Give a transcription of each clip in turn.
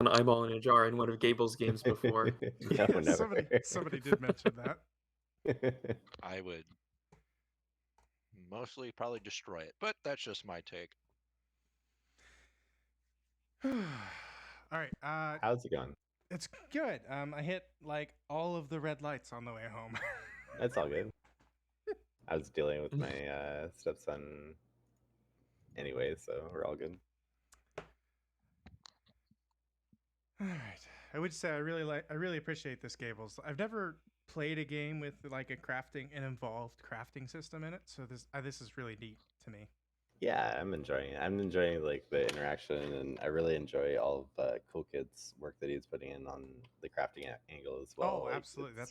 eyeball in a jar in one of Gable's games before. No, Yeah, never. somebody did mention that. I would mostly probably destroy it, but that's just my take. All right. How's it going? It's good. I hit like all of the red lights on the way home. That's all good. I was dealing with my stepson anyway, so we're all good. All right. I would say I really appreciate this, Gables. I've never played a game with like an involved crafting system in it, so this is really neat to me. Yeah, I'm enjoying it. I'm enjoying like the interaction, and I really enjoy all of Cool Kid's work that he's putting in on the crafting angle as well. Oh, Like, absolutely.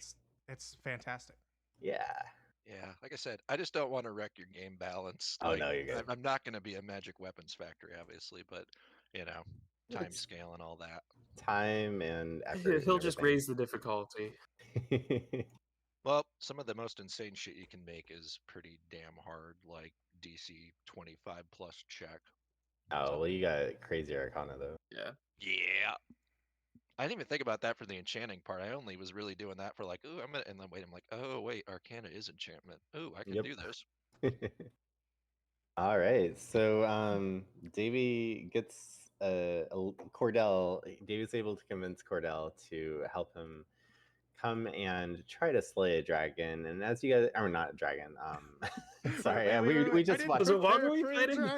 It's fantastic. Yeah. Yeah, like I said, I just don't want to wreck your game balance. Oh Like, no, you're good. I'm not going to be a magic weapons factory, obviously, but time scale and all that. Time and effort. He'll just raise the difficulty. Well, some of the most insane shit you can make is pretty damn hard, like DC 25 plus check. Oh, well, you got crazy Arcana though. Yeah. Yeah. I didn't even think about that for the enchanting part. I only was really doing that for like, ooh, and then I'm like, oh wait, Arcana is enchantment. Ooh, I can do this. All right, so Davey gets Cordel. Davey's able to convince Cordel to help him come and try to slay a dragon. And as you guys, or not a dragon, sorry, we just watched. Was it Waterway fighting?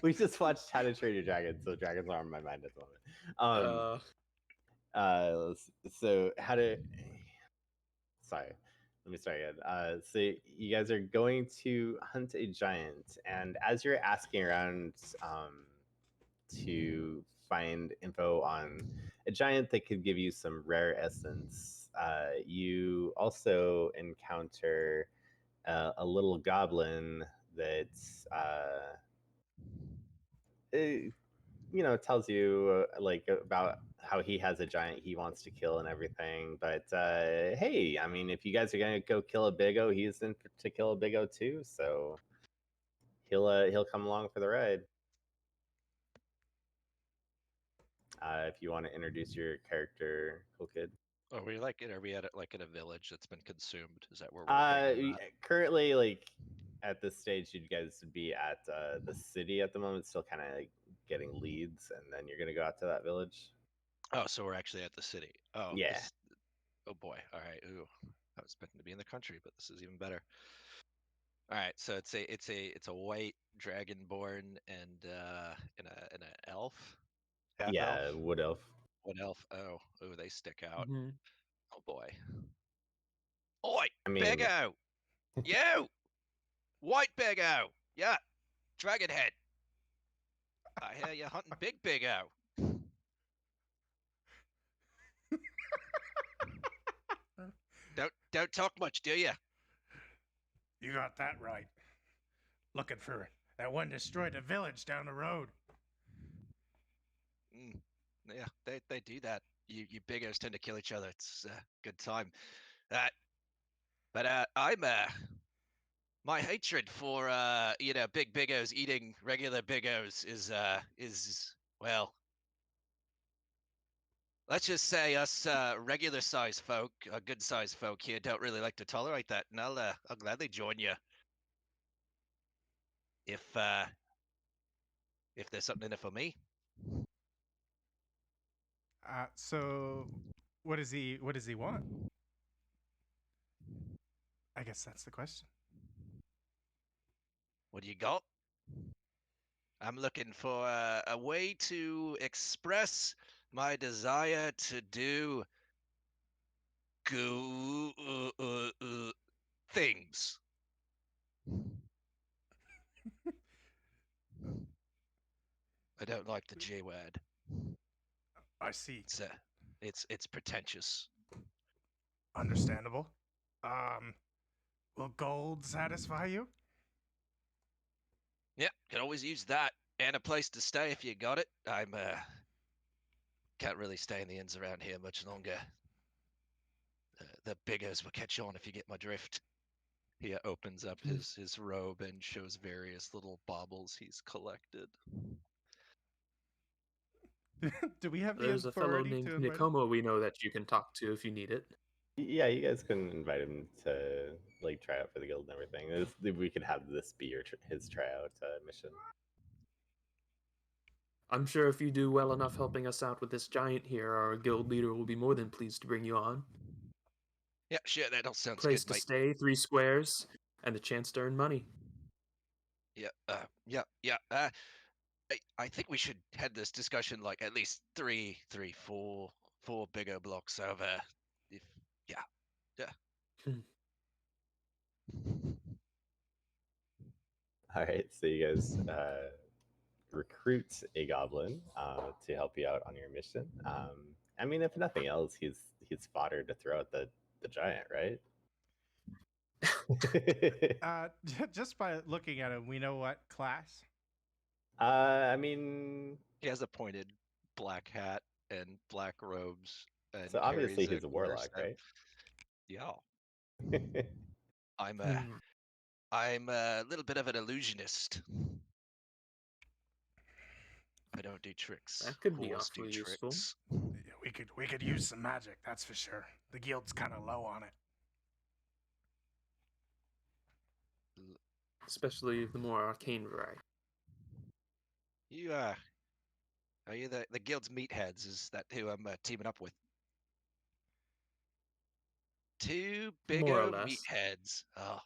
We just watched How to Train Your Dragon, so dragons are on my mind at the moment. So how to? Sorry. Let me start again. So you guys are going to hunt a giant, and as you're asking around to find info on a giant that could give you some rare essence, you also encounter a little goblin that tells you like about how he has a giant he wants to kill and everything. But hey, I mean, if you guys are gonna go kill a Bigo, he's in to kill a Bigo too, so he'll come along for the ride. If you want to introduce your character, Cool Kid. Oh, are we at a village that's been consumed? Is that where we're currently, like at this stage, you guys would be at the city at the moment, still kind of like, getting leads, and then you're gonna go out to that village. Oh, so we're actually at the city. Oh yeah. Oh boy. All right. Ooh, I was expecting to be in the country, but this is even better. All right. So it's a white dragonborn and an elf. Half elf? Wood elf. Wood elf. Oh, they stick out. Mm-hmm. Oh boy. Oi, I mean, Bigo! You! White Bigo! Yeah, dragon head. I hear you're hunting Big Bigo. Don't talk much, do you? You got that right. Looking for that one destroyed a village down the road. Yeah, they do that. You Bigos tend to kill each other. It's a good time. But I'm my hatred for Big Bigos eating regular Bigos is well, let's just say us regular size folk, good size folk here don't really like to tolerate that, and I'll gladly join you if there's something in it for me. So what does he want? I guess that's the question. What do you got? I'm looking for a way to express my desire to do things. I don't like the J word. I see. It's pretentious. Understandable. Will gold satisfy you? Yeah, can always use that and a place to stay if you got it. I'm can't really stay in the inns around here much longer. The Biggos will catch on if you get my drift. He opens up his robe and shows various little baubles he's collected. Do we have the There's a fellow authority named to invite him? Nikoma we know that you can talk to if you need it. Yeah, you guys can invite him to like try out for the guild and everything. We could have this be his tryout mission. I'm sure if you do well enough helping us out with this giant here, our guild leader will be more than pleased to bring you on. Yeah, sure, that all sounds Place good, to mate. stay, 3 squares, and the chance to earn money. Yeah. I think we should head this discussion like at least four bigger blocks over. If yeah. Hmm. All right, so you guys recruit a goblin to help you out on your mission. I mean, if nothing else, he's fodder to throw at the giant, right? Just by looking at him, we know what class. I mean, He has a pointed black hat and black robes, and so obviously carries he's a quarter warlock, staff. right? Yeah, I'm a Hmm. I'm a little bit of an illusionist. I don't do tricks. That could be Whores do awfully useful. tricks. Yeah, we could use some magic, that's for sure. The guild's kind of low on it. Especially the more arcane variety. You are you the guild's meatheads? Is that who I'm teaming up with? Two More or bigger less. meatheads. Oh.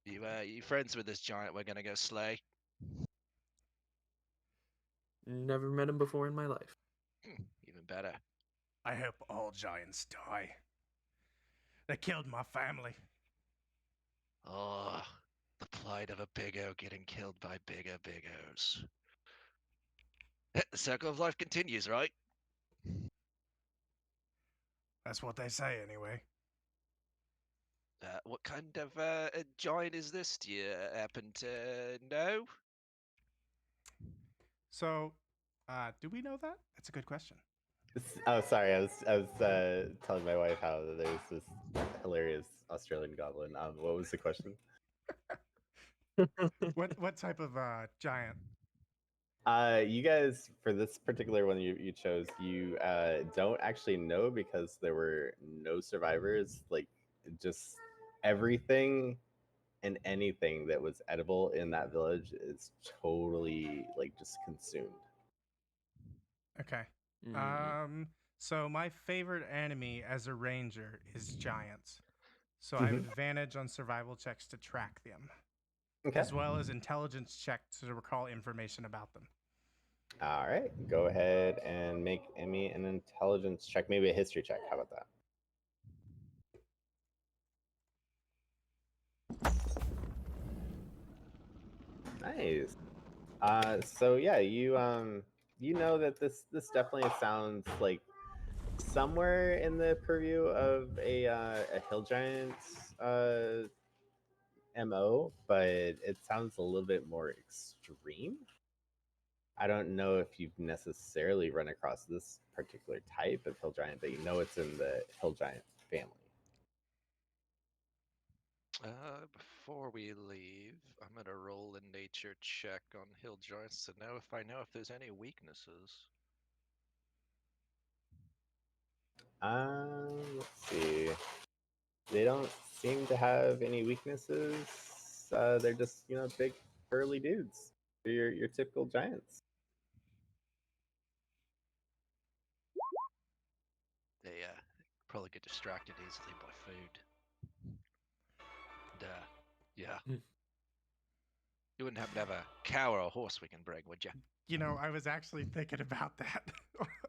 You friends with this giant we're gonna go slay? Never met him before in my life. Even better. I hope all giants die. They killed my family. Oh, the plight of a bigo getting killed by bigger bigos. The circle of life continues, right? That's what they say, anyway. What kind of a giant is this? Do you happen to know? So, do we know that? That's a good question. Oh, sorry. I was telling my wife how there's this hilarious Australian goblin. What was the question? What type of giant? You guys, for this particular one you chose, you don't actually know because there were no survivors. Like, just everything and anything that was edible in that village is totally like just consumed. Okay. Mm. So my favorite enemy as a ranger is giants. So I have advantage on survival checks to track them, Okay. as well as intelligence checks to recall information about them. All right. Go ahead and make Emmy an intelligence check, maybe a history check. How about that? Nice. So yeah, you know that this definitely sounds like somewhere in the purview of a hill giant MO, but it sounds a little bit more extreme. I don't know if you've necessarily run across this particular type of hill giant, but you know it's in the hill giant family. Before we leave, I'm gonna roll a nature check on hill giants to know if there's any weaknesses. Let's see. They don't seem to have any weaknesses. They're just big burly dudes. They're your typical giants. They probably get distracted easily by food. And, yeah. Hmm. You wouldn't happen to have a cow or a horse we can bring, would you? You know, I was actually thinking about that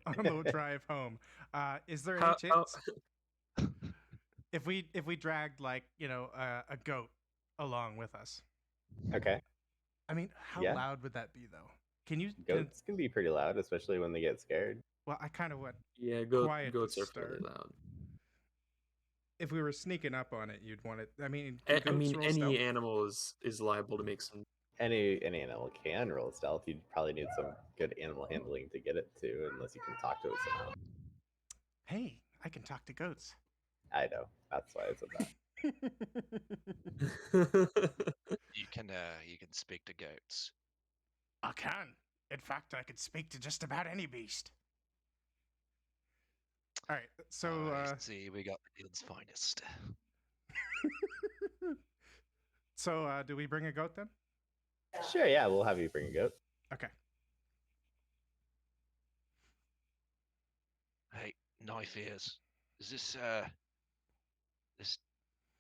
on the drive home. Is there any How- chance if we dragged like a goat along with us? Okay. I mean, how Yeah. loud would that be though? Can you? Goats can be pretty loud, especially when they get scared. Well, I kind of went Yeah, quiet goats to are fairly start. loud. If we were sneaking up on it, you'd want it. I mean, I can goats mean, roll any stealth? animal is liable to make some. Any animal can roll stealth. You'd probably need some good animal handling to get it to, unless you can talk to it somehow. Hey, I can talk to goats. I know. That's why I said that. You can speak to goats. I can. In fact, I could speak to just about any beast. All right, so I see. We got the guild's finest. so do we bring a goat then? Sure, yeah, we'll have you bring a goat. Okay. Hey, knife ears. Is this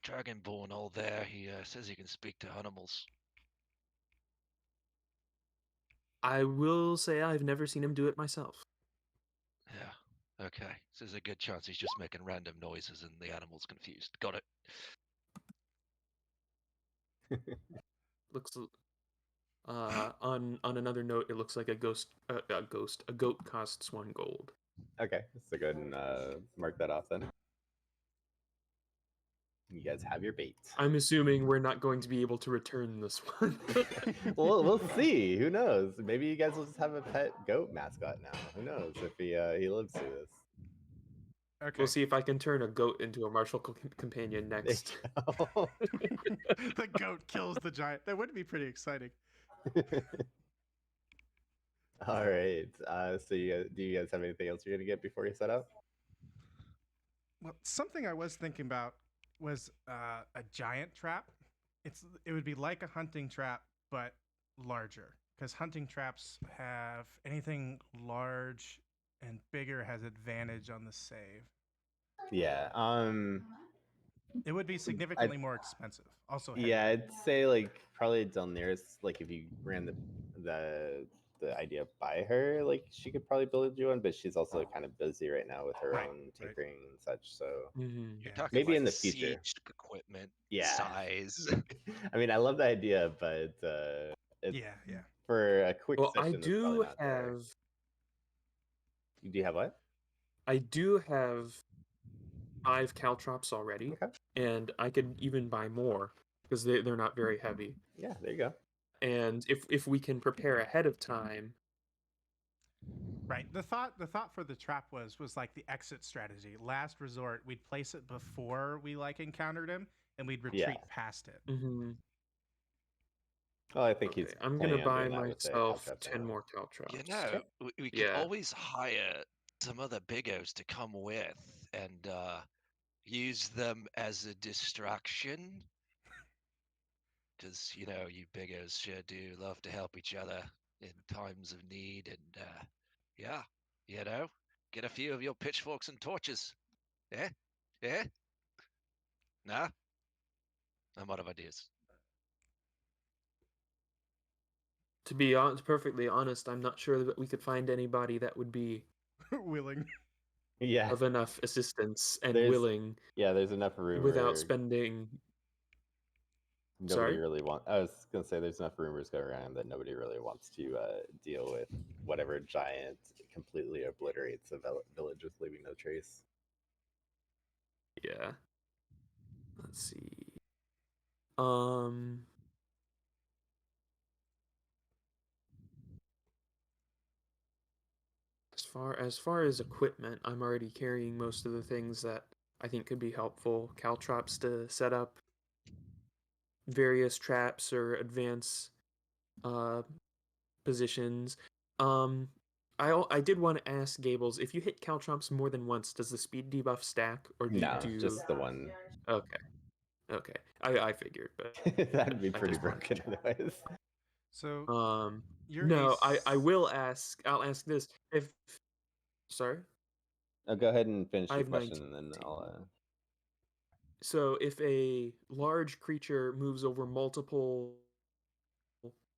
dragonborn all there? He says he can speak to animals. I will say I've never seen him do it myself. Yeah. Okay. So there's a good chance he's just making random noises and the animal's confused. Got it. Looks on another note, it looks like a goat costs 1 gold. Okay, so go ahead and mark that off then. You guys have your bait. I'm assuming we're not going to be able to return this one. Well, we'll see. Who knows? Maybe you guys will just have a pet goat mascot now. Who knows if he lives through this? Okay. We'll see if I can turn a goat into a martial companion There next. you go. The goat kills the giant. That would be pretty exciting. All right. So do you guys have anything else you're gonna get before you set out? Well, something I was thinking about was a giant trap. It would be like a hunting trap, but larger. Because hunting traps have anything large and bigger has advantage on the save. Yeah. It would be significantly more expensive. Also, Yeah, heavier. I'd say like probably Del nearest. Like if you ran the idea by her, like she could probably build you one, but she's also kind of busy right now with her Right, own right. tinkering and such. So Mhm. You're Yeah. talking maybe like in the future. siege equipment Yeah. size. I mean, I love the idea, but it's, Yeah. for a quick Well, session, that's probably not there. Do you have what? I do have 5 caltrops already, Okay. and I could even buy more because they're not very heavy. Yeah, there you go. And if we can prepare ahead of time, Right. The thought for the trap was like the exit strategy. Last resort, we'd place it before we like encountered him, and we'd retreat Yeah. past it. mhm, Well, I think okay, he's I'm gonna planning on buy doing that with the myself caltrops 10 anyway. more caltrops. You know, we could Yeah. always hire some other bigos to come with and use them as a distraction. Because, you bigos sure do love to help each other in times of need. And, yeah, get a few of your pitchforks and torches. Yeah? Yeah? Nah? I'm out of ideas. To be perfectly honest, I'm not sure that we could find anybody that would be Willing. Yeah. of enough assistance and There's- willing Yeah, there's enough rumor. without spending. Nobody Sorry? really wants. I was gonna say there's enough rumors going around that nobody really wants to deal with whatever giant completely obliterates a village with leaving no trace. Yeah. Let's see. Um. As far as equipment, I'm already carrying most of the things that I think could be helpful. Caltrops to set up various traps or advance uh positions. Um I did want to ask Gables, if you hit caltrops more than once, does the speed debuff stack or do No, you just the one. Okay. Okay. I figured, but That'd be I pretty just wanted to broken otherwise. So your no, ace... I will ask. I'll ask this. If sorry, Oh, go ahead and finish I your have question, 19. and then I'll. So if a large creature moves over multiple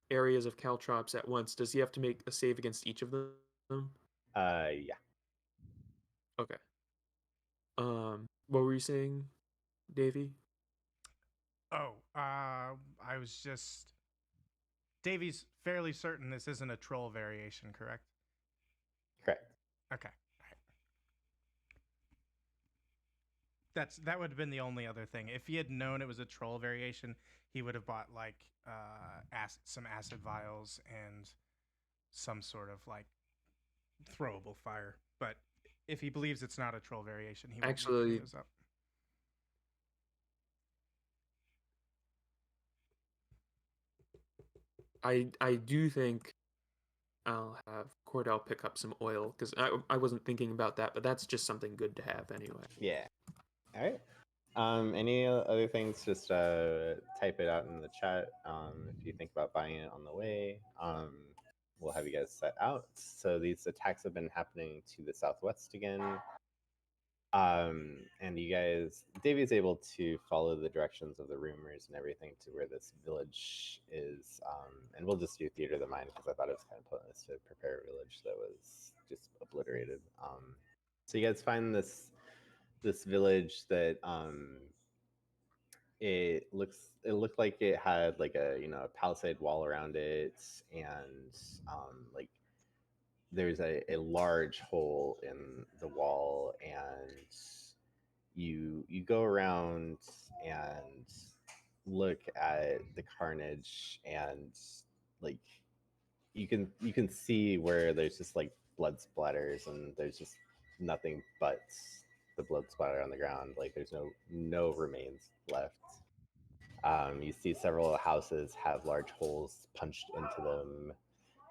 areas of caltrops at once, does he have to make a save against each of them? Yeah. Okay. What were you saying, Davey? Oh, I was just... Davey's fairly certain this isn't a troll variation, correct? Correct. Okay. All right. That would have been the only other thing. If he had known it was a troll variation, he would have bought like some acid vials and some sort of like throwable fire. But if he believes it's not a troll variation, he won't be Actually, picking those up. I do think I'll have Cordell pick up some oil because I wasn't thinking about that, but that's just something good to have anyway. Yeah. All right. Any other things? Just type it out in the chat. If you think about buying it on the way, we'll have you guys set out. So these attacks have been happening to the southwest again. And you guys, Davey is able to follow the directions of the rumors and everything to where this village is. And we'll just do theater of the mind because I thought it was kind of pointless to prepare a village that was just obliterated. So you guys find this village that it looked like it had like a a palisade wall around it, and like there's a large hole in the wall, and you go around and look at the carnage, and like you can see where there's just like blood splatters, and there's just nothing but the blood splatter on the ground. Like there's no remains left. You see several houses have large holes punched into them,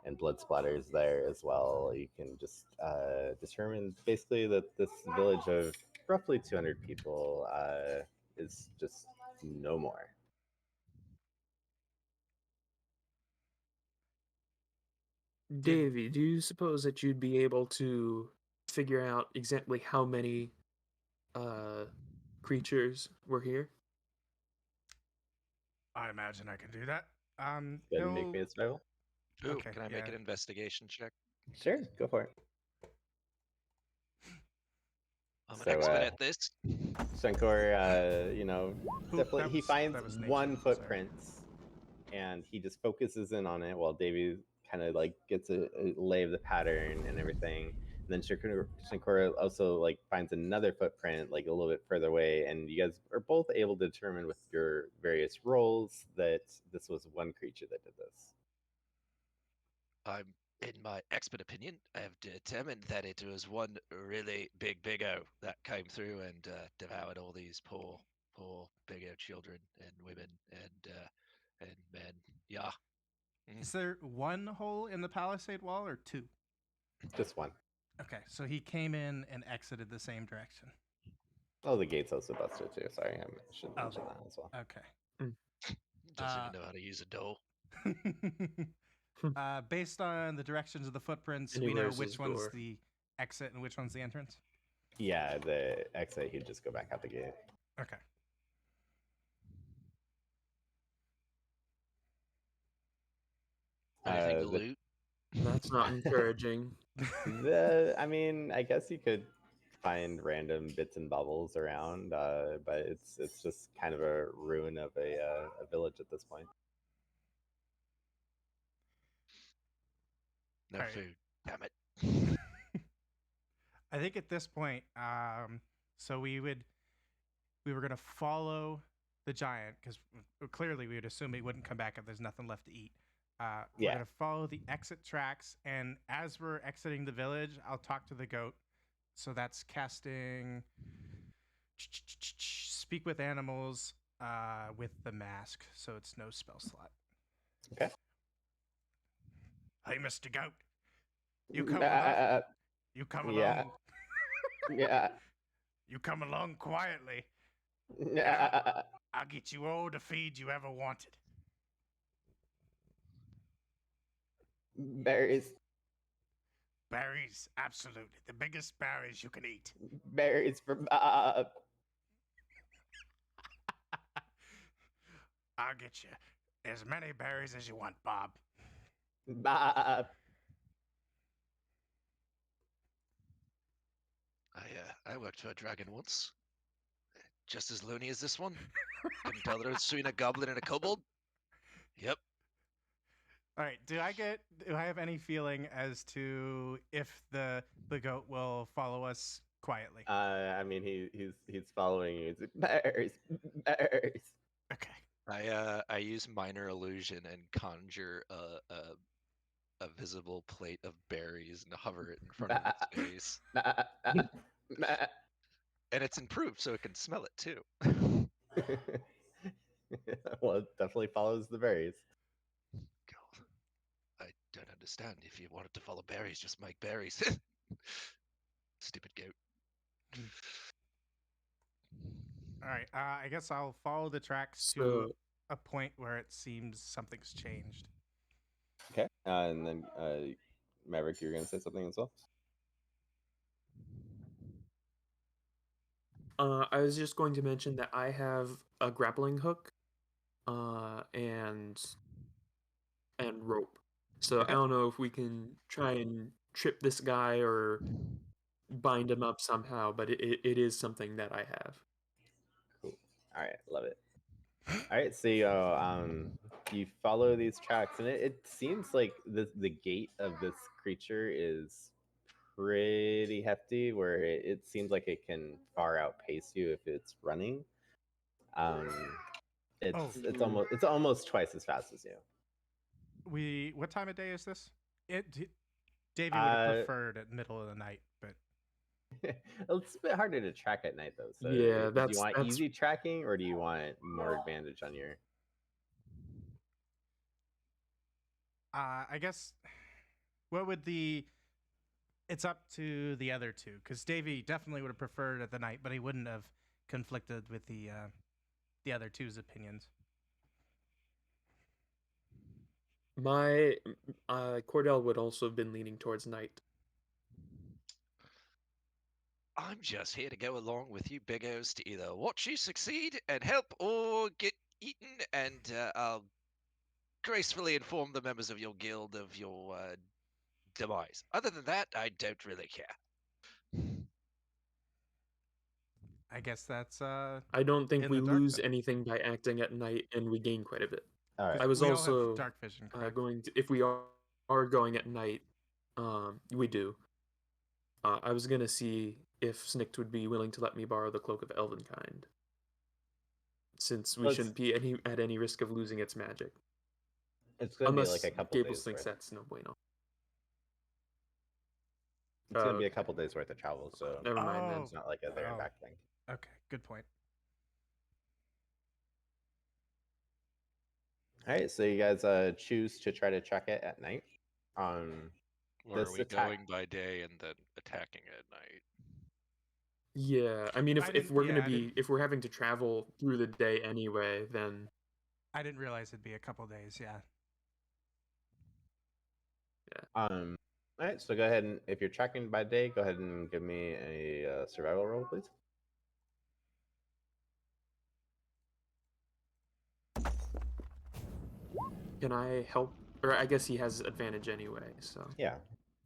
and blood splatters there as well. You can just determine basically that this village of roughly 200 people is just no more. Davey, do you suppose that you'd be able to figure out exactly how many creatures were here? I imagine I can do that. Go ahead and make me a survival. Ooh, Okay, can I make yeah. an investigation check? Sure, go for it. I'm an So, expert at this. Shunkor, definitely that he was- finds that was nature, one sorry. footprint, and he just focuses in on it while Davey kind of like gets a lay of the pattern and everything. And then Shunkor also like finds another footprint like a little bit further away, and you guys are both able to determine with your various roles that this was one creature that did this. In my expert opinion, I have determined that it was one really big Bigo that came through and devoured all these poor Bigo children and women and men. Yeah. Is there one hole in the palisade wall or two? Just one. Okay, so he came in and exited the same direction. Oh, the gate's also busted too. Sorry, I should mention Okay. that as well. Okay. Doesn't even know how to use a door. Based on the directions of the footprints, And he we know wears which his one's door. the exit and which one's the entrance. Yeah, the exit, he'd just go back out the gate. Okay. Anything to loot? That's not encouraging. I mean, I guess you could find random bits and bubbles around, but it's just kind of a ruin of a village at this point. No Alright. food. Damn it. I think at this point, so we were gonna follow the giant because clearly we would assume he wouldn't come back if there's nothing left to eat. We're Yeah. gonna follow the exit tracks, and as we're exiting the village, I'll talk to the goat. So that's casting speak with animals with the mask, so it's no spell slot. Okay. Hey, Mr. Goat, you come along. You come along. Yeah. Yeah. You come along quietly. Yeah. I'll get you all the feed you ever wanted. Berries. Berries, absolutely. The biggest berries you can eat. Berries for Bob. I'll get you as many berries as you want, Bob. Bob. I worked for a dragon once. Just as loony as this one. Couldn't tell the difference between a goblin and a kobold. Yep. All right. Do I have any feeling as to if the goat will follow us quietly? I mean, he's following you. He's like, berries. Okay. I use minor illusion and conjure a visible plate of berries and hover it in front of its face. And it's improved so it can smell it too. Well, it definitely follows the berries. understand. If you wanted to follow berries, just make berries. Stupid goat. All right. I guess I'll follow the tracks to So a point where it seems something's changed. Okay. And then Maverick, you're gonna say something as well. I was just going to mention that I have a grappling hook, and rope. So Okay. I don't know if we can try and trip this guy or bind him up somehow, but it is something that I have. Cool. All right, love it. All right, so you follow these tracks, and it seems like the gait of this creature is pretty hefty, where it seems like it can far outpace you if it's running. Um, it's almost twice as fast as you. What time of day is this? Davey would have preferred at middle of the night, but It's a bit harder to track at night though. So Yeah, do you want easy tracking or do you want more advantage on your? I guess what would the? It's up to the other two because Davey definitely would have preferred at the night, but he wouldn't have conflicted with the other two's opinions. My Cordel would also have been leaning towards night. I'm just here to go along with you bigos to either watch you succeed and help or get eaten, and I'll gracefully inform the members of your guild of your demise. Other than that, I don't really care. I guess that's I don't think in we the dark, lose then. anything by acting at night, and we gain quite a bit. All right. I was We all also have dark vision, correct? going to, if we are going at night, we do. I was gonna see if Snikt would be willing to let me borrow the cloak of Elvenkind, since we shouldn't be at any risk of losing its magic. It's gonna be like Unless a couple Gable days thinks worth. that's no bueno. It's gonna be a couple days worth of travel, so Never mind then. it's not like a there and back thing. Okay, good point. All right, so you guys choose to try to track it at night. Or are we going by day and then attacking at night? Yeah, I mean, if we're having to travel through the day anyway, then I didn't realize it'd be a couple days. Yeah. All right, so go ahead and if you're tracking by day, go ahead and give me a survival roll, please. can I help? Or I guess he has advantage anyway, so Yeah.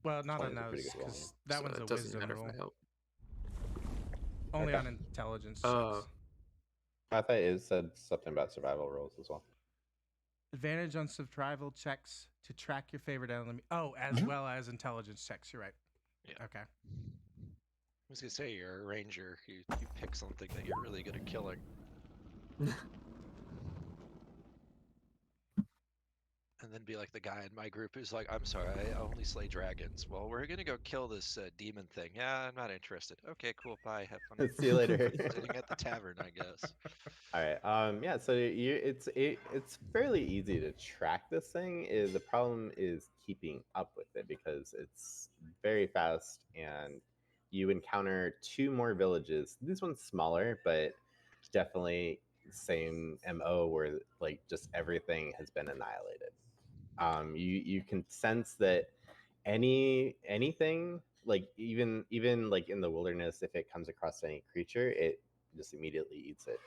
Well, not 20 on is a pretty those good roll. because that so one's it a doesn't wisdom matter roll. if I help. Only Okay. on intelligence Oh. checks. I thought it said something about survival rolls as well. Advantage on survival checks to track your favorite enemy. Oh, as well as intelligence checks. You're right. Yeah. Okay. I was gonna say you're a ranger. You pick something that you're really good at killing. And then be like the guy in my group who's like, I'm sorry, I only slay dragons. Well, we're gonna go kill this demon thing. Yeah, I'm not interested. Okay, cool, bye, have fun. See you later. Sitting at the tavern, I guess. All right. Yeah. So it's fairly easy to track this thing. The problem is keeping up with it because it's very fast, and you encounter two more villages. This one's smaller, but definitely same MO where like just everything has been annihilated. You can sense that anything like even like in the wilderness, if it comes across any creature, it just immediately eats it.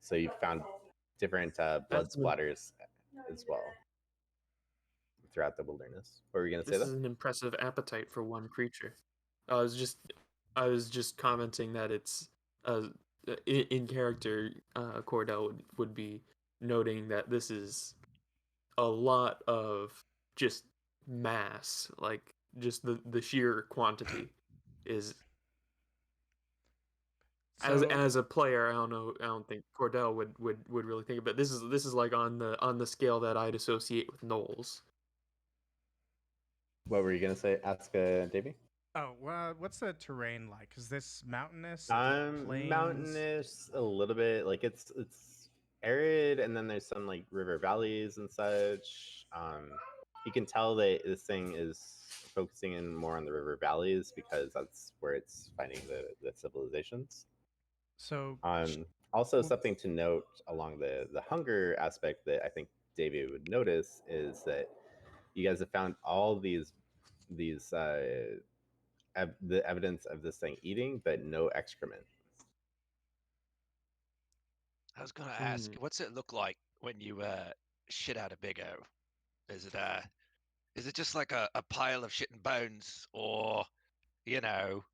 So you found different blood splatters as well throughout the wilderness. What were you gonna say? This is an impressive appetite for one creature. I was just commenting that it's in character. Cordel would be noting that this is a lot of just mass, like just the sheer quantity is. So, As a player, I don't think Cordell would really think of it. This is like on the scale that I'd associate with Knowles. What were you gonna say? Ask Davey. Oh, well, what's the terrain like? Is this mountainous? Is it plains? Mountainous a little bit. Like it's arid, and then there's some like river valleys and such. You can tell that this thing is focusing in more on the river valleys because that's where it's finding the civilizations. So Also, Well- something to note along the hunger aspect that I think Davey would notice is that you guys have found all these the evidence of this thing eating, but no excrement. I was gonna ask, what's it look like when you shit out a big O? Is it just like a pile of shit and bones, or you know,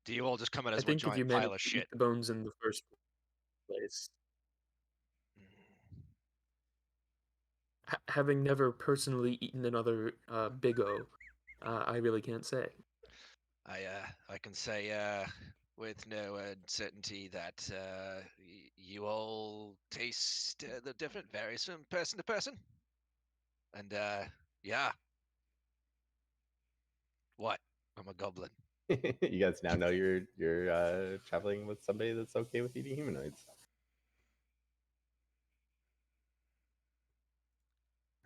do you all just come out I as one think if you giant manage pile of to eat shit? the bones in the first place, having never personally eaten another Bigo, I really can't say. I can say with no uncertainty that you all taste the different varies from person to person, and yeah, what? I'm a goblin. You guys now know you're traveling with somebody that's okay with eating humanoids.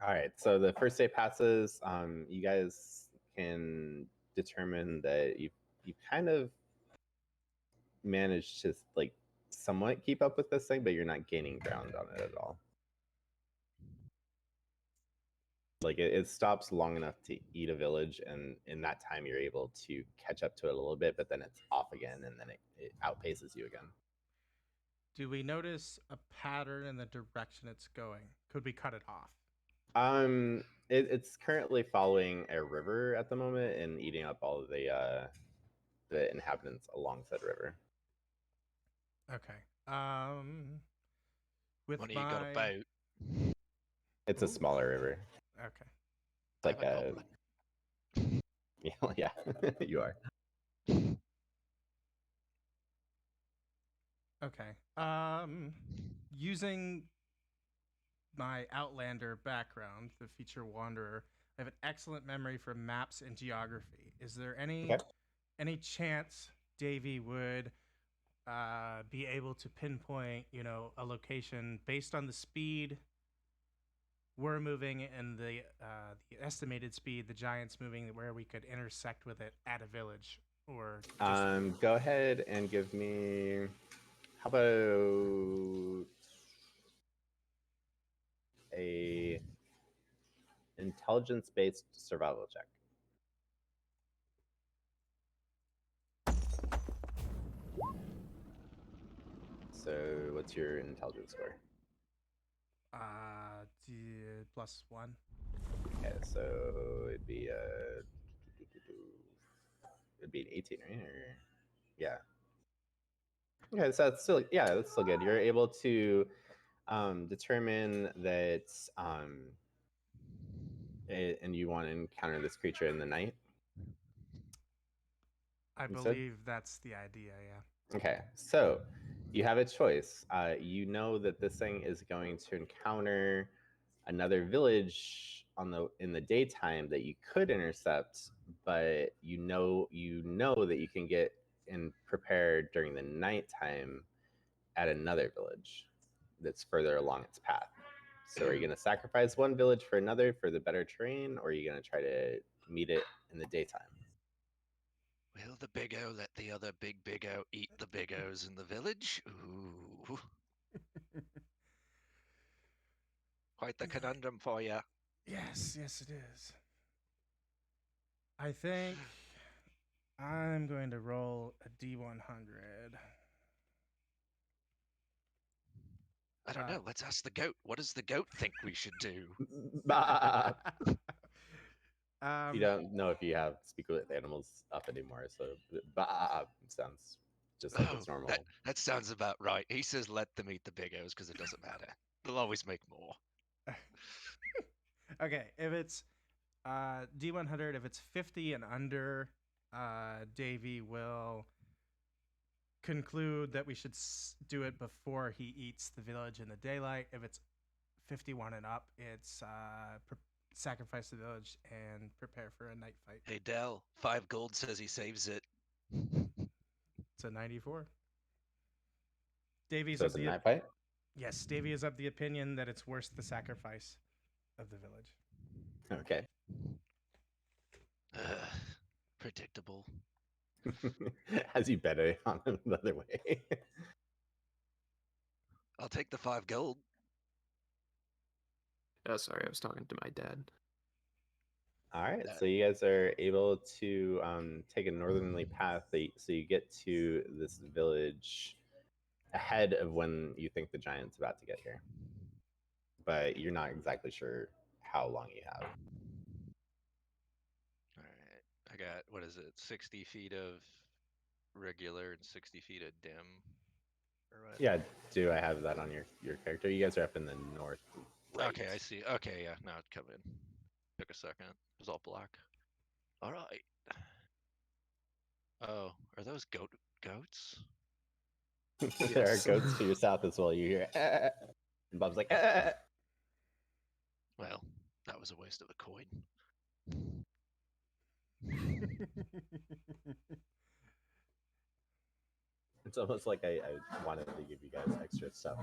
All right, so the first day passes. You guys can determine that you kind of managed to like somewhat keep up with this thing, but you're not gaining ground on it at all. Like it stops long enough to eat a village, and in that time you're able to catch up to it a little bit, but then it's off again, and then it outpaces you again. do we notice a pattern in the direction it's going? Could we cut it off? It's currently following a river at the moment and eating up all of the inhabitants along said river. Okay. With One of my you got a boat. It's a smaller river. Okay. It's like I'm a goblin. Yeah, you are. Okay. Using my Outlander background, the feature Wanderer, I have an excellent memory for maps and geography. Is there any chance Davey would be able to pinpoint, a location based on the speed we're moving and the estimated speed the giant's moving, where we could intersect with it at a village, or just Go ahead and give me. How about a intelligence-based survival check? So, what's your intelligence score? +1. Okay, so it'd be it'd be an 18, right? Or, yeah. Okay, so that's still good. You're able to determine that and you want to encounter this creature in the night. I You said? believe that's the idea. Yeah. Okay, so you have a choice. You know that this thing is going to encounter another village in the daytime that you could intercept, but you know that you can get and prepare during the nighttime at another village that's further along its path. So are you going to sacrifice one village for another for the better terrain, or are you going to try to meet it in the daytime? Will the Big O let the other Big O eat the Big O's in the village? Ooh, quite the conundrum for you. Yes, it is. I think I'm going to roll a D100. I don't know. Let's ask the goat. What does the goat think we should do? You don't know if you have speak with animals up anymore, so sounds just like it's normal. That sounds about right. He says let them eat the Big O's because it doesn't matter. They'll always make more. Okay, if it's D100, if it's 50 and under, Davey will conclude that we should do it before he eats the village in the daylight. If it's 51 and up, it's sacrifice the village and prepare for a night fight. Hey, Dell, 5 gold says he saves it. It's a 94. Davey's So of it's a the night fight? Yes, Davey is of the opinion that it's worth the sacrifice of the village. Okay. Predictable. As you bet it on him the other way. I'll take the 5 gold. Sorry, I was talking to my dad. All right, That- so you guys are able to take a northerly path, so you get to this village ahead of when you think the giant's about to get here. But you're not exactly sure how long you have. All right. I got, what is it, 60 feet of regular and 60 feet of dim? Or what? Yeah, do I have that on your character? You guys are up in the north. Right. Okay, I see. Okay, yeah, now it come in. Took a second. It was all black. All right. Oh, are those goats? There are Yes. goats to your south as well. You hear, and Bob's like, Well, that was a waste of a coin. It's almost like I wanted to give you guys extra stuff.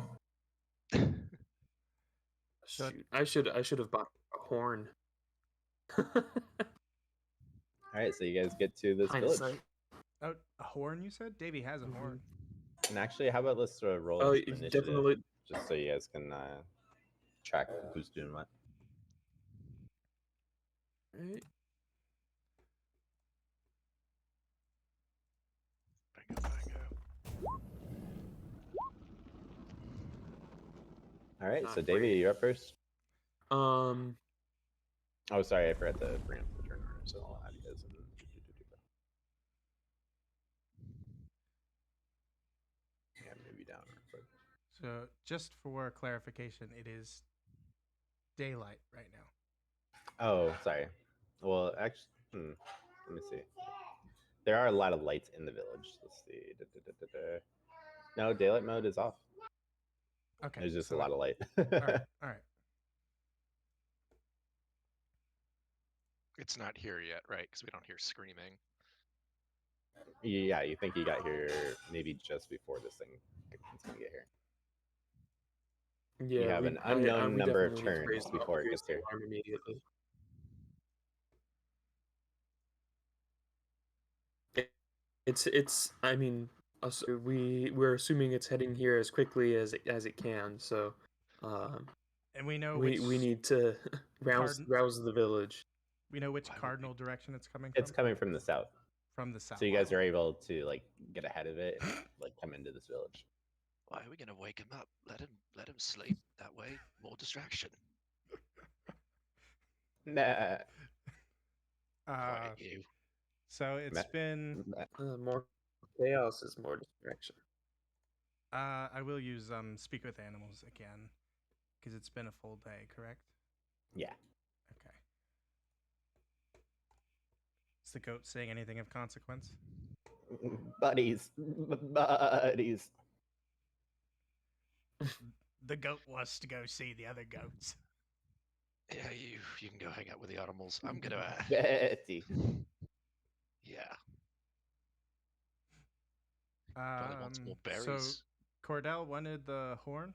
Shoot, I should have bought a horn. All right, so you guys get to this village. Hindsight. Oh, a horn, you said? Davey has a horn. And actually, how about let's roll Oh, some initiative, definitely. just so you guys can track who's doing what. Right. Bingo. All right, Not so Davey, great. you're up first. Um, Oh, sorry, I forgot to bring up the turn order, so I'll have you guys. Yeah, move you down real quick. So, just for clarification, it is daylight right now. Oh, sorry. Well, actually, let me see. There are a lot of lights in the village. Let's see. No, daylight mode is off. Okay. There's just so a lot of light. All right. All right. It's not here yet, right? Because we don't hear screaming. Yeah, you think you got here maybe just before this thing is gonna get here. yeah, You have an we unknown number of definitely need to raise turns before it raise gets the here. alarm immediately. It's. I mean, we're assuming it's heading here as quickly as it can. So, And we know we which need to rouse the village. we know which Why would cardinal direction it's coming from. It's coming from the south, From the south. so you guys are able to like get ahead of it and like come into this village. Why are we gonna wake him up? Let him sleep. That way, more distraction. Nah. Quiet you. So it's Matt- been. More chaos is more distraction. I will use speak with animals again, because it's been a full day. Correct. Yeah. Okay. Is the goat saying anything of consequence? Buddies. Buddies. The goat wants to go see the other goats. Yeah, you can go hang out with the animals. I'm gonna. Betty. Yeah. Probably wants more berries. So Cordel wanted the horn.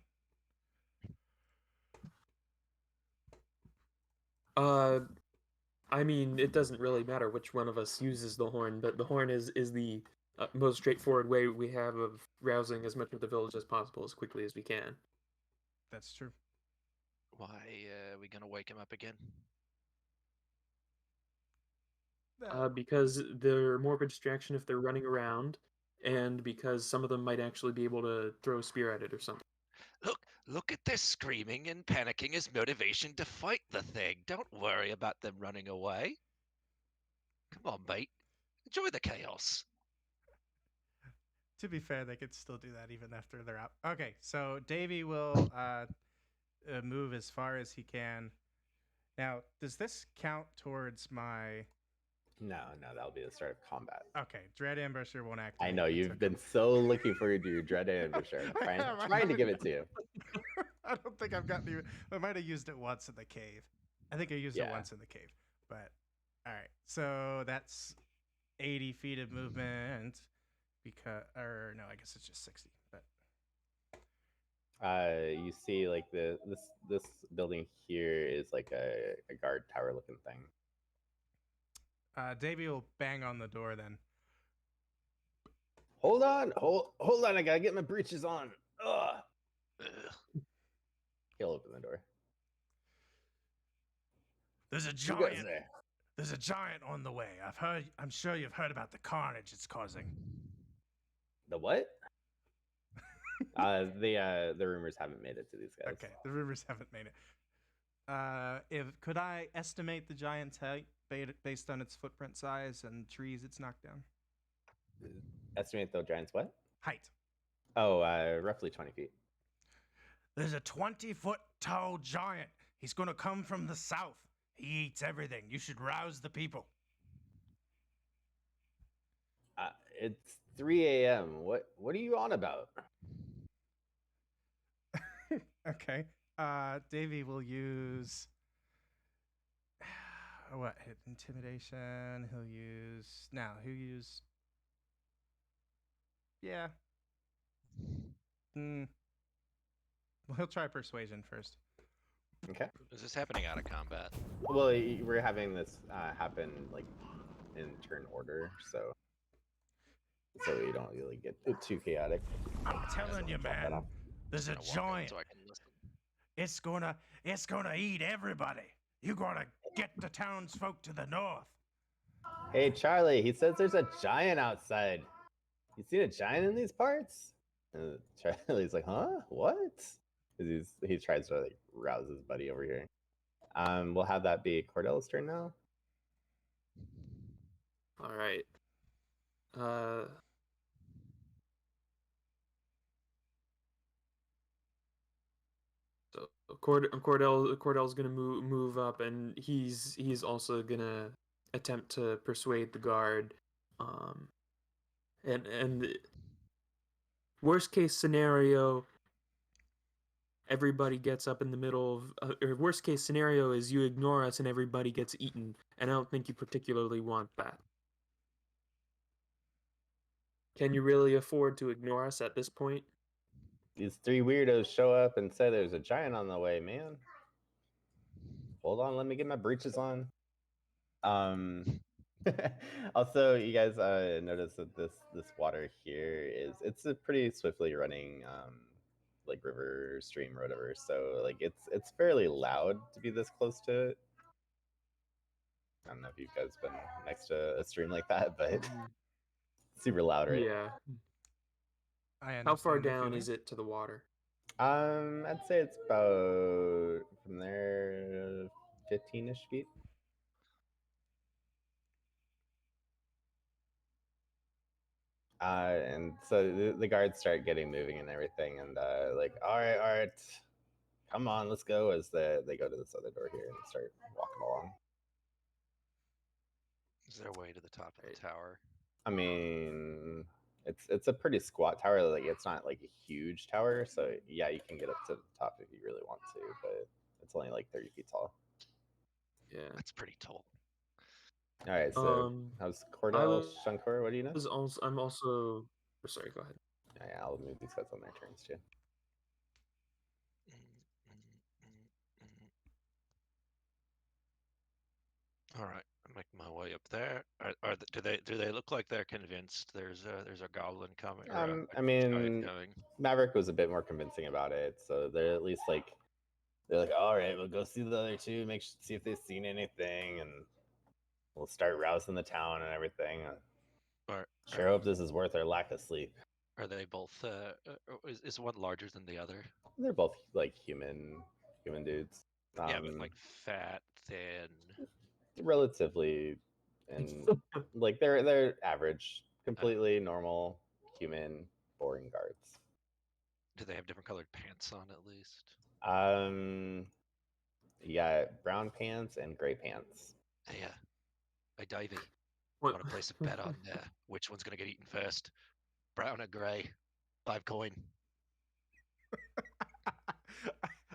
I mean, it doesn't really matter which one of us uses the horn, but the horn is the most straightforward way we have of rousing as much of the village as possible as quickly as we can. That's true. Why are we gonna wake him up again? Because they're more of a distraction if they're running around, and because some of them might actually be able to throw a spear at it or something. Look at their screaming and panicking as motivation to fight the thing. Don't worry about them running away. Come on, mate. Enjoy the chaos. To be fair, they could still do that even after they're out. Okay, so Davey will move as far as he can. Now, does this count towards my? No, that'll be the start of combat. Okay, Dread Ambusher won't activate. I know until you've been so looking forward to your Dread Ambusher. Trying to give it to you. I don't think I've gotten. I might have used it once in the cave. I think I used it once in the cave. But all right, so that's 80 feet of movement. Because, or no, I guess it's just 60. But You see, like this building here is like a guard tower looking thing. Davey will bang on the door then. Hold on, hold on! I gotta get my breeches on. Ugh. Ugh. He'll open the door. There's a You guys giant. there? There's a giant on the way. I'm sure you've heard about the carnage it's causing. The what? The rumors haven't made it to these guys. Okay, the rumors haven't made it. Could I estimate the giant's height based on its footprint size and trees it's knocked down? Estimate the giant's what? Height. Oh, roughly 20 feet. There's a 20-foot tall giant. He's gonna come from the south. He eats everything. You should rouse the people. It's 3 a.m. What are you on about? Okay. Davey will use what? Intimidation. He'll use yeah. Well, he'll try persuasion first. Okay. Is this happening out of combat? Well, we're having this happen like in turn order, so you don't really get too chaotic. I'm telling you, Drop that man. off. There's a Gonna walk in giant. so I can listen. It's gonna eat everybody. You gotta get the townsfolk to the north. Hey, Charlie, he says there's a giant outside. You seen a giant in these parts? And Charlie's like, huh? What? He tries to like rouse his buddy over here. We'll have that be Cordel's turn now. All right. So Cordel's gonna move up, and he's also gonna attempt to persuade the guard. And worst case scenario, everybody gets up in the middle of. Or worst case scenario is you ignore us and everybody gets eaten, and I don't think you particularly want that. Can you really afford to ignore us at this point? These three weirdos show up and say there's a giant on the way, man. Hold on, let me get my breeches on. Also, you guys notice that this water here it's a pretty swiftly running like river, stream, or whatever. So like it's fairly loud to be this close to it. I don't know if you guys been next to a stream like that, but super loud, right? Yeah. I How far understand the down feeling. is it to the water? I'd say it's about from there 15-ish feet. And so the guards start getting moving and everything, and like, all right, come on, let's go. As they go to this other door here and start walking along. Is there a way to the top of the tower? I mean, it's a pretty squat tower. Like it's not like a huge tower, so yeah, you can get up to the top if you really want to, but it's only like 30 feet tall. Yeah. That's pretty tall. All right, so how's Cordel, Shunkor? What do you know? I'm also. Sorry, go ahead. Yeah, I'll move these guys on their turns too. All right, I'm making my way up there. Do they look like they're convinced there's a goblin coming? Or I mean, coming? Maverick was a bit more convincing about it, so they're at least like they're like, all right, we'll go see the other two, see if they've seen anything, and we'll start rousing the town and everything. Sure hope this is worth our lack of sleep. Are they both? Is one larger than the other? They're both like human dudes. Yeah, but like fat, thin. Relatively, and like they're average, completely normal human, boring guards. Do they have different colored pants on at least? You got brown pants and gray pants. Hey, Davey. What? Want to place a bet on which one's gonna get eaten first? Brown or gray? 5 coin.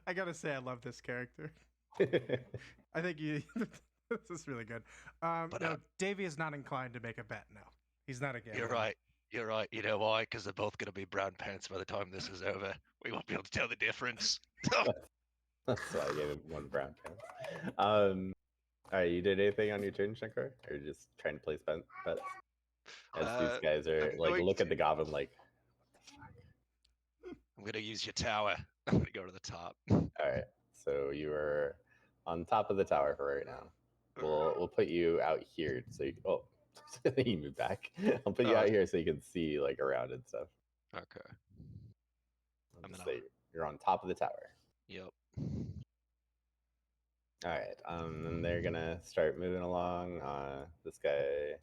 I gotta say, I love this character. I think this is really good. But, no, Davey is not inclined to make a bet. No, he's not a gambler. You're right. You're right. You know why? Because they're both going to be brown pants by the time this is over. We won't be able to tell the difference. That's why I gave him one brown pants. All right, you did anything on your turn, Shankar? Or you're just trying to place bets? As these guys are I'm like, going look at the goblin like, I'm going to use your tower. I'm going to go to the top. all right. So you are on top of the tower for right now. We'll put you out here so you. Oh, you move back. I'll put you out here so you can see like around and stuff. Okay. I'll just say you're on top of the tower. Yep. All right. And they're gonna start moving along. This guy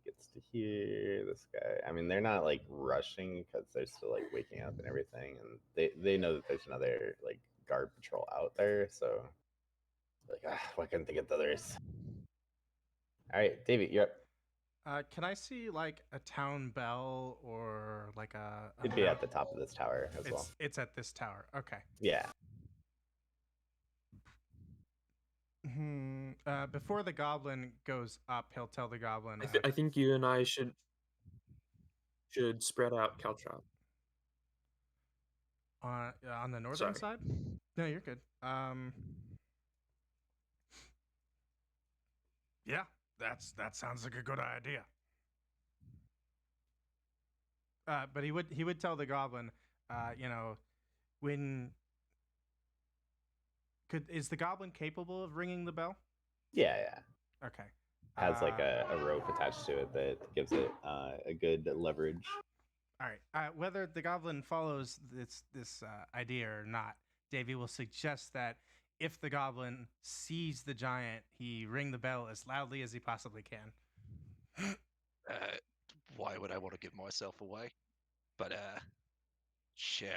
gets to here. This guy. I mean, they're not like rushing because they're still like waking up and everything, and they know that there's another like guard patrol out there. So like, why couldn't they get the others? All right, Davey, you're up. Can I see like a town bell or like a? It'd be at the top of this tower as well. It's at this tower. Okay. Yeah. Before the goblin goes up, he'll tell the goblin. I think you and I should spread out caltrop. On the northern side? No, you're good. Yeah, that sounds like a good idea. But he would tell the goblin, when is the goblin capable of ringing the bell? Yeah, yeah. Okay. Has like a rope attached to it that gives it a good leverage. All right. Whether the goblin follows this idea or not, Davey will suggest that if the goblin sees the giant, he ring the bell as loudly as he possibly can. Why would I want to give myself away? But sure.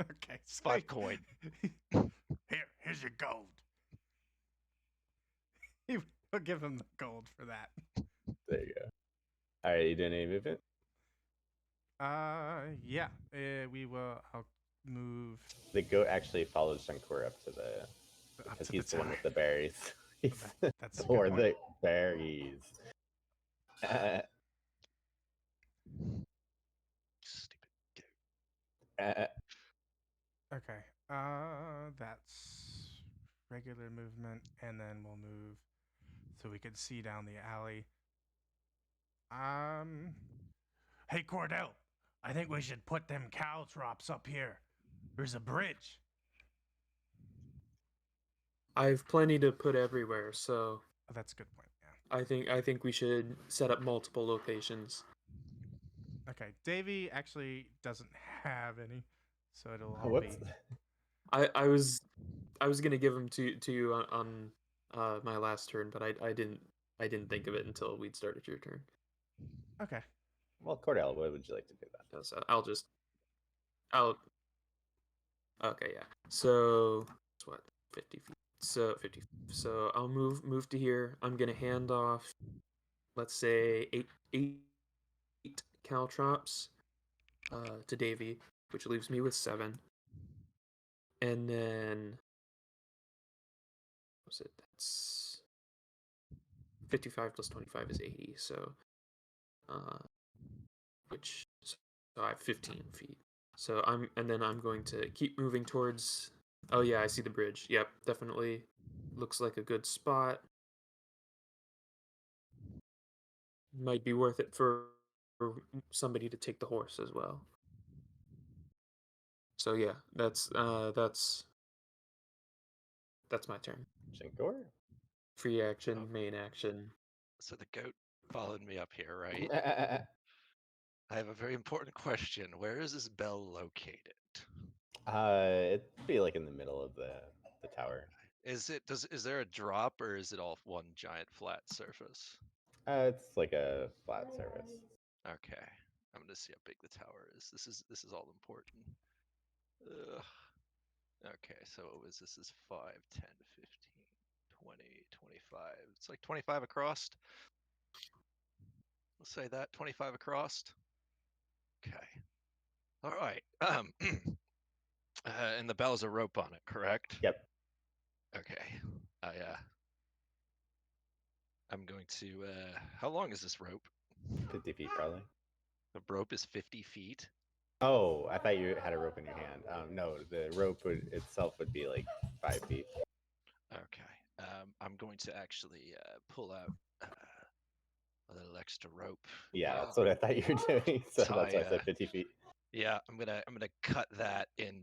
Okay. 5 coin. Here's your gold. He'll give him the gold for that. There you go. All right, you doing any movement? Yeah. We will. I'll move. The goat actually follows Shunkor up to the because he's the one with the berries. That's for the berries. Stupid goat. Okay. That's regular movement, and then we'll move so we can see down the alley. Hey Cordel, I think we should put them caltrops up here. There's a bridge. I have plenty to put everywhere, so That's a good point. Yeah. I think we should set up multiple locations. Okay. Davey actually doesn't have any, so it'll all be. I was gonna give them to you on my last turn, but I didn't think of it until we'd started your turn. Okay. Well, Cordell, what would you like to do that? So okay, yeah. So it's what 50 feet. So 50. So I'll move to here. I'm gonna hand off, let's say eight caltrops to Davey, which leaves me with 7. And then what was it? That's 55 plus 25 is 80. So so I have 15 feet. So I'm going to keep moving towards. Oh yeah, I see the bridge. Yep, definitely looks like a good spot. Might be worth it for somebody to take the horse as well. So yeah, that's my turn. Shankor? Free action, main action. So the goat followed me up here, right? I have a very important question. Where is this bell located? It'd be like in the middle of the tower. Is there a drop or is it all one giant flat surface? It's like a flat surface. Okay. I'm gonna see how big the tower is. This is all important. Ugh. Okay, so what was this? Is 5, 10, 15, 20, 25. It's like 25 across. Let's say that 25 across. Okay. All right. And the bell's a rope on it, correct? Yep. Okay. I'm going to. How long is this rope? 50 feet, probably. The rope is 50 feet. Oh, I thought you had a rope in your hand. No, the rope itself would be like 5 feet. Okay. I'm going to actually pull out a little extra rope. Yeah, that's what I thought you were doing. So that's why I said 50 feet. Yeah, I'm gonna cut that in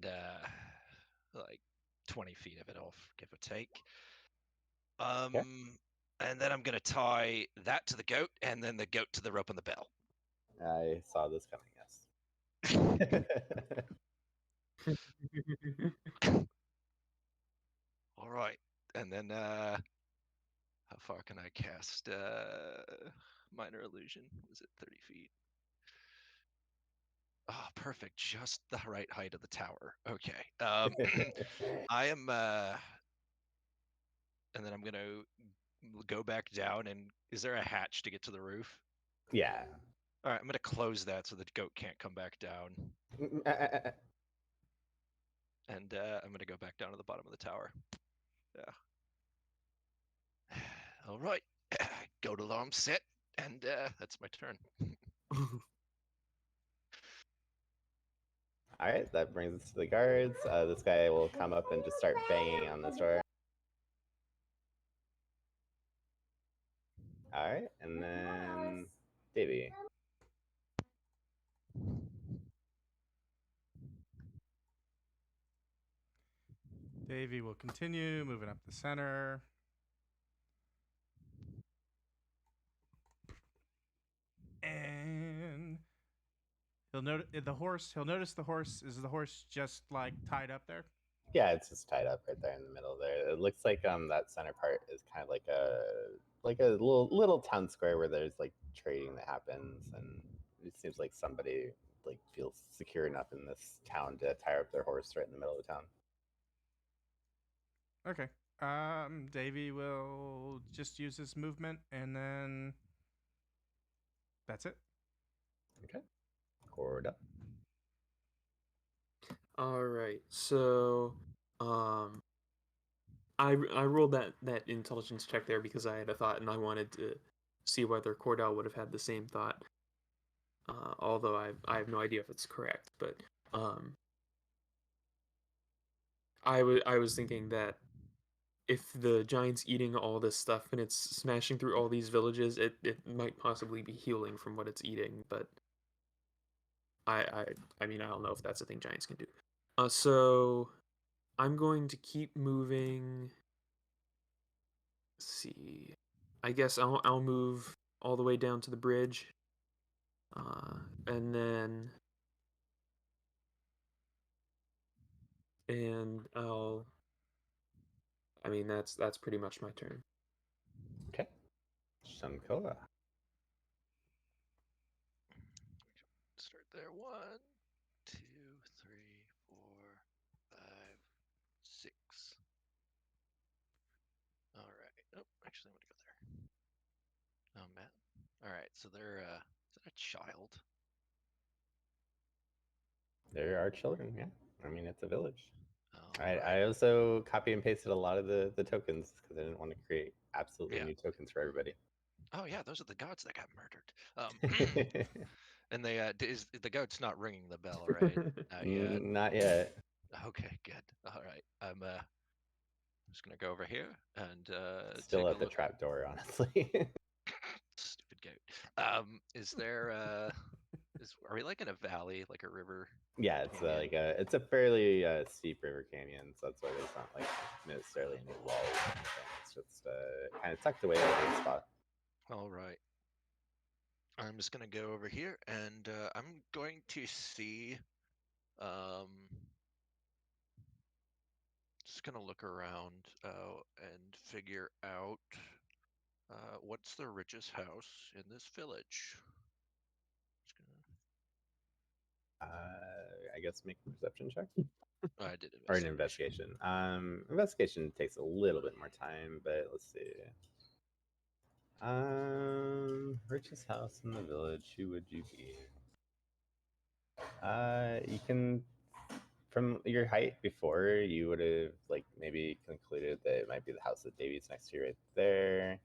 like 20 feet of it off, give or take. Okay. And then I'm gonna tie that to the goat, and then the goat to the rope on the bell. I saw this coming, yes. All right, and then how far can I cast minor illusion? Was it 30 feet? Oh, perfect, just the right height of the tower. Okay. I am and then I'm gonna go back down. And is there a hatch to get to the roof? Yeah. All right, I'm gonna close that so the goat can't come back down. And I'm gonna go back down to the bottom of the tower. Yeah. All right. Goat alarm set, and that's my turn. All right, that brings us to the guards. This guy will come up and just start banging on this door. All right, and then Davey. Davey will continue moving up the center. And he'll notice the horse. He'll notice the horse. Is the horse just like tied up there? Yeah, it's just tied up right there in the middle there. It looks like that center part is kind of like a little town square where there's like trading that happens, and it seems like somebody like feels secure enough in this town to tie up their horse right in the middle of the town. Okay. Davey will just use his movement, and then that's it. Okay. Cordel. All right. So, I rolled that intelligence check there because I had a thought and I wanted to see whether Cordell would have had the same thought. Although I have no idea if it's correct, but I was thinking that if the giant's eating all this stuff and it's smashing through all these villages, it might possibly be healing from what it's eating, but I mean I don't know if that's a thing giants can do. So I'm going to keep moving. Let's see. I guess I'll move all the way down to the bridge. And then I mean that's pretty much my turn. Okay. Shunkor. Start there. 1, 2, 3, 4, 5, 6. All right. Oh, actually, I'm gonna go there. Oh man. All right. So they're is that a child? There are children, yeah. I mean, it's a village. All I right. also copy and pasted a lot of the tokens because I didn't want to create absolutely Yeah. new tokens for everybody. Oh yeah, those are the gods that got murdered. And they is the goat's not ringing the bell, right? Not yet. Not yet. Okay, good. All right. I'm just gonna go over here and Still take a at the look. trap door, honestly. Stupid goat. Is there are we like in a valley, like a river? Yeah, it's Canyon? like it's a fairly steep river canyon, so that's why there's not like necessarily any walls or anything. It's just kind of tucked away in a good spot. All right. I'm just gonna go over here and I'm going to see. Um, just gonna look around and figure out what's the richest house in this village. Just I guess make a perception check I did or an investigation. investigation. Investigation takes a little bit more time, but let's see. Richest house in the village. Who would you be? You can, from your height before, you would have, like, maybe concluded that it might be the house that Davey's next to right there.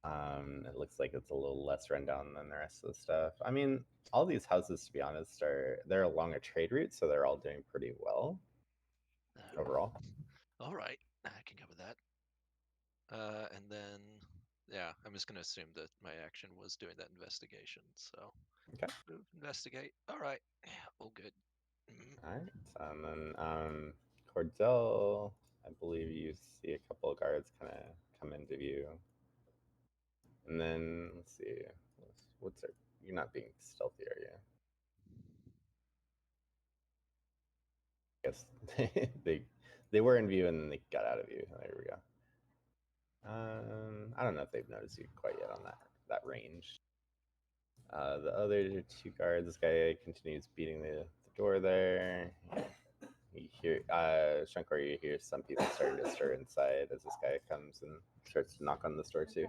It looks like it's a little less rundown than the rest of the stuff. I mean, all these houses, to be honest, they're along a trade route, so they're all doing pretty well overall. All right, I can cover that. And then, yeah, I'm just gonna assume that my action was doing that investigation. So, Okay. investigate. All right, yeah, all good. All right, and then Cordel, I believe you see a couple of guards kind of come into view, and then let's see, what's you're not being stealthy, are you? I guess they were in view and then they got out of view. There we go. I don't know if they've noticed you quite yet on that range. The other two guards, this guy continues beating the door there. You hear, Shunkor, you hear some people starting to stir inside as this guy comes and starts to knock on this door too.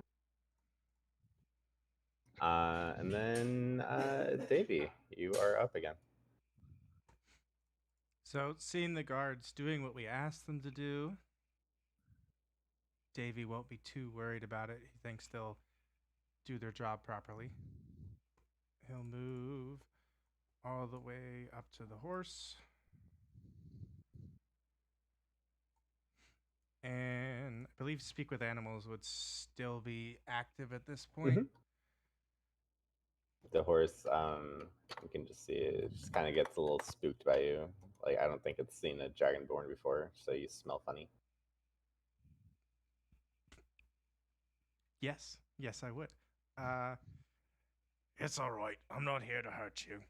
And then Davey, you are up again. So, seeing the guards doing what we asked them to do, Davey won't be too worried about it. He thinks they'll do their job properly. He'll move all the way up to the horse. And I believe Speak with Animals would still be active at this point. Mm-hmm. The horse, you can just see it just kind of gets a little spooked by you. Like, I don't think it's seen a dragonborn before, so you smell funny. Yes, I would. It's all right. I'm not here to hurt you.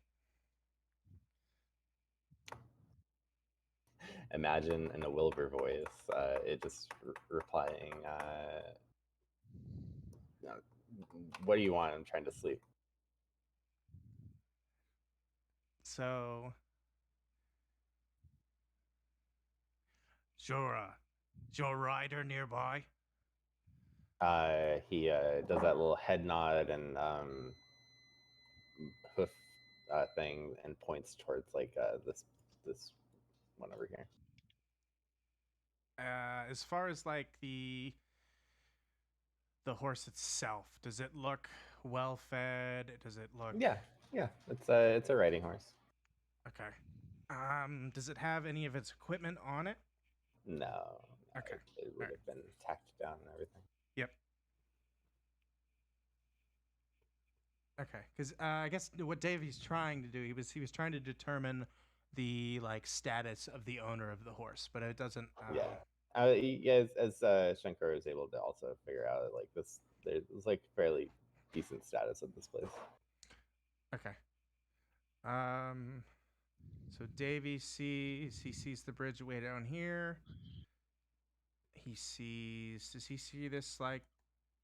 Imagine in a Wilbur voice, it just replying, what do you want? I'm trying to sleep. So, sure, is your rider nearby? He does that little head nod and hoof thing and points towards like this one over here. As far as like the horse itself, does it look well fed? Does it look? Yeah. It's a riding horse. Okay. Does it have any of its equipment on it? No. Okay. It would have been tacked down and everything. Yep. Okay, because I guess what Davey's trying to do, he was trying to determine the like status of the owner of the horse, but it doesn't. As Shankar was able to also figure out, like there's like fairly decent status of this place. Okay. So Davey sees the bridge way down here. Does he see this like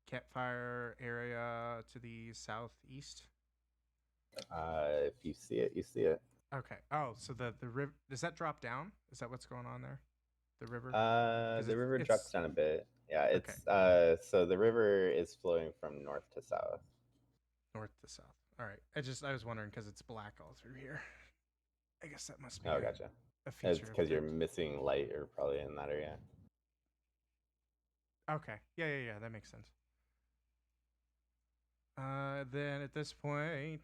campfire area to the southeast? If you see it, you see it. Okay. Oh, so the river, does that drop down? Is that what's going on there? The river? The river drops down a bit. Yeah, it's so the river is flowing from north to south. North to south. All right. I was wondering because it's black all through here. I guess that must be. Oh, gotcha. A feature. It's because you're missing light, or probably in that area. Okay. Yeah. That makes sense. Then at this point,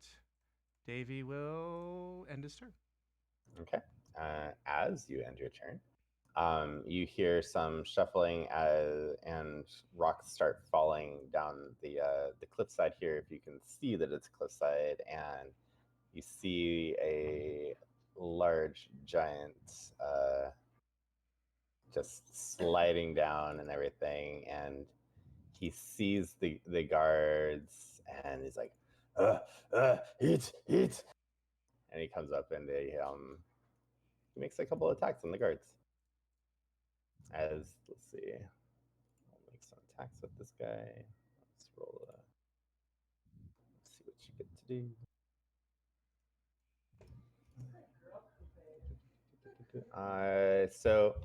Davey will end his turn. Okay. As you end your turn, you hear some shuffling and rocks start falling down the cliffside here. If you can see that it's cliffside, and you see a large giant just sliding down and everything, and he sees the guards and he's like, eat, and he comes up and he makes a couple attacks on the guards. Let's see, I'll make some attacks with this guy. Let's roll let's see what you get to do. So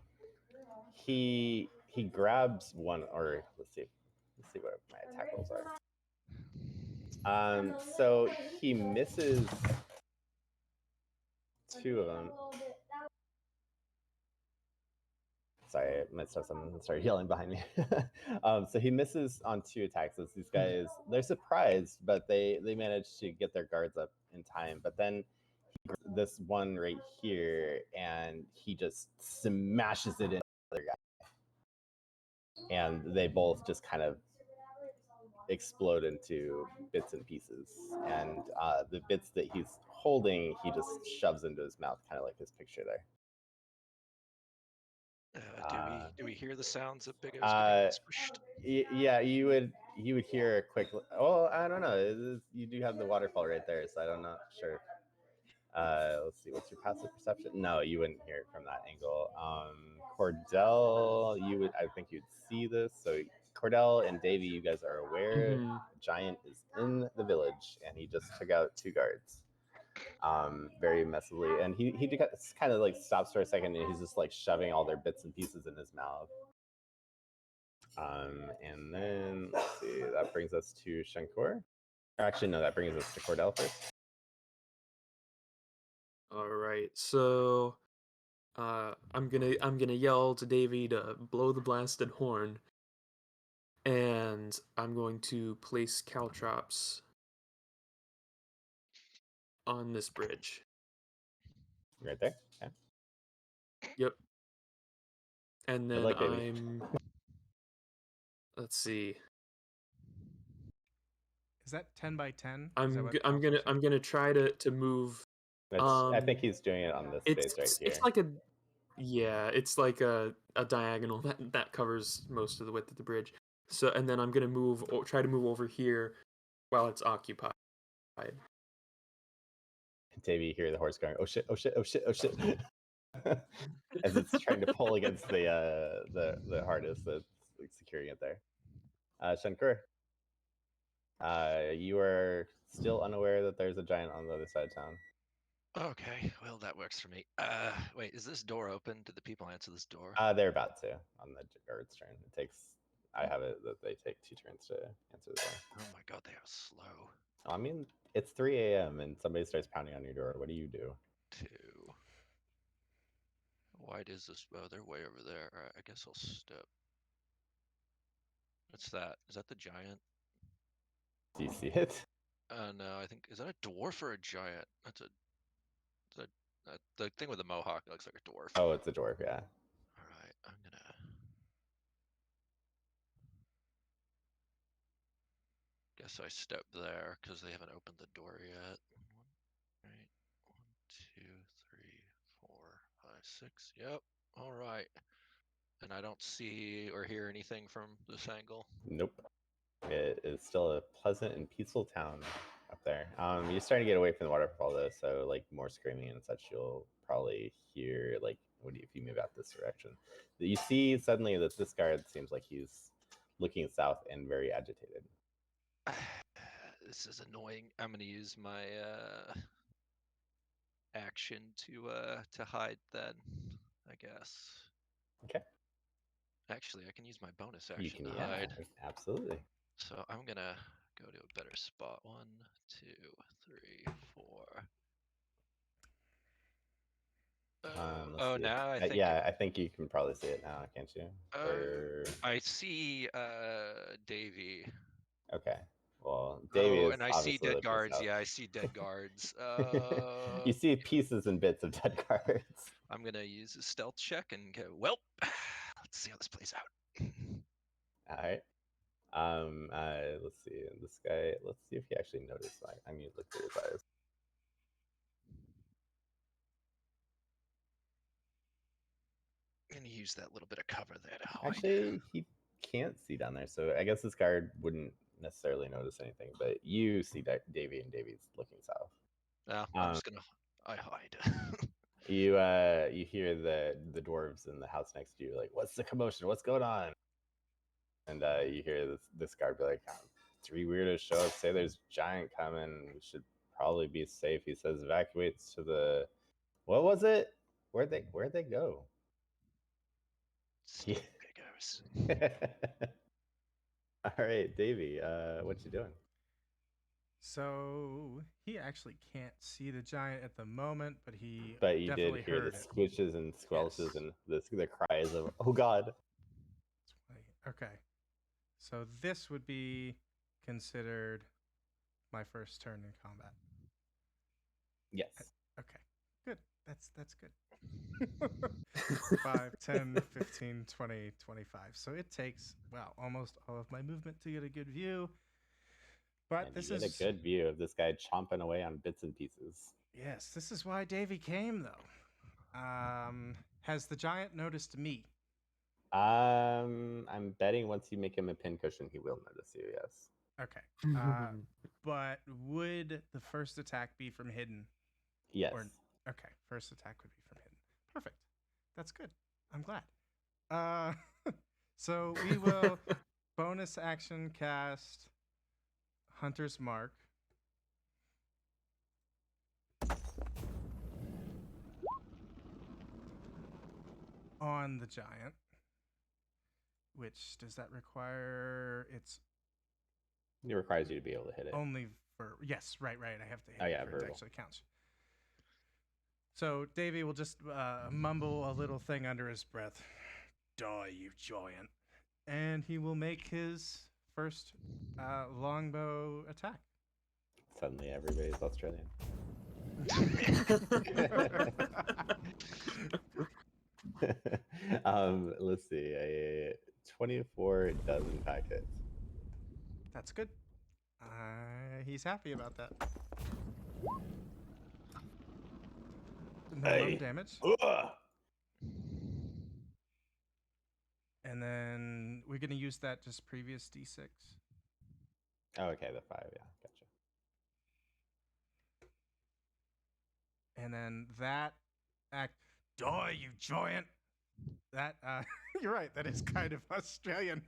he grabs one, or let's see what my attack rolls are. So he misses two of them. Sorry, I messed up something and started yelling behind me. So he misses on 2 attacks. As these guys, they're surprised, but they manage to get their guards up in time. But then this one right here, and he just smashes it into the other guy, and they both just kind of explode into bits and pieces. And the bits that he's holding, he just shoves into his mouth, kind of like his picture there. Do we hear the sounds of Bigo's getting squished? Yeah, you would hear a quick. Oh, I don't know. You do have the waterfall right there, so I'm not sure. Let's see. What's your passive perception? No, you wouldn't hear it from that angle. Cordel, I think you'd see this. So Cordel and Davey, you guys are aware. Mm-hmm. Giant is in the village, and he just took out 2 guards. Very messily, and he just kind of like stops for a second, and he's just like shoving all their bits and pieces in his mouth. And then let's see, that brings us to Shunkor. Actually, no, that brings us to Cordel first. All right, so I'm gonna yell to Davey to blow the blasted horn, and I'm going to place caltrops on this bridge. Right there. Okay. Yep. And Good then luck, Davey. let's see. Is that 10 by 10? I'm gonna try to move. I think he's doing it on this space right here. It's like it's like a diagonal that covers most of the width of the bridge. So, and then I'm gonna try to move over here while it's occupied. Davey, you hear the horse going, "Oh shit! Oh shit! Oh shit! Oh shit!" as it's trying to pull against the harness that's like securing it there. Shunkor, you are still unaware that there's a giant on the other side of town. Okay, well that works for me. Wait, is this door open? Did the people answer this door? They're about to on the guard's turn. I have it that they take 2 turns to answer the door. Oh my god, they are slow. I mean, it's 3 a.m. and somebody starts pounding on your door. What do you do? 2. Why does this? Oh, they're way over there. All right, I guess I'll step. What's that? Is that the giant? Do you see it? No, I think, is that a dwarf or a giant? The thing with the mohawk looks like a dwarf. Oh, it's a dwarf, yeah. All right, I'm gonna guess I step there because they haven't opened the door yet. 1, 2, 3, 4, 5, 6. Yep. All right. And I don't see or hear anything from this angle. Nope. It is still a pleasant and peaceful town up there. You're starting to get away from the waterfall though, so like more screaming and such, you'll probably hear like if you move out this direction. You see suddenly that this guard seems like he's looking south and very agitated. This is annoying. I'm gonna use my action to hide then, I guess. Okay. Actually, I can use my bonus You action can, to yeah, hide. absolutely. So I'm gonna go to a better spot. 1, 2, 3, 4. Oh, now I think. Yeah, I think you can probably see it now, can't you? I see Davey. Okay. Well, Davey is and I see obviously dead guards. south. Yeah, I see dead guards. You see pieces and bits of dead guards. I'm gonna use a stealth check and go. Well, let's see how this plays out. All right. Let's see. This guy. Let's see if he actually noticed. I mean, look through his eyes. And use that little bit of cover there to hide. Actually, he can't see down there, so I guess this guard wouldn't necessarily notice anything. But you see Davey, and Davey's looking south. No, I'm just gonna. I hide. You hear the dwarves in the house next to you like, "What's the commotion? What's going on?" And you hear this guard be like, 3 weirdos show up, say there's giant coming. We should probably be safe. He says evacuates to the. What was it? Where'd they go? Stupid Bigos. All right, Davey, what you doing? So he actually can't see the giant at the moment, but he But you did definitely hear the heard it. squishes and squelches Yes. and the cries of "Oh God!" 20. Okay. So this would be considered my first turn in combat. Yes. Okay. Good. That's good. 5, 10, 15, 20, 25. So it takes, wow, almost all of my movement to get a good view. But And this you get is a good view of this guy chomping away on bits and pieces. yes, this is why Davey came though. Has the giant noticed me? I'm betting once you make him a pincushion, he will notice you. Yes. Okay. But would the first attack be from hidden? Yes. Or okay, first attack would be from hidden. Perfect. That's good. I'm glad. So we will bonus action cast Hunter's Mark. On the giant. Which does that require? It's It requires you to be able to hit it. only for yes, right. I have to hit Oh, yeah, it for it to verbal. actually count. So Davey will just mumble a little thing under his breath. Die, you giant. And he will make his first longbow attack. Suddenly, everybody's Australian. Let's see. A 24 does in fact hit. That's good. He's happy about that. Minimum Hey. damage. Ugh. And then we're going to use that just previous d6. Oh, okay, the 5. Yeah, gotcha. And then that act. Die, you giant. That, you're right. That is kind of Australian.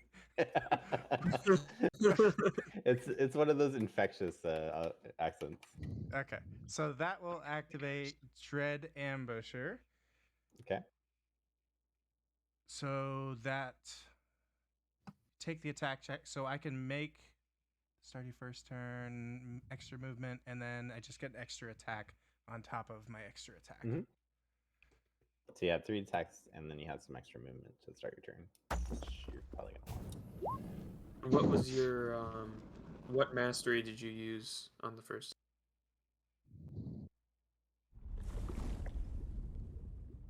It's one of those infectious accents. Okay. So that will activate Dread Ambusher. Okay. So that take the attack check. So I can make start your first turn, extra movement, and then I just get an extra attack on top of my extra attack. Mhm. So you have 3 attacks, and then you have some extra movement to start your turn, which you're probably gonna want. What was your what mastery did you use on the first?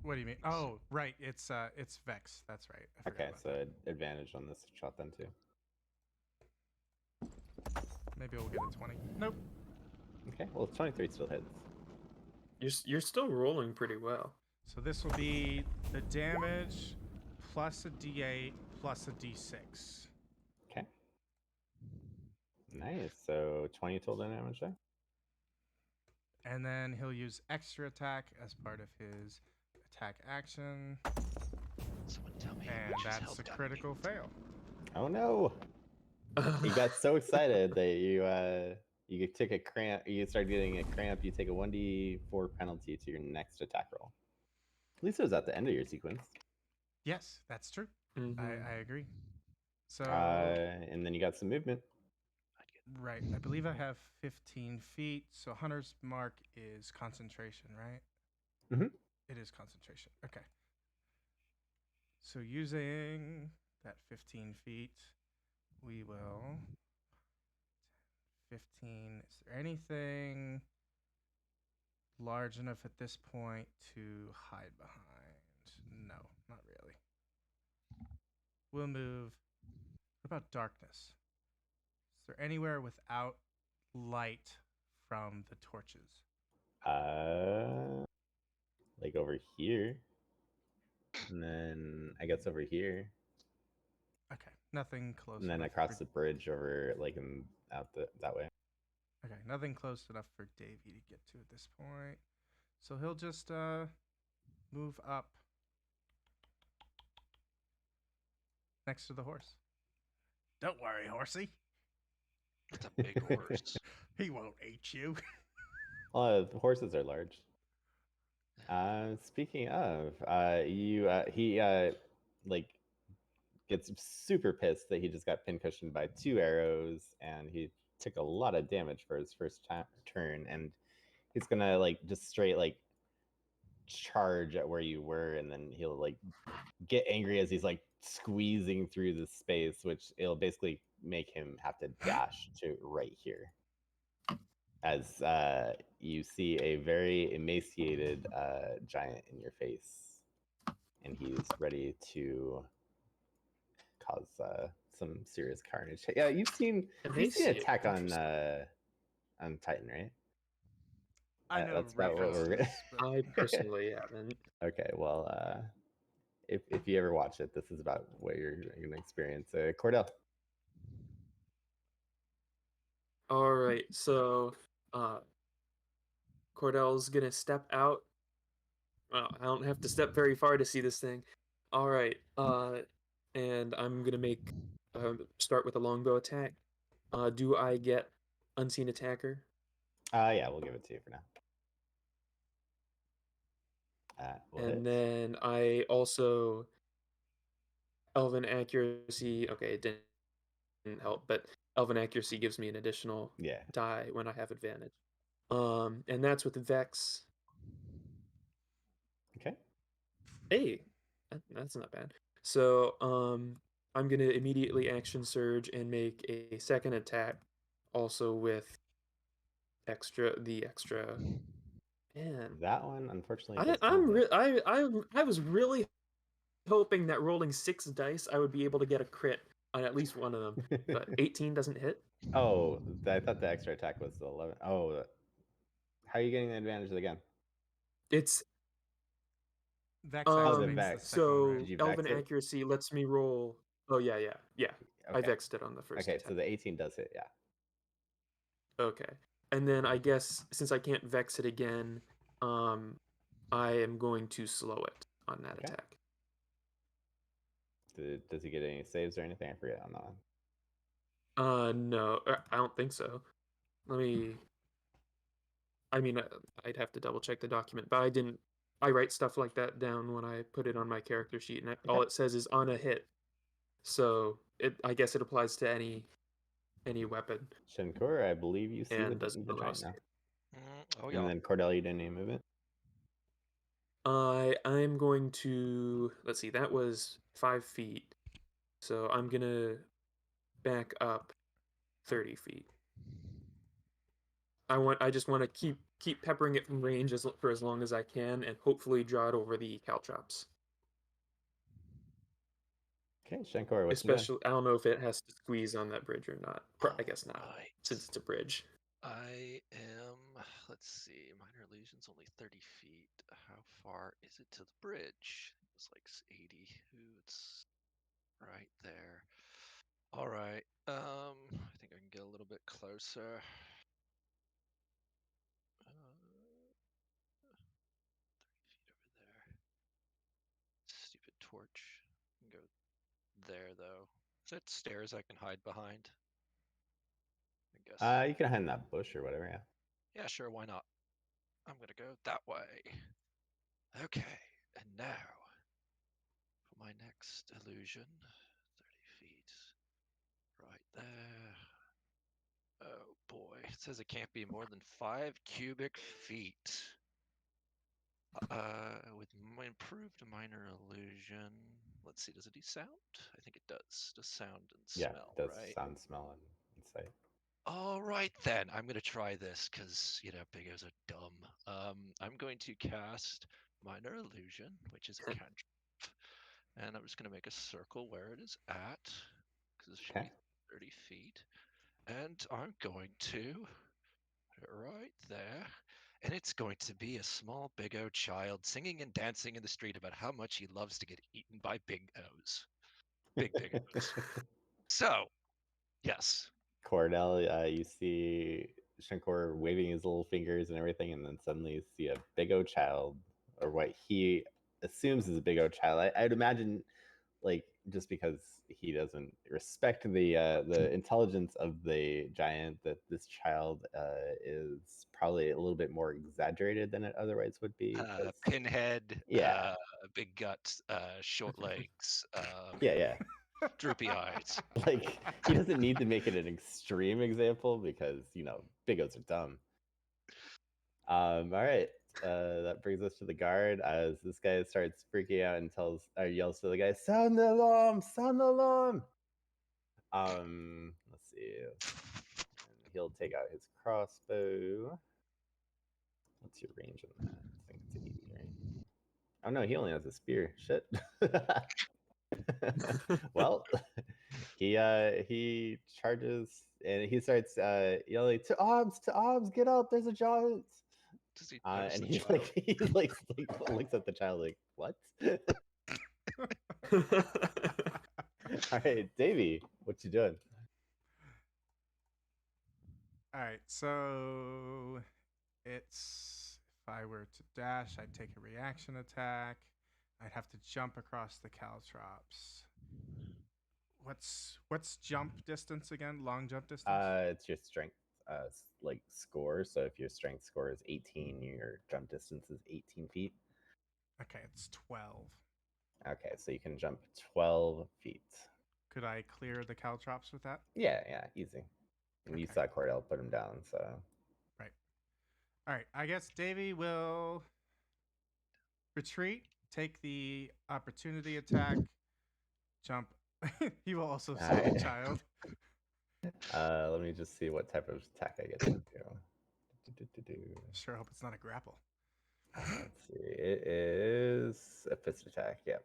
What do you mean? Oh, right. It's Vex. That's right. I forgot Okay, about so that. advantage on this shot then too. Maybe we'll get a 20. Nope. Okay, well 23 still hits. You're still rolling pretty well. So this will be the damage plus a d8 plus a d6. Okay. Nice. So 20 total damage there. And then he'll use extra attack as part of his attack action. Someone tell me. And which is that's held a down critical me. fail. Oh no! You got so excited that you took a cramp. You start getting a cramp. You take a 1d4 penalty to your next attack roll. At least it was at the end of your sequence. Yes, that's true. Mhm. I agree. So And then you got some movement. right, I believe I have 15 feet. So Hunter's Mark is concentration, right? Mhm. It is concentration. Okay. So using that 15 feet, we will 15. Is there anything large enough at this point to hide behind? No, not really. We'll move. What about darkness? Is there anywhere without light from the torches? Like over here, and then I guess over here, Okay, nothing close. and then enough across for, the bridge over that way. Okay, nothing close enough for Davey to get to at this point. So he'll just move up next to the horse. Don't worry, horsey. It's a big horse. He won't eat you. The horses are large. Speaking of, he like gets super pissed that he just got pincushioned by 2 arrows, and he took a lot of damage for his first turn, and he's gonna like just straight like charge at where you were, and then he'll like get angry as he's like squeezing through the space, which it'll basically make him have to dash to right here. As you see a very emaciated giant in your face, and he's ready to cause some serious carnage. Yeah, you've seen Attack on Titan, right? I know That's about what we're. references, but I personally haven't. Okay, well, if you ever watch it, this is about what you're going to experience. Cordel. All right, so Cordel's gonna step out. Well, I don't have to step very far to see this thing. All right, and I'm gonna make start with a longbow attack. Do I get unseen attacker? Yeah, we'll give it to you for now. We'll And hit. then I also elven accuracy. Okay, it didn't help, but elven accuracy gives me an additional die when I have advantage. And that's with Vex. Okay. Hey, that's not bad. So, I'm gonna immediately action surge and make a second attack, also with the extra. Man, that one unfortunately. I was really hoping that rolling 6 dice I would be able to get a crit on at least one of them, but 18 doesn't hit. Oh, I thought the extra attack was the 11. Oh, how are you getting the advantage again? It's Vex activates Vex. the second one, right? elven accuracy lets me roll. Oh yeah. Okay. I vexed it on the first. Okay, attack. so the 18 does hit, yeah. Okay, and then I guess since I can't vex it again, I am going to slow it on that attack. Does he get any saves or anything? I forget on that one. No, I don't think so. Let me. I mean, I'd have to double check the document, but I didn't. I write stuff like that down when I put it on my character sheet, and all it says is on a hit. So I guess it applies to any weapon. Shunkor, I believe you see and the giant now. Oh yeah. And then Cordel, you didn't even move it. I'm going to let's see. That was 5 feet, so I'm gonna back up 30 feet. I just want to keep peppering it from range for as long as I can, and hopefully draw it over the caltrops. Okay, Shunkor, what's Especially, I don't know if it has to squeeze on that bridge or not. I guess not, Right. since it's a bridge. I am. Let's see. Minor illusion's only 30 feet. How far is it to the bridge? It's like 80. Ooh, it's right there. All right. I think I can get a little bit closer. 30 feet over there. Stupid torch. I can go there though. Is that stairs I can hide behind? I guess. You can hide in that bush or whatever, yeah. Yeah, sure. Why not? I'm gonna go that way. Okay, and now for my next illusion. 30 feet. Right there. Oh boy. It says it can't be more than 5 cubic feet. With my improved minor illusion. Let's see, does it do sound? I think it does. Does sound and smell, it does right? sound, smell, and sight. All right then, I'm gonna try this because bigos are dumb. I'm going to cast minor illusion, which is a cantrip, and I'm just gonna make a circle where it is at, because it should be 30 feet, and I'm going to put it right there, and it's going to be a small bigo child singing and dancing in the street about how much he loves to get eaten by bigos, big bigos. So, yes. Cordel, you see Shankor waving his little fingers and everything, and then suddenly you see a big O child, or what he assumes is a big O child. I'd imagine, like, just because he doesn't respect the intelligence of the giant, that this child is probably a little bit more exaggerated than it otherwise would be. Pinhead, Yeah. big guts, short legs. Yeah. Droopy eyes. Like, he doesn't need to make it an extreme example because, bigos are dumb. All right. That brings us to the guard as this guy starts freaking out and yells to the guy, "Sound the alarm! Sound the alarm!" Let's see. And he'll take out his crossbow. What's your range on that? I think it's 80, right? Oh no, he only has a spear. Shit. Well, he charges and he starts yelling, to arms, get up, there's a giant. Does he notice And the he child? looks at the child like, what? All right, Davey, what you doing? All right, so it's if I were to dash, I'd take a reaction attack. I'd have to jump across the caltrops. What's jump distance again? Long jump distance? It's your strength score. So if your strength score is 18, your jump distance is 18 feet. Okay, it's 12. Okay, so you can jump 12 feet. Could I clear the caltrops with that? Yeah, easy. And you Okay. saw Cordel put him down, so. Right. All right, I guess Davey will retreat, take the opportunity attack, jump. He will also save Alright. the child. Let me just see what type of attack I get to do. Sure hope it's not a grapple. Let's see. It is a fist attack. Yep.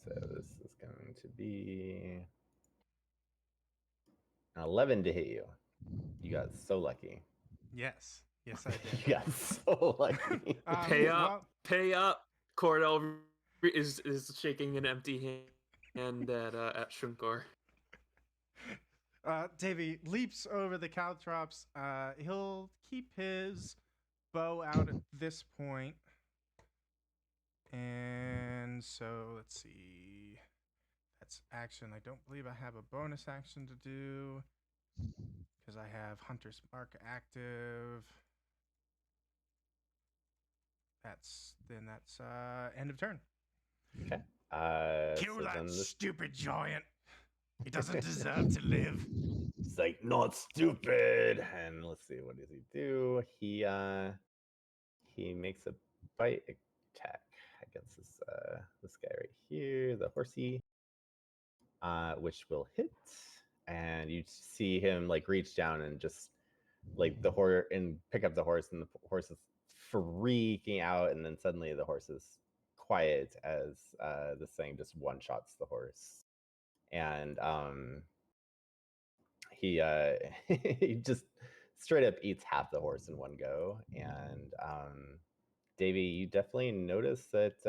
So this is going to be an 11 to hit you. You got so lucky. Yes, I did. You got so lucky. Pay up. Cordel is shaking an empty hand at Shunkor. Davey leaps over the caltrops. He'll keep his bow out at this point. And so let's see. That's action. I don't believe I have a bonus action to do because I have Hunter's Mark active. That's end of turn. Okay. Kill so that then this... stupid giant. He doesn't deserve to live. He's like, not stupid. And let's see, what does he do? He makes a bite attack against this guy right here, the horsey, which will hit. And you see him like reach down and just like the horse and pick up the horse, and the horse is freaking out, and then suddenly the horse is quiet as this thing just one shots the horse, and he he just straight up eats half the horse in one go. And Davey, you definitely notice that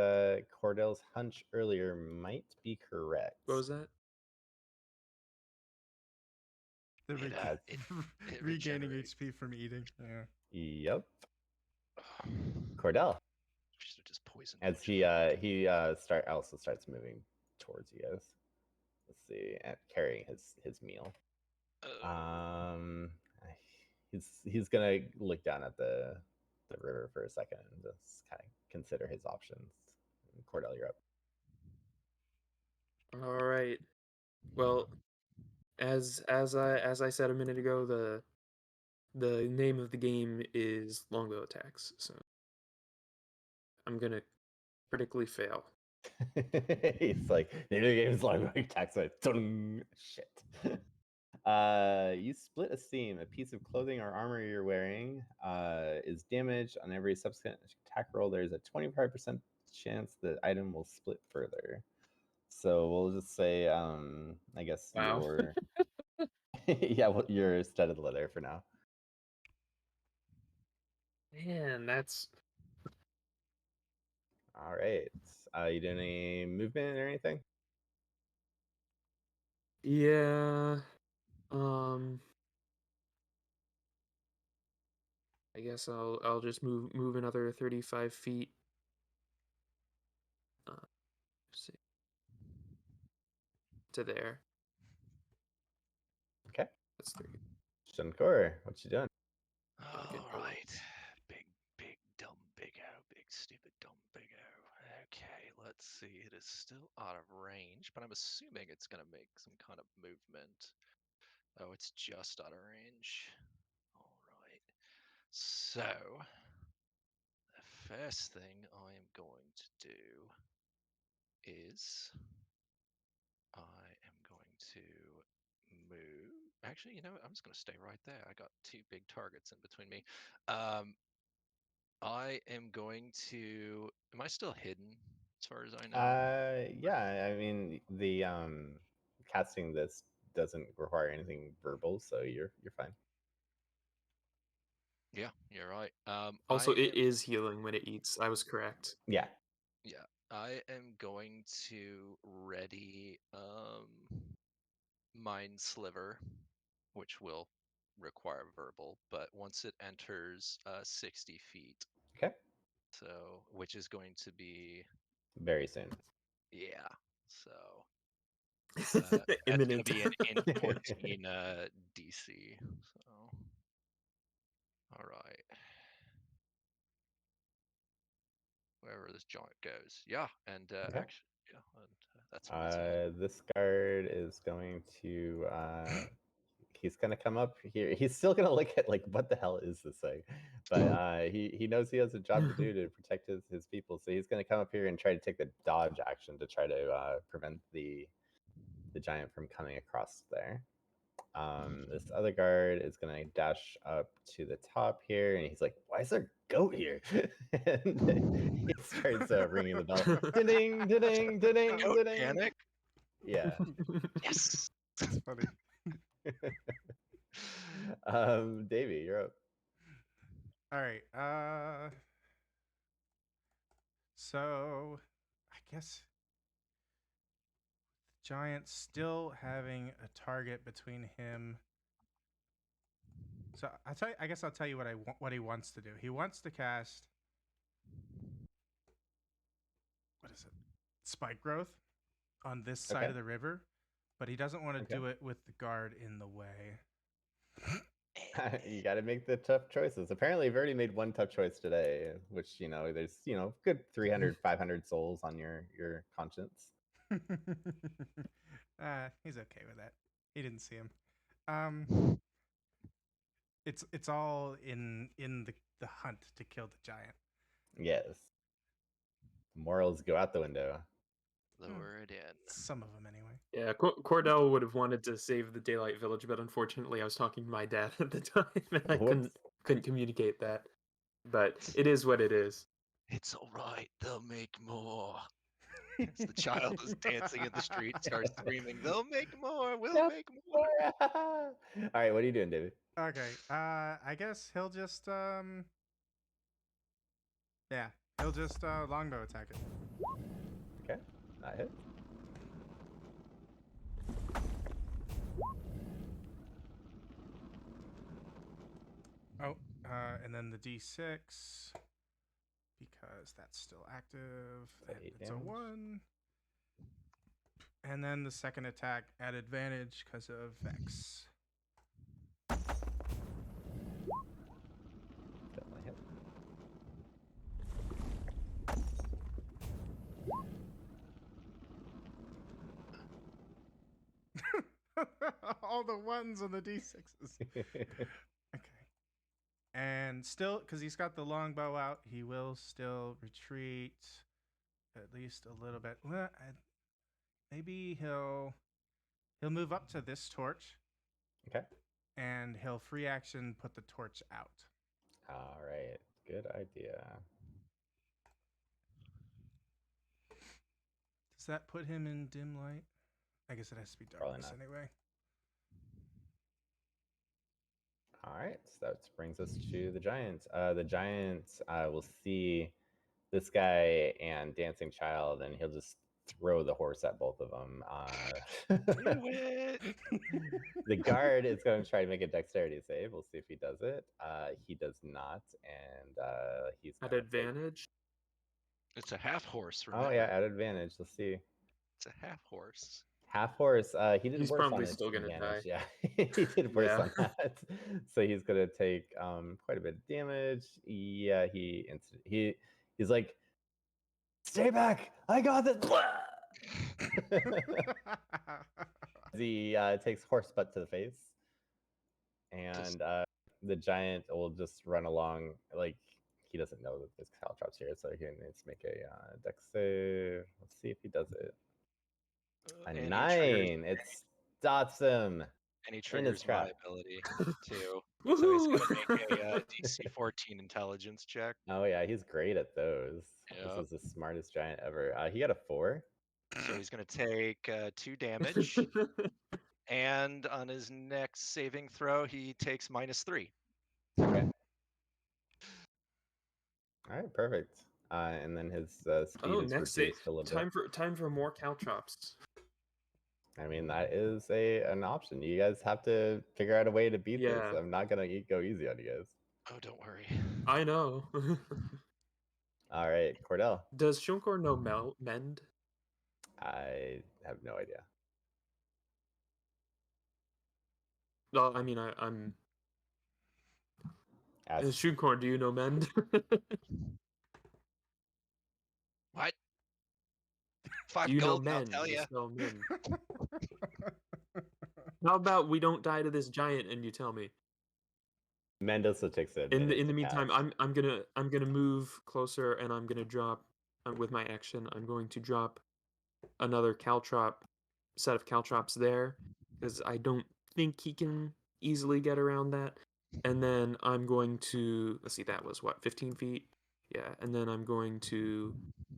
Cordel's hunch earlier might be correct. What was that? The It regaining regenerates. HP from eating. Yeah. Yep. Cordel. Should have just poisoned. As he also starts moving towards you guys. Let's see, at carrying his meal. He's gonna look down at the river for a second and just kind of consider his options. Cordell, you're up. All right. Well, as I said a minute ago, the name of the game is longbow attacks. So I'm gonna critically fail. He's like, the name of the game is longbow attacks. Like, shit. You split a seam. A piece of clothing or armor you're wearing is damaged. On every subsequent attack roll, there's a 25% chance the item will split further. So we'll just say, I guess Wow. your your studded leather for now. Man, that's All right. You doing any movement or anything? yeah. I guess I'll just move another 35 feet. See, to there. Okay. That's 30. Shunkor, what you doing? All right. Big dumb Bigo. Big stupid dumb Bigo. Okay, let's see. It is still out of range, but I'm assuming it's going to make some kind of movement. Oh, it's just out of range. All right. So, the first thing I am going to do is I am going to move. Actually, you know what? I'm just going to stay right there. I got two big targets in between me. I am going to. Am I still hidden as far as I know? Yeah, I mean the casting this doesn't require anything verbal, so you're fine. Yeah, you're right. Also, it is healing when it eats. I was correct. Yeah. Yeah, I am going to ready Mind Sliver, which will require verbal, but once it enters 60 feet, Okay. so which is going to be Very soon. yeah, so that's going to Imminent. be an in 14 DC. So all right, wherever this giant goes, yeah, and Okay. actually, yeah, and that's This guard is going to he's gonna come up here. He's still gonna look at like what the hell is this thing? But he knows he has a job to do to protect his people. So he's gonna come up here and try to take the dodge action to try to prevent the giant from coming across there. This other guard is gonna dash up to the top here, and he's like, "Why is there a goat here?" And he starts ringing the bell. Ding, ding, ding, ding, Goat ding. panic. Yeah. Yes. That's funny. Davey, you're up. All right. So I guess the giant still having a target between him. So I guess I'll tell you what he wants to do. He wants to cast. What is it? Spike growth on this side Okay. of the river, but he doesn't want to Okay. do it with the guard in the way. You got to make the tough choices. Apparently, you've already made one tough choice today, which there's good 300, 500 souls on your conscience. He's okay with that. He didn't see him. It's all in the hunt to kill the giant. Yes. Morals go out the window. Lower it in. Some of them, anyway. Yeah, Cordel would have wanted to save the Daylight Village, but unfortunately, I was talking to my dad at the time, and I couldn't communicate that. But it is what it is. It's all right. They'll make more. As the child is dancing in the street, starts screaming, "They'll make more. We'll make more." All right, what are you doing, David? Okay. I guess he'll just he'll just longbow attack it. Okay, that hit. Oh, and then the D6 because that's still active. It's a 1. And then the second attack at advantage because of Vex. Definitely hit. All the 1s on the D6s. Okay. And still, because he's got the longbow out, he will still retreat at least a little bit. Well, maybe he'll move up to this torch. Okay. And he'll free action put the torch out. All right. Good idea. Does that put him in dim light? I guess it has to be darkness anyway. All right, so that brings us to the giant. The giant will see this guy and Dancing Child, and he'll just throw the horse at both of them. Do it! The guard is going to try to make a dexterity save. We'll see if he does it. He does not, and he's at advantage. It's a half horse. Remember? Oh yeah, at advantage. Let's see. It's a half horse. Half horse. He did He's worse probably on still its gonna advantage. die. Yeah, he did worse on that. So he's gonna take quite a bit of damage. Yeah, he's like Stay back! I got this. He takes horse butt to the face, and the giant will just run along. Like he doesn't know that there's caltrops here, so he needs to make a dex save. Let's see if he does it. A And 9. It stops him. And he in his triggers trap. my ability too. So he's gonna make a DC 14 intelligence check. Oh yeah, he's great at those. Yep. This is the smartest giant ever. He got a 4. So he's gonna take 2 damage, and on his next saving throw, he takes -3. Okay. All right, perfect. And then his speed is next reduced a little bit. time for more caltrops. I mean, that is an option. You guys have to figure out a way to beat this. Yeah. I'm not gonna go easy on you guys. Oh, don't worry. I know. All right, Cordel. Does Shunkor know mend? I have no idea. No, I mean I'm. Ask. Shunkor, do you know mend? What? 5 Do you know gold, and I'll mend? tell The you. spell mend. How about we don't die to this giant and you tell me? Mendoza takes it. In the meantime, I'm gonna move closer and I'm gonna drop with my action. I'm going to drop another caltrop set of caltrops there because I don't think he can easily get around that. And then I'm going to let's see, that was what 15 feet. Yeah, and then I'm going to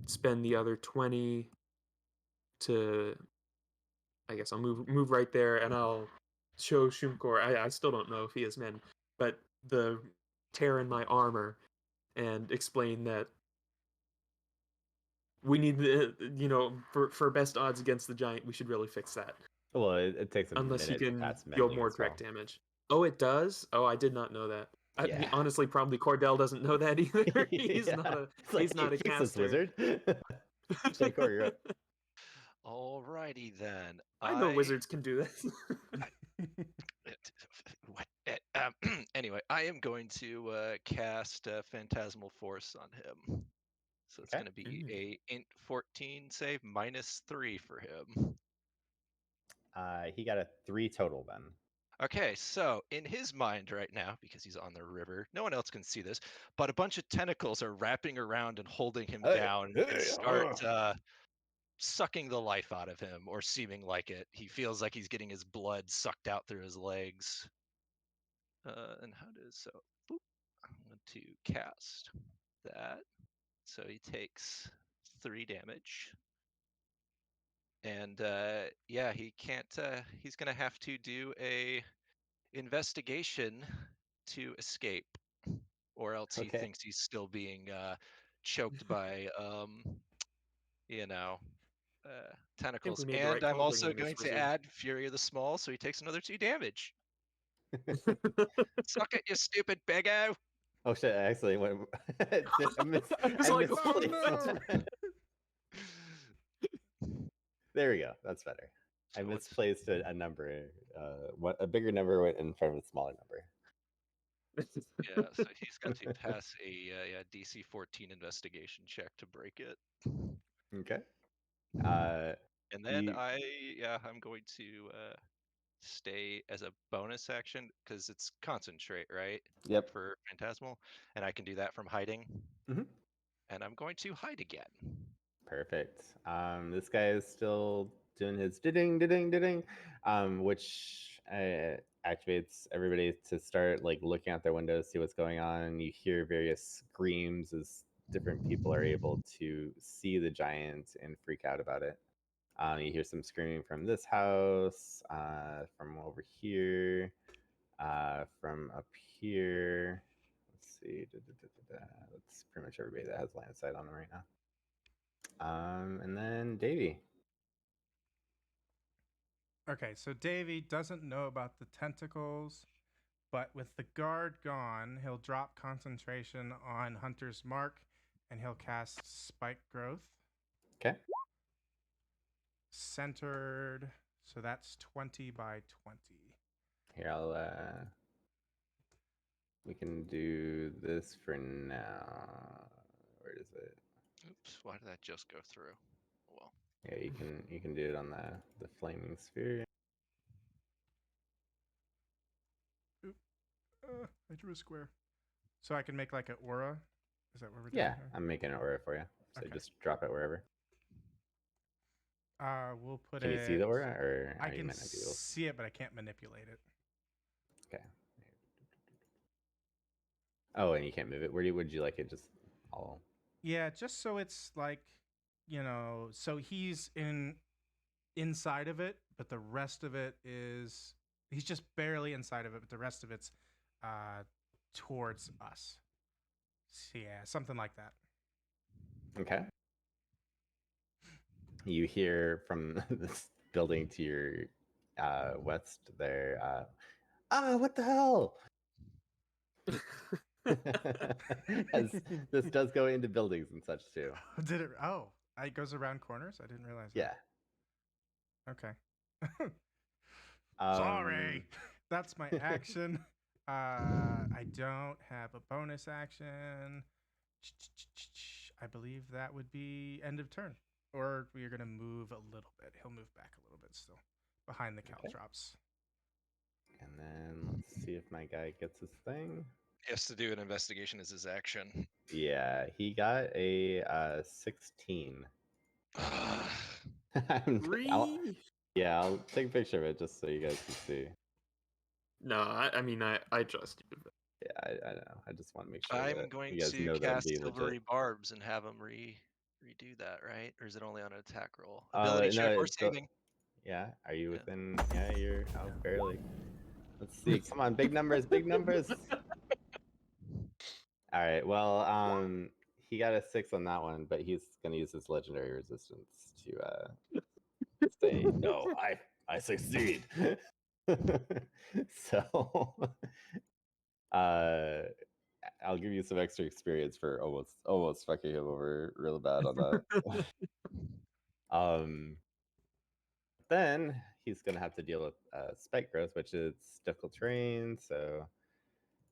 spend the other 20 to. I guess I'll move right there and I'll show Shunkor. I still don't know if he is men, but the tear in my armor and explain that we need the for best odds against the giant, we should really fix that. Well, it takes a unless he minute to can pass deal mending more as well. direct damage. Oh, it does? Oh, I did not know that. Yeah. I mean, honestly, probably Cordel doesn't know that either. He's Yeah. not a It's like, he's not a fix this, caster. wizard. Shunkor, you're up. Alrighty then. I know wizards can do this. What? Anyway, I am going to cast Phantasmal Force on him. So it's Okay. going to be a int 14 save -3 for him. He got a 3 total then. Okay, so in his mind right now, because he's on the river, no one else can see this, but a bunch of tentacles are wrapping around and holding him down and start sucking the life out of him, or seeming like it. He feels like he's getting his blood sucked out through his legs. And how does so? Boop, I'm going to cast that. So he takes 3 damage. And yeah, he can't. He's gonna have to do a investigation to escape, or else he thinks he's still being choked by tentacles. we made the And right I'm call bringing also this going to wizard. add Fury of the Small, so he takes another 2 damage. Suck it, you stupid Bigo! Oh shit! I actually went. I was like, misplaced. There we go. That's better. So I what's- misplaced a number. A bigger number went in front of a smaller number. Yeah, so he's got to pass a DC 14 investigation check to break it. Okay. And then I'm going to stay as a bonus action because it's concentrate, right? Yep. For Phantasmal, and I can do that from hiding. Mhm. And I'm going to hide again. Perfect. This guy is still doing his ding, which activates everybody to start like looking out their windows, see what's going on. You hear various screams as different people are able to see the giant and freak out about it. You hear some screaming from this house, from over here, from up here. Let's see. That's pretty much everybody that has line of sight on them right now. And then Davey. Okay, so Davey doesn't know about the tentacles, but with the guard gone, he'll drop concentration on Hunter's Mark, and he'll cast Spike Growth. Okay. Centered, so that's 20 by 20. Here, we can do this for now. Where is it? Oops, why did that just go through? Well, Yeah, you can do it on the flaming sphere. I drew a square. So I can make like an aura? Is that what we're doing Yeah, here? I'm making an aura for you. So Okay. just drop it wherever. We'll put Can you see it... the aura, or I you can might not be able to? see it, but I can't manipulate it. Okay. Oh, and you can't move it. Would you like it just all? Yeah, just so it's like, so he's inside of it, but the rest of it is... He's just barely inside of it, but the rest of it's towards us. So yeah, something like that. Okay. You hear from this building to your west there. What the hell? As this does go into buildings and such too. Did it? Oh, it goes around corners? I didn't realize Yeah. that. Okay. Sorry. That's my action. I don't have a bonus action. I believe that would be end of turn. Or we are going to move a little bit. He'll move back a little bit still. Behind the caltrops. And then let's see if my guy gets his thing. he has to do an investigation as his action. Yeah, he got a 16. Three? I'll take a picture of it just so you guys can see. No, I mean I trust you. Yeah, I know. I just want to make sure I'm that going you guys to know that I'm cast being Silvery legit. Barbs and have him redo that, right? Or is it only on an attack roll? Ability No, check or it's saving? yeah. Are you Yeah. within? Yeah, you're barely. Let's see. Come on, big numbers, big numbers. All right. Well, he got a 6 on that one, but he's gonna use his legendary resistance to say no. I succeed. So, I'll give you some extra experience for almost fucking him over real bad on that. Then he's gonna have to deal with spike growth, which is difficult terrain. So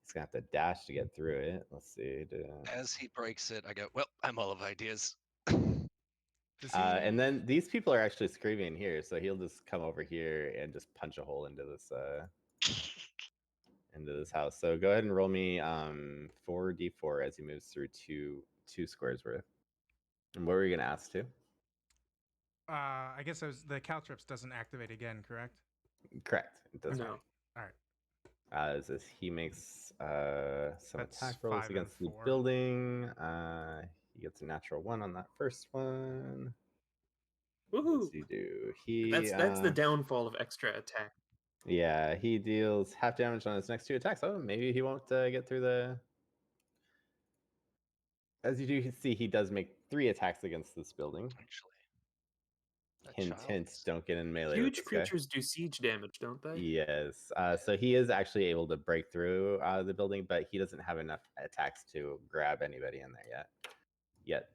he's gonna have to dash to get through it. Let's see. As he breaks it, I go, well, I'm all of ideas. Does he... And then these people are actually screaming here, so he'll just come over here and just punch a hole into this house. So go ahead and roll me 4d4 as he moves through two squares worth. And what were you gonna ask to? I guess the caltrops doesn't activate again, correct? Correct. It does No. not. All right. As he makes some That's attack rolls 5 against and the 4. building. He gets a natural 1 on that first one. What Woohoo! does he do? He That's the downfall of extra attack. yeah, he deals half damage on his next 2 attacks. Oh, maybe he won't get through the. As you do see, he does make 3 attacks against this building. Actually, that Hint, child hint, is- don't get in melee with Huge this guy. creatures do siege damage, don't they? Yes. So he is actually able to break through the building, but he doesn't have enough attacks to grab anybody in there yet.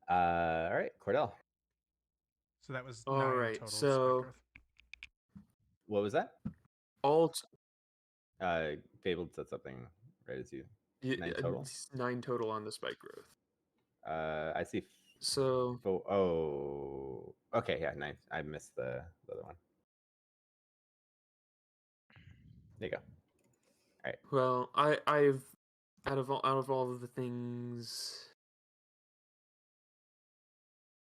All right, Cordel. So that was All 9 right, total so- spike growth. What was that? Alt Fabled said something right as you. 9 total? 9 total on the spike growth. I see. So Oh, okay, yeah, 9. I missed the other one. There you go. well, I've out of all of the things,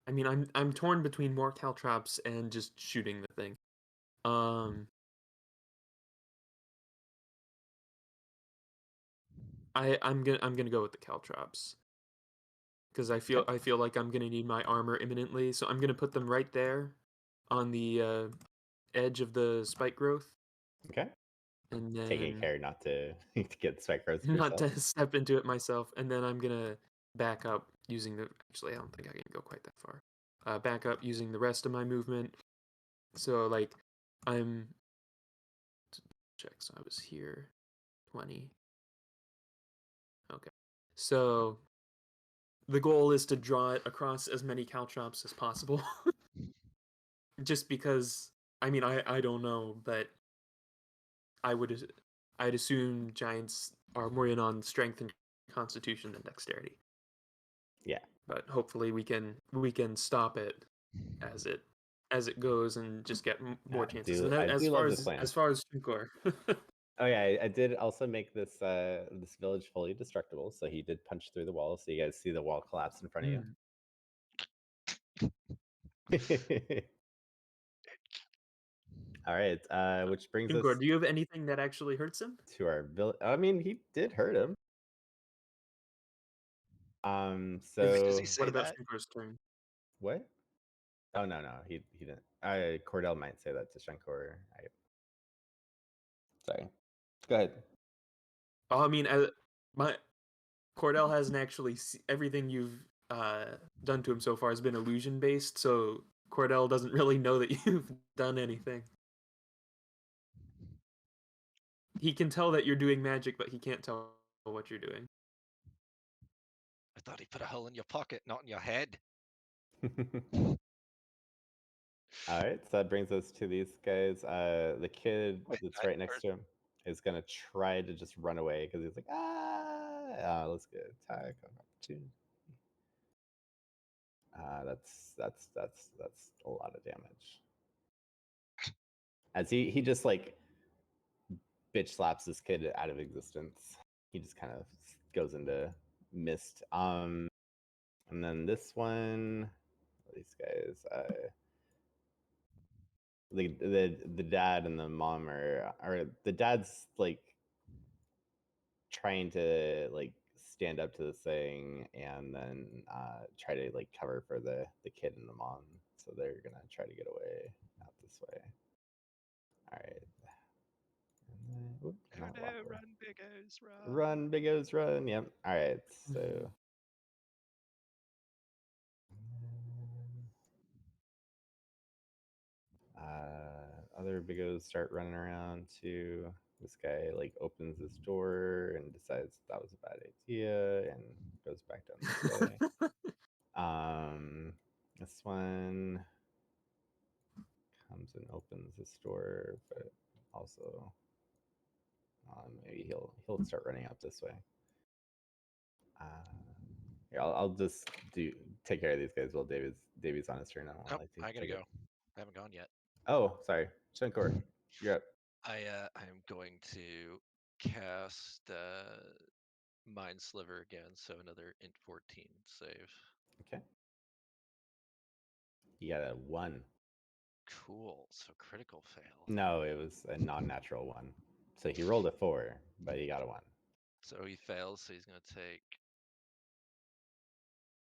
I mean, I'm torn between more caltrops and just shooting the thing. I'm gonna go with the caltrops because I feel like I'm gonna need my armor imminently, so I'm gonna put them right there on the edge of the spike growth. Okay. And then Taking care not to get spike growth not yourself. to step into it myself, and then I'm gonna back up using the. Actually, I don't think I can go quite that far. Back up using the rest of my movement. So like, I'm. Check. So I was here, 20. Okay. So the goal is to draw it across as many caltrops as possible. Just because, I mean, I don't know, but I'd assume giants are more in on strength and constitution than dexterity. Yeah. But hopefully we can stop it as it goes and just get more chances. And I as do far love this as plan. Shunkor, Oh yeah, I did also make this this village fully destructible. So he did punch through the wall, so you guys see the wall collapse in front of you. All right, which brings us Shunkor, do you have anything that actually hurts him? to our village. I mean, he did hurt him. Does So he say What about that? Shunkor's turn? what? Oh no, he didn't. Cordell might say that to Shankor. Sorry. Go ahead. Oh, I mean, my Cordell hasn't actually everything you've done to him so far has been illusion based, so Cordell doesn't really know that you've done anything. He can tell that you're doing magic, but he can't tell what you're doing. I thought he put a hole in your pocket, not in your head. All right, so that brings us to these guys. The kid Wait, that's right next to him is gonna try to just run away because he's like, let's get attack of opportunity. That's a lot of damage. As he just like bitch slaps this kid out of existence. He just kind of goes into mist. And then this one, these guys, the dad and the mom are the dad's like trying to like stand up to this thing and then try to like cover for the kid and the mom. So they're gonna try to get away out this way. All right. And then, run, Biggos, run. Run, Bigos, run. Yep. All right. So. Other Bigos start running around too. This guy like opens this door and decides that was a bad idea and goes back down this way. This one comes and opens this door, but also maybe he'll start running up this way. Here, I'll just take care of these guys while Davy's on his turn. I don't want to I gotta go. I haven't gone yet. Oh, sorry, Shankor, you're up. I am going to cast Mind Sliver again, so another int 14 save. Okay. You got a 1. Cool. So critical fail. No, it was a non-natural 1. So he rolled a 4, but he got a 1. So he fails, so he's gonna take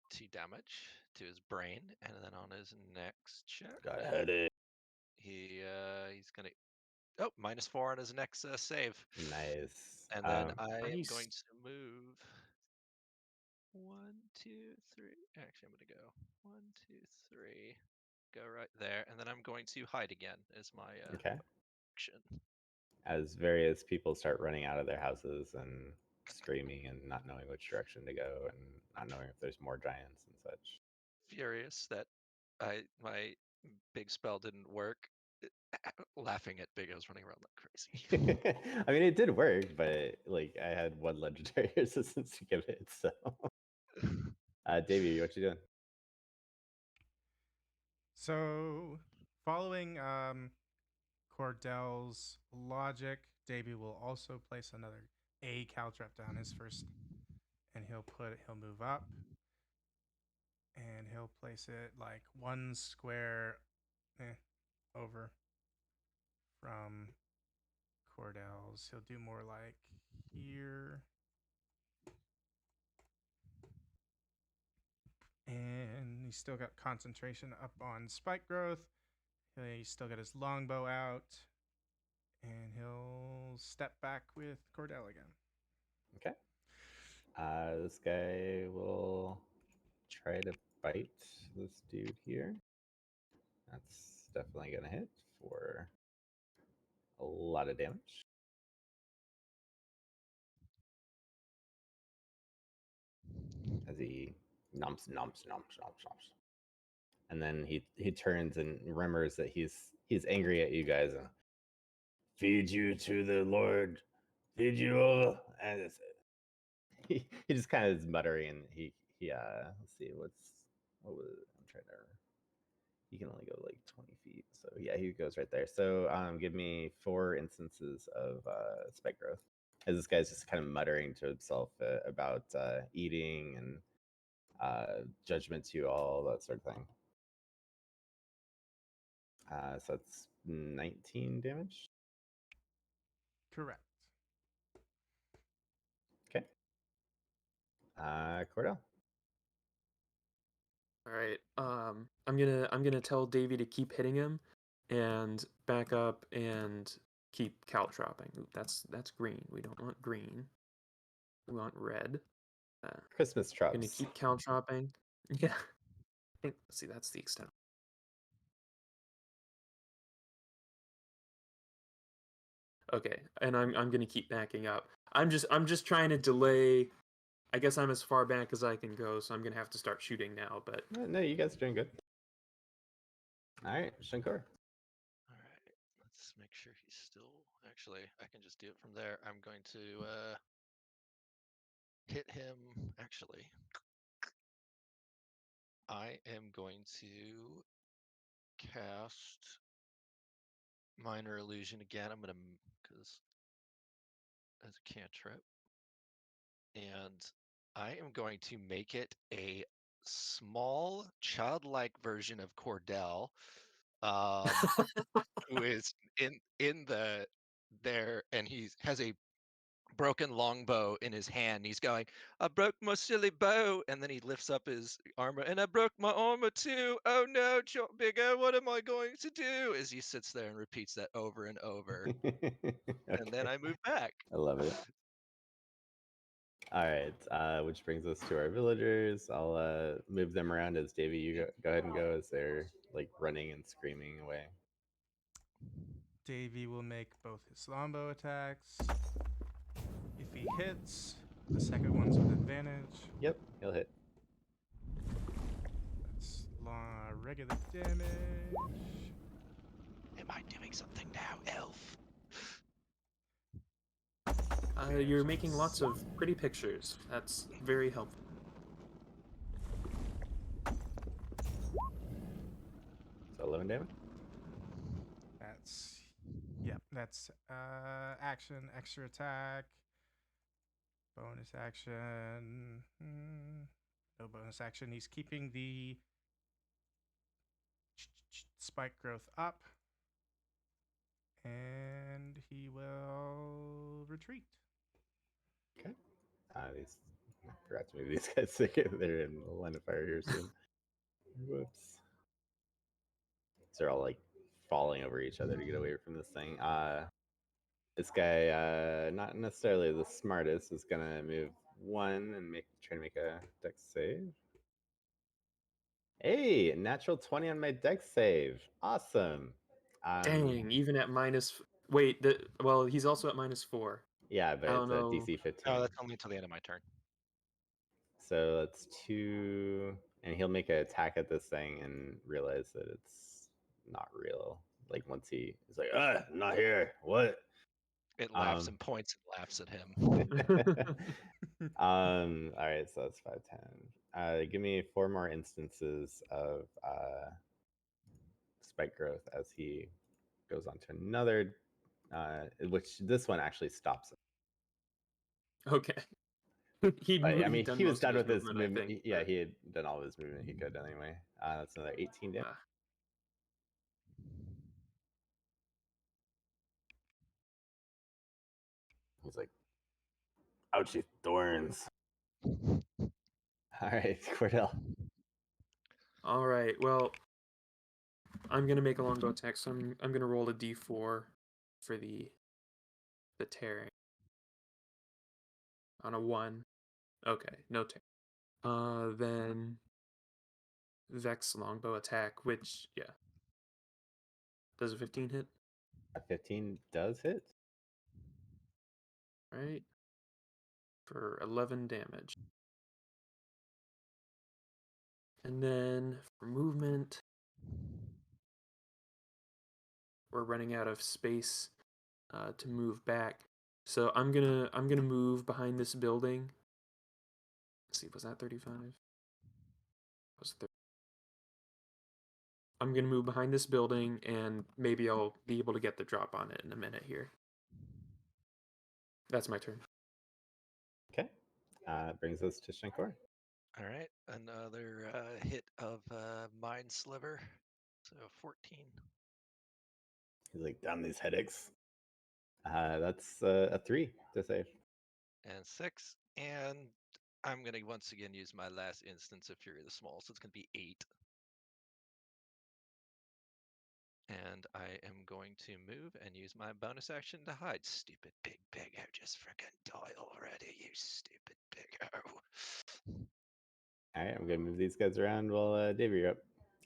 2 damage to his brain, and then on his next check, Got a headache. he's gonna -4 on his next save. Nice. And then I am Nice. going to move 1, 2, 3. Actually, I'm gonna go 1, 2, 3. Go right there, and then I'm going to hide again as my Okay. action. As various people start running out of their houses and screaming and not knowing which direction to go and not knowing if there's more giants and such. Furious that my big spell didn't work, laughing at Bigo's running around like crazy. I mean, it did work, but like I had 1 legendary resistance to give it. So, Davey, what you doing? So, following Cordell's logic, Davey will also place another A caltrap down his first, and he'll move up, and he'll place it like 1 square over from Cordell's. He'll do more like here. And he's still got concentration up on spike growth. He's still got his longbow out. And he'll step back with Cordell again. Okay. This guy will try to bite this dude here. That's definitely going to hit for a lot of damage. As he nomps. And then he turns and remembers that he's angry at you guys and feed you to the Lord, feed you all. And he just kind of is muttering and he let's see, what was it? I'm trying to. He can only go like 20 feet, so yeah, he goes right there. So give me 4 instances of spike growth, as this guy's just kind of muttering to himself about eating and judgment to all that sort of thing. So that's 19 damage. Correct. Okay. Cordell. All right. I'm gonna tell Davey to keep hitting him, and back up and keep caltropping. Ooh, that's green. We don't want green. We want red. Christmas Gonna traps. keep caltropping. Yeah. I think. See, that's the extent. Okay, and I'm gonna keep backing up. I'm just trying to delay. I guess I'm as far back as I can go, so I'm gonna have to start shooting now. But No, you guys are doing good. All right, Shunkor. All right, let's make sure he's still. Actually, I can just do it from there. I'm going to hit him. Actually, I am going to cast Minor Illusion again. I'm gonna because as a cantrip, and I am going to make it a small childlike version of Cordel, who is in the there, and he has a broken longbow in his hand. He's going, I broke my silly bow. And then he lifts up his armor, and I broke my armor too. Oh no, Bigger, what am I going to do? As he sits there and repeats that over and over. And then I move back. I love it. All right, which brings us to our villagers. I'll move them around as Davey, you go ahead and go as they're like running and screaming away. Davey will make both his longbow attacks. If he hits, the second one's with advantage. Yep, he'll hit. That's regular damage. Am I doing something now, elf? you're making lots of pretty pictures. That's very helpful. So 11 damage. That's action, extra attack, bonus action. No bonus action. He's keeping the spike growth up, and he will retreat. Okay. These I forgot to move these guys. They're in the line of fire here soon. Whoops. So they're all like falling over each other to get away from this thing. This guy, not necessarily the smartest, is gonna move 1 and try to make a dex save. Hey, natural 20 on my dex save. Awesome. Dang, even at minus. Wait, well, he's also at -4. Yeah, but I it's don't a know. DC 15. Oh, that's only until the end of my turn. So that's 2, and he'll make an attack at this thing and realize that it's not real. Like once he's like, I'm not here. What? It laughs and points and laughs at him. All right, so that's 5, 10. Give me 4 more instances of spike growth as he goes on to another, which this one actually stops him. Okay. He'd done He was most of done with his movement, I movement. think, Yeah, but- he had done all of his movement he could anyway. That's another 18 damage. He's like, ouchie thorns. All right, Cordell. All right. Well, I'm gonna make a longbow attack, so I'm gonna roll a d4 for the tearing. On a 1. Okay, no tear. Then Vex longbow attack, which does a 15 hit? A 15 does hit. Right. For 11 damage. And then for movement, we're running out of space to move back. So I'm gonna move behind this building. Let's see, was that 35? I'm gonna move behind this building, and maybe I'll be able to get the drop on it in a minute here. That's my turn. Okay. Brings us to Shankor. All right, another hit of Mind Sliver. So 14. He's like, damn these headaches. That's a 3 to save. And 6. And I'm going to once again use my last instance of Fury of the Small, so it's going to be 8. And I am going to move and use my bonus action to hide. Stupid Big Bigo, just frickin' die already, you stupid Bigo. All right, I'm gonna move these guys around while Davey, you're up.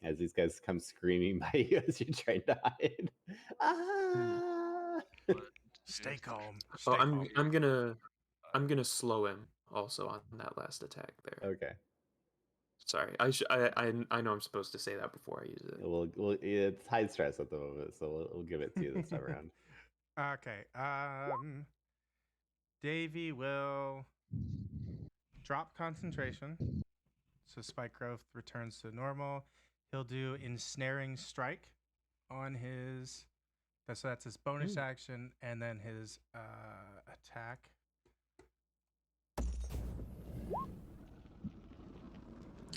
As these guys come screaming by you as you're trying to hide. Ah! Stay calm. Oh, Stay calm. I'm gonna slow him also on that last attack there. Okay. Sorry, I know I'm supposed to say that before I use it. It's high stress at the moment, so we'll give it to you this time around. Okay. Davey will drop concentration. So spike growth returns to normal. He'll do ensnaring strike on his. So that's his bonus action, and then his attack.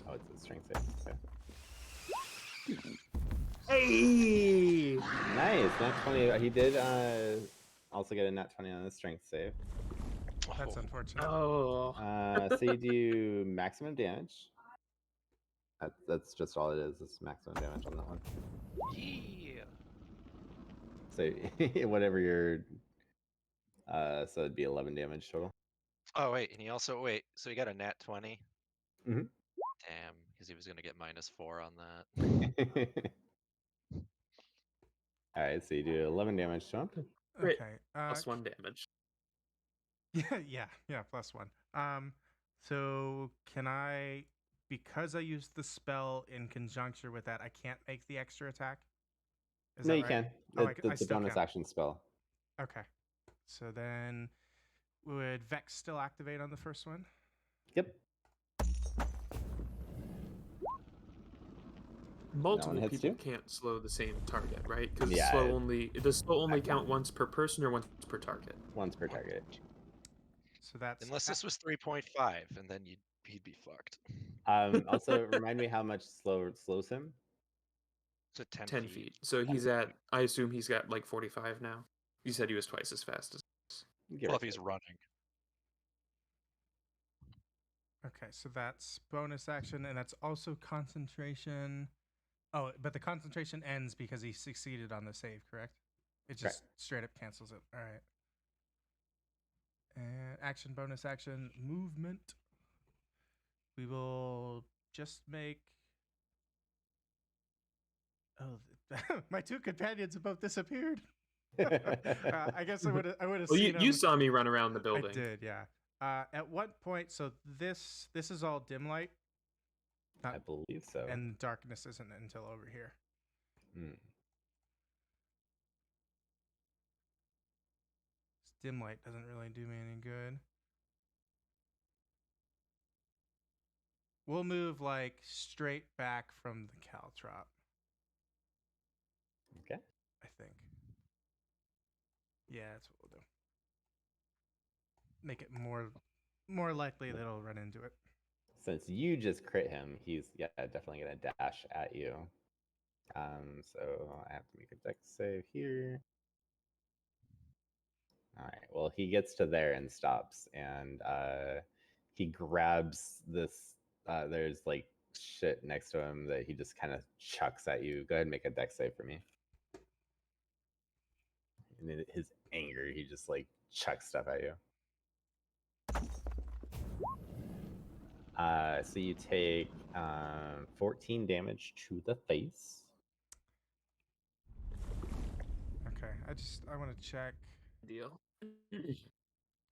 Oh, it's a strength save. Okay. Hey! Nice, nat 20. He did also get a nat 20 on his strength save. That's unfortunate. Oh. So you do maximum damage. That's just all it is maximum damage on that one. Yeah. So whatever your so it'd be 11 damage total. Oh, wait, and he also, so he got a nat 20? Mhm. Damn, because he was going to get -4 on that. All right, so you do 11 damage to him. Great. Okay. +1 damage. Yeah, +1. So can I, because I used the spell in conjuncture with that, I can't make the extra attack? Is No, that you right? can. Oh, I It's a still bonus can. action spell. Okay. So then would Vex still activate on the first one? Yep. Multiple hits people you? can't slow the same target, right? Because Yeah, does slow only count once per person or once per target? once per target. So that's Unless this was 3.5, and then he'd be fucked. Also, remind me how much slows him. So 10 10 feet. feet. So he's at, I assume he's got like 45 now. You said he was twice as fast as us. Well, if he's running. okay. So that's bonus action, and that's also concentration. Oh, but the concentration ends because he succeeded on the save, correct? It just straight up cancels it. All right. And action, bonus action, movement. We will just make. Oh, my 2 companions have both disappeared. I guess I would have Well, seen you them. saw me run around the building. I did, yeah. At what point? So this is all dim light. I believe so. And darkness isn't until over here. Mm. This dim light doesn't really do me any good. We'll move like straight back from the caltrop. Okay. I think. Yeah, that's what we'll do. Make it more likely that he'll run into it. Since you just crit him, he's definitely gonna dash at you. So I have to make a dex save here. All right. Well, he gets to there and stops, and he grabs this. There's like shit next to him that he just kind of chucks at you. Go ahead and make a dex save for me. And in his anger, he just like chucks stuff at you. So you take 14 damage to the face. Okay, I want to check. Deal.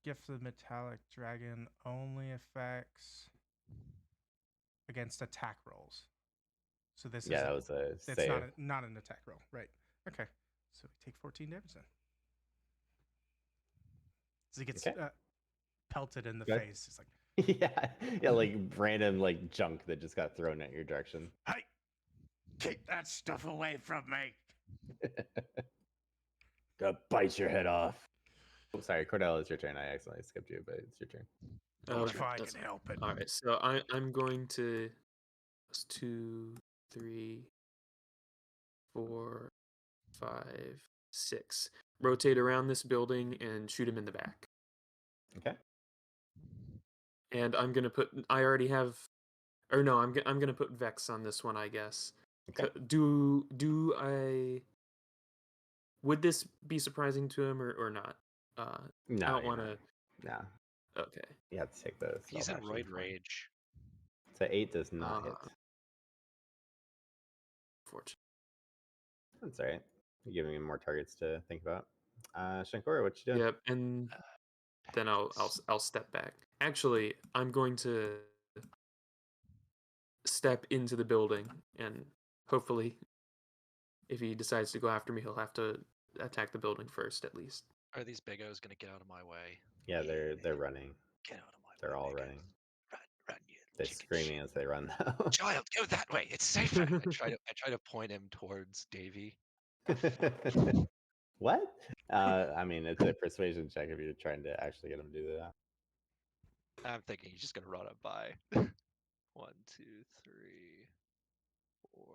Gift of the Metallic Dragon only affects against attack rolls. So this is that was a it's save. not an attack roll, right? Okay, so we take 14 damage then. So he gets pelted in the face. He's like, yeah, like random like junk that just got thrown at your direction. Hey, keep that stuff away from me. Gonna bite your head off. Oh, sorry, Cordell, it's your turn. I accidentally skipped you, but it's your turn. Not Okay, if I that's can help it. all right. So I'm going to 2, 3, 4, 5, 6. Rotate around this building and shoot him in the back. Okay. And I'm gonna put. I already have, or no, I'm gonna put Vex on this one, I guess. Okay. Do I? Would this be surprising to him or not? No, I don't you're want not. to. No, Okay. you have to take those. He's in roid rage. So 8 does not hit. Fortunate. That's all right. You're giving him more targets to think about. Shunkor, what you doing? Yep, and then I'll step back. Actually, I'm going to step into the building, and hopefully, if he decides to go after me, he'll have to attack the building first, at least. Are these bigos gonna get out of my way? Yeah, they're running. Get out of my way. They're all bigos. running. Run, you They're chicken screaming shit. as they run though. Child, go that way. It's safer. I try to point him towards Davey. What? I mean, it's a persuasion check if you're trying to actually get him to do that. I'm thinking he's just gonna run up by. 1, 2, 3, 4.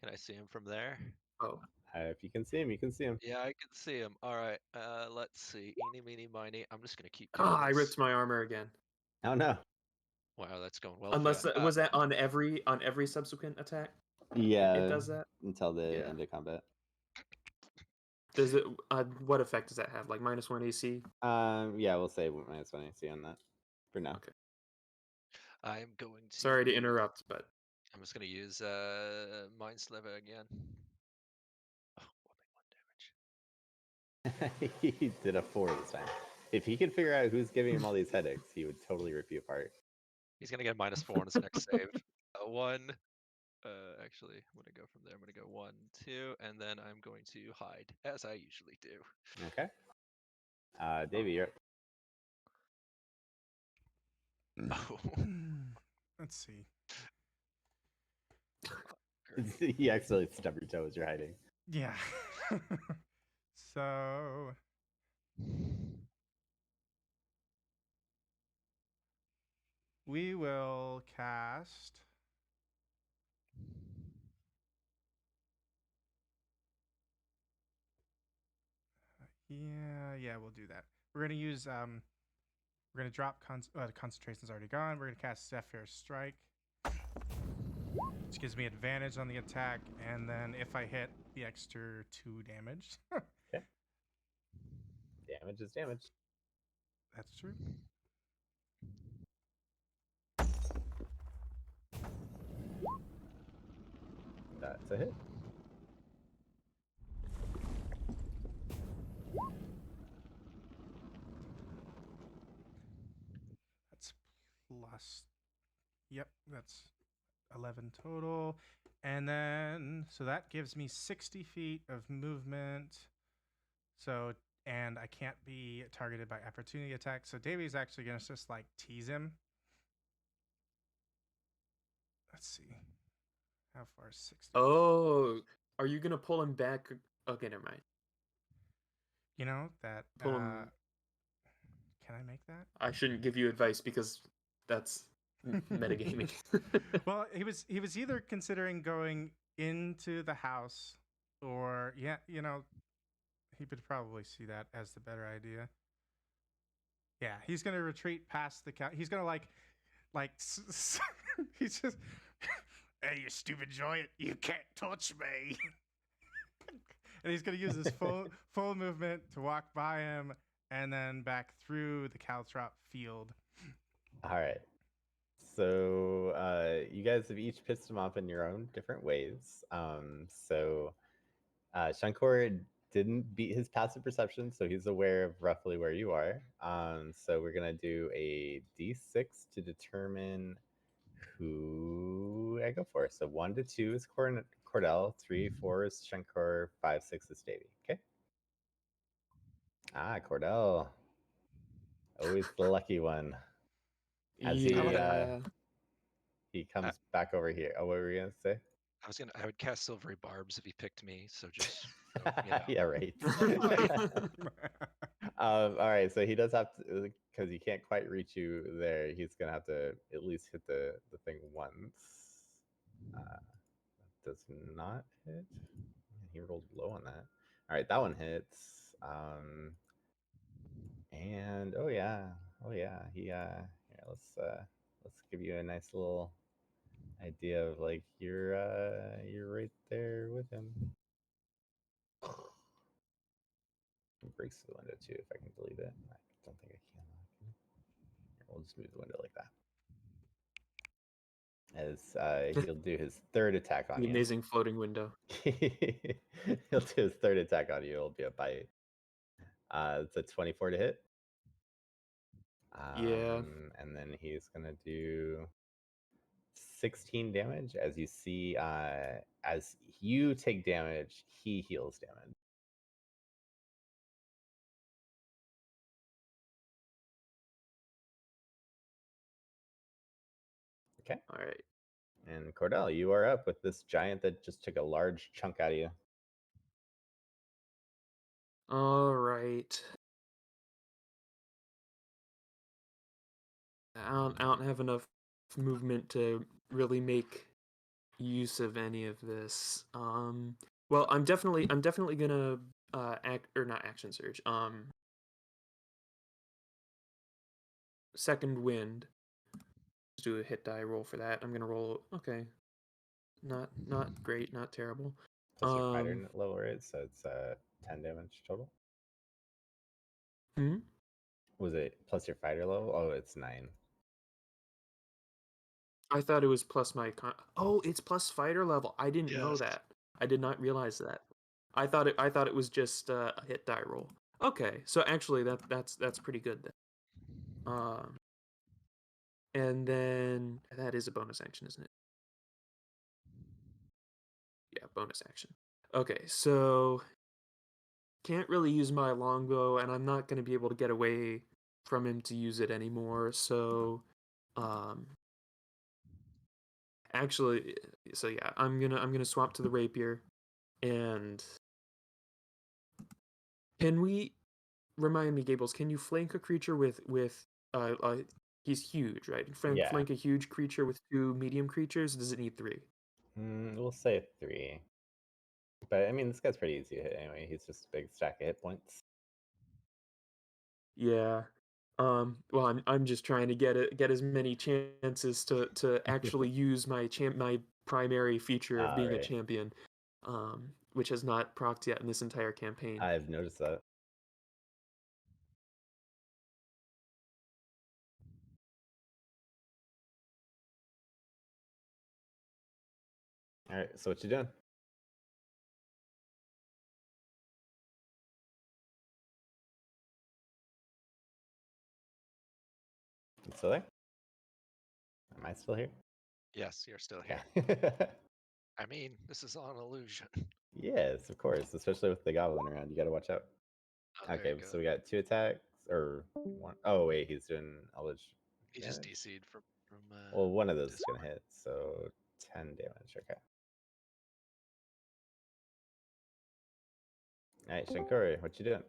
Can I see him from there? Oh, If you can see him, you can see him. Yeah, I can see him. All right. Let's see. Eeny, meeny, miny. I'm just gonna keep doing I this. ripped my armor again. Oh no. Wow, that's going well. Unless for you. was that on every subsequent attack? Yeah. It does that until the Yeah. end of combat. Does it? What effect does that have? Like -1 AC? Yeah, we'll say -1 AC on that for now. Okay. I am going to. Sorry to interrupt, but I'm just gonna use Mind Sliver again. Oh, whopping 1 damage. He did a 4 this time. If he could figure out who's giving him all these headaches, he would totally rip you apart. He's gonna get -4 on his next save. 1. Actually, I'm gonna go from there. I'm gonna go 1, 2, and then I'm going to hide, as I usually do. Okay. Davey, you're. Oh, Let's see. You accidentally stubbed your toe as you're hiding. Yeah. So we will cast. Yeah, we'll do that. We're gonna use we're gonna drop concentration's already gone. We're gonna cast Zephyr Strike, which gives me advantage on the attack, and then if I hit, the extra 2 damage. Okay. Damage is damage. That's true. That's a hit. That's plus. Yep, that's 11 total. And then, so that gives me 60 feet of movement. So, and I can't be targeted by opportunity attack. So Davey's actually going to just like tease him. Let's see. How far is 60? oh, are you gonna pull him back? Okay, never mind. You know, that. Pull him. Can I make that? I shouldn't give you advice because that's metagaming. Well, he was either considering going into the house or, yeah, you know, he would probably see that as the better idea. Yeah, he's going to retreat past the cow. He's going to he's just, hey, you stupid giant, you can't touch me. And he's going to use his full movement to walk by him and then back through the caltrop field. All right. So you guys have each pissed him off in your own different ways. Shankor didn't beat his passive perception, so he's aware of roughly where you are. So we're gonna do a d6 to determine who I go for. So 1 to 2 is Cordell, 3, 4 is Shankor, 5, 6 is Davey. Okay. Cordell. Always the lucky one. As Yeah. he comes back over here. Oh, what were you gonna say? I would cast Silvery Barbs if he picked me. So just, you know. Yeah, right. Right. All right, so he does have to, because he can't quite reach you there. He's gonna have to at least hit the thing once. Does not hit. He rolled low on that. All right, that one hits. And oh yeah, he here, let's give you a nice little idea of like you're right there with him. Breaks the window too if I can delete it. I don't think I can. We'll just move the window like that. As he'll do his third attack on The you. amazing floating window. He'll do his third attack on you. It'll be a bite. It's a 24 to hit. Yeah. And then he's gonna do 16 damage. As you see, as you take damage, he heals damage. Okay. All right. And Cordel, you are up with this giant that just took a large chunk out of you. All right. I don't have enough movement to really make use of any of this. Well, I'm definitely gonna not action surge. Second wind. Let's do a hit die roll for that. I'm gonna roll. Okay. Not great. Not terrible. Plus your fighter level, right? So it's 10 damage total. Hmm. Was it plus your fighter level? Oh, it's 9. I thought it was plus my oh, it's plus fighter level. I didn't know Yes. that. I did not realize that. I thought it was just a hit die roll. Okay, so actually that's pretty good then. And then that is a bonus action, isn't it? Yeah, bonus action. Okay, so can't really use my longbow, and I'm not gonna be able to get away from him to use it anymore. So, actually, so yeah, I'm gonna swap to the rapier, and can we remind me, Gables? Can you flank a creature with he's huge, right? Yeah. Flank a huge creature with 2 medium creatures. Does it need 3? We'll say 3. But I mean, this guy's pretty easy to hit anyway. He's just a big stack of hit points. Yeah. Well, I'm just trying to get as many chances to actually use my primary feature of being a Right. champion, which has not procced yet in this entire campaign. I've noticed that. All right, so what you doing? You still there? Am I still here? Yes, you're still here. Yeah. I mean, this is all an illusion. Yes, of course. Especially with the goblin around, you got to watch out. Oh, there Okay, you so go. we got 2 attacks or 1. Oh wait, he's doing eldritch He just damage. DC'd from. Well, one of those is Discord. gonna hit, so 10 damage. Okay. All right, Shankori, what you doing?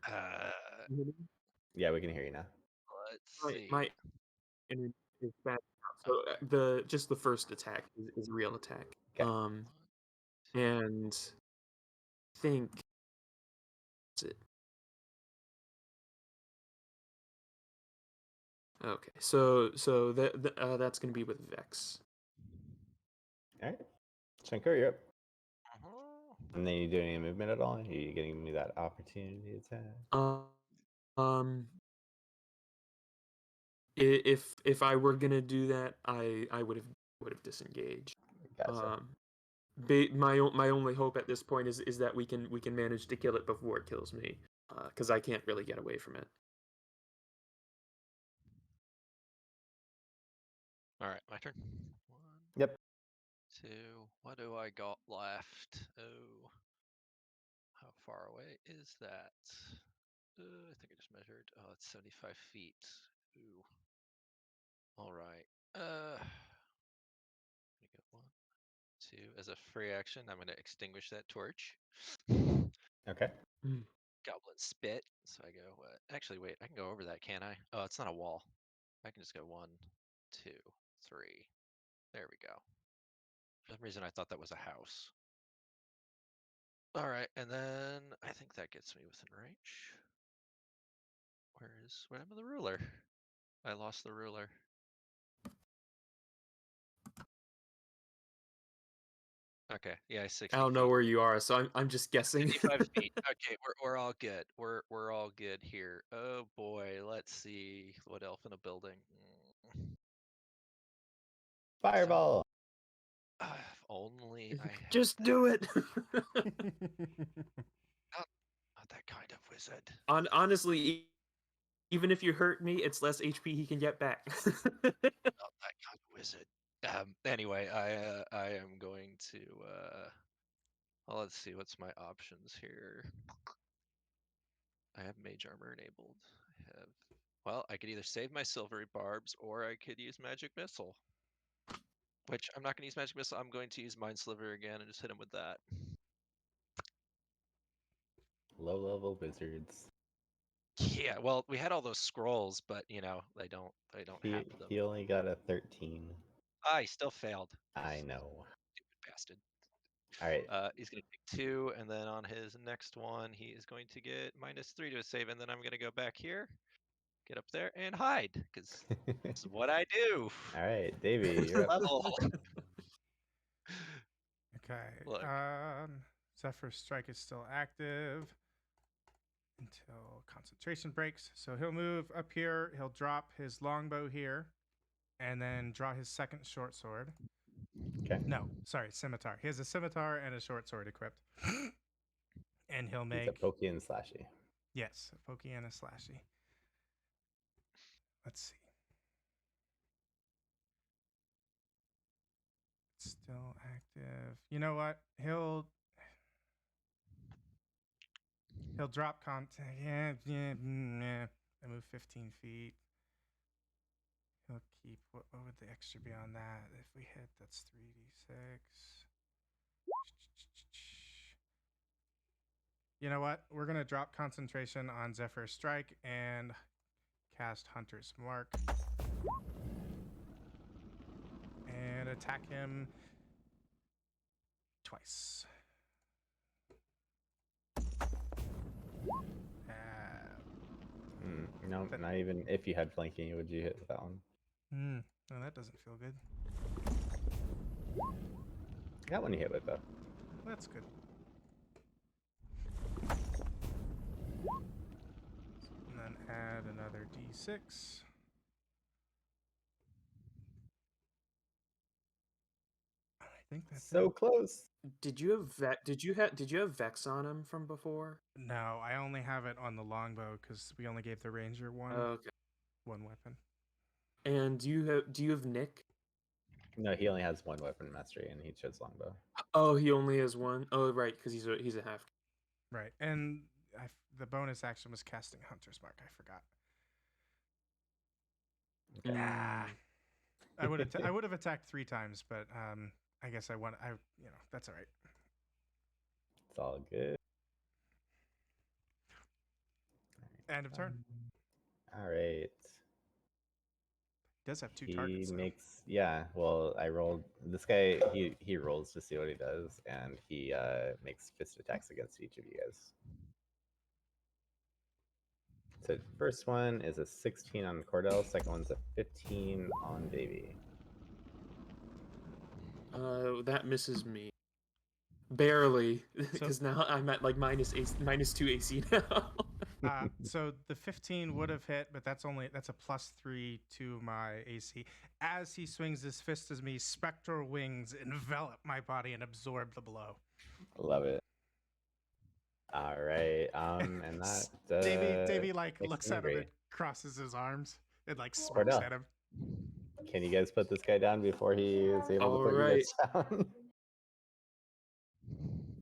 Uh, Yeah, we can hear you now. let's see. My internet is bad now. So the first attack is a real attack. Okay. And I think that's it. Okay, so that's gonna be with Vex. All right, Shankori, you're up. Uh-huh. And then you do any movement at all? Are you getting me that opportunity attack? Um, if I were gonna do that, I would have disengaged. Gotcha. My only hope at this point is that we can manage to kill it before it kills me, because I can't really get away from it. All right, my turn. 1, Yep. 2. What do I got left? Oh, how far away is that? I think I just measured. Oh, it's 75 feet. Ooh. All right. I'm gonna go 1, 2. As a free action, I'm gonna extinguish that torch. Okay. Goblin spit. So I go what? Actually, wait. I can go over that, can't I? Oh, it's not a wall. I can just go 1, 2, 3. There we go. For some reason, I thought that was a house. All right, and then I think that gets me within range. What happened to the ruler? I lost the ruler. Okay, yeah, 60 I don't know feet. where you are, so I'm just guessing. 55 feet. Okay, we're all good. We're all good here. Oh boy, let's see what elf in a building. Fireball. If only I had Just that. do it. Not that kind of wizard. Honestly, even if you hurt me, it's less HP he can get back. Not that kind of wizard. Anyway, I am going to well, let's see what's my options here. I have mage armor enabled. Well, I could either save my silvery barbs or I could use magic missile. Which I'm not going to use magic missile. I'm going to use mind sliver again and just hit him with that. Low level wizards. Yeah, well, we had all those scrolls, but they don't have them. He only got a 13. I still failed. I know. Stupid bastard. All right. He's going to take 2, and then on his next one, he is going to get -3 to his save, and then I'm going to go back here, get up there, and hide, because this is what I do. All right, Davey, you're up. Level. Okay. Look. Zephyr Strike is still active until concentration breaks. So he'll move up here. He'll drop his longbow here, and then draw his second short sword. Okay. No, sorry, scimitar. He has a scimitar and a short sword equipped. And he'll He's make a pokey and slashy. yes, a pokey and a slashy. Let's see. It's still active. You know what? He'll drop contact. Yeah. I move 15 feet. He'll keep. What would the extra be on that? If we hit, that's 3d6. You know what? We're gonna drop concentration on Zephyr Strike and cast Hunter's Mark and attack him twice. No, not even if you had flanking, would you hit with that one? No, that doesn't feel good. That one you hit with though. That's good. And then add another d6. I think that's So it. close. Did you have Vex on him from before? No, I only have it on the longbow because we only gave the ranger one weapon. And do you have Nick? No, he only has one weapon mastery, and he chose longbow. Oh, he only has one. Oh, right, because he's a half. Right, and the bonus action was casting Hunter's Mark. I forgot. Okay. I would have attacked 3 times, but I guess that's all right. It's all good. End of turn. All right. He does have 2 targets. Well, I rolled this guy. He rolls to see what he does, and he makes fist attacks against each of you guys. So first one is a 16 on Cordel. Second one's a 15 on Davey. That misses me. Barely, because now I'm at like -2 AC now. So the 15 would have hit, but that's a +3 to my AC. As he swings his fist at me, spectral wings envelop my body and absorb the blow. Love it. All right. And that Davey makes looks me at him angry. and crosses his arms and smirks Cordell. at him. Can you guys put this guy down before he is able to put you guys down?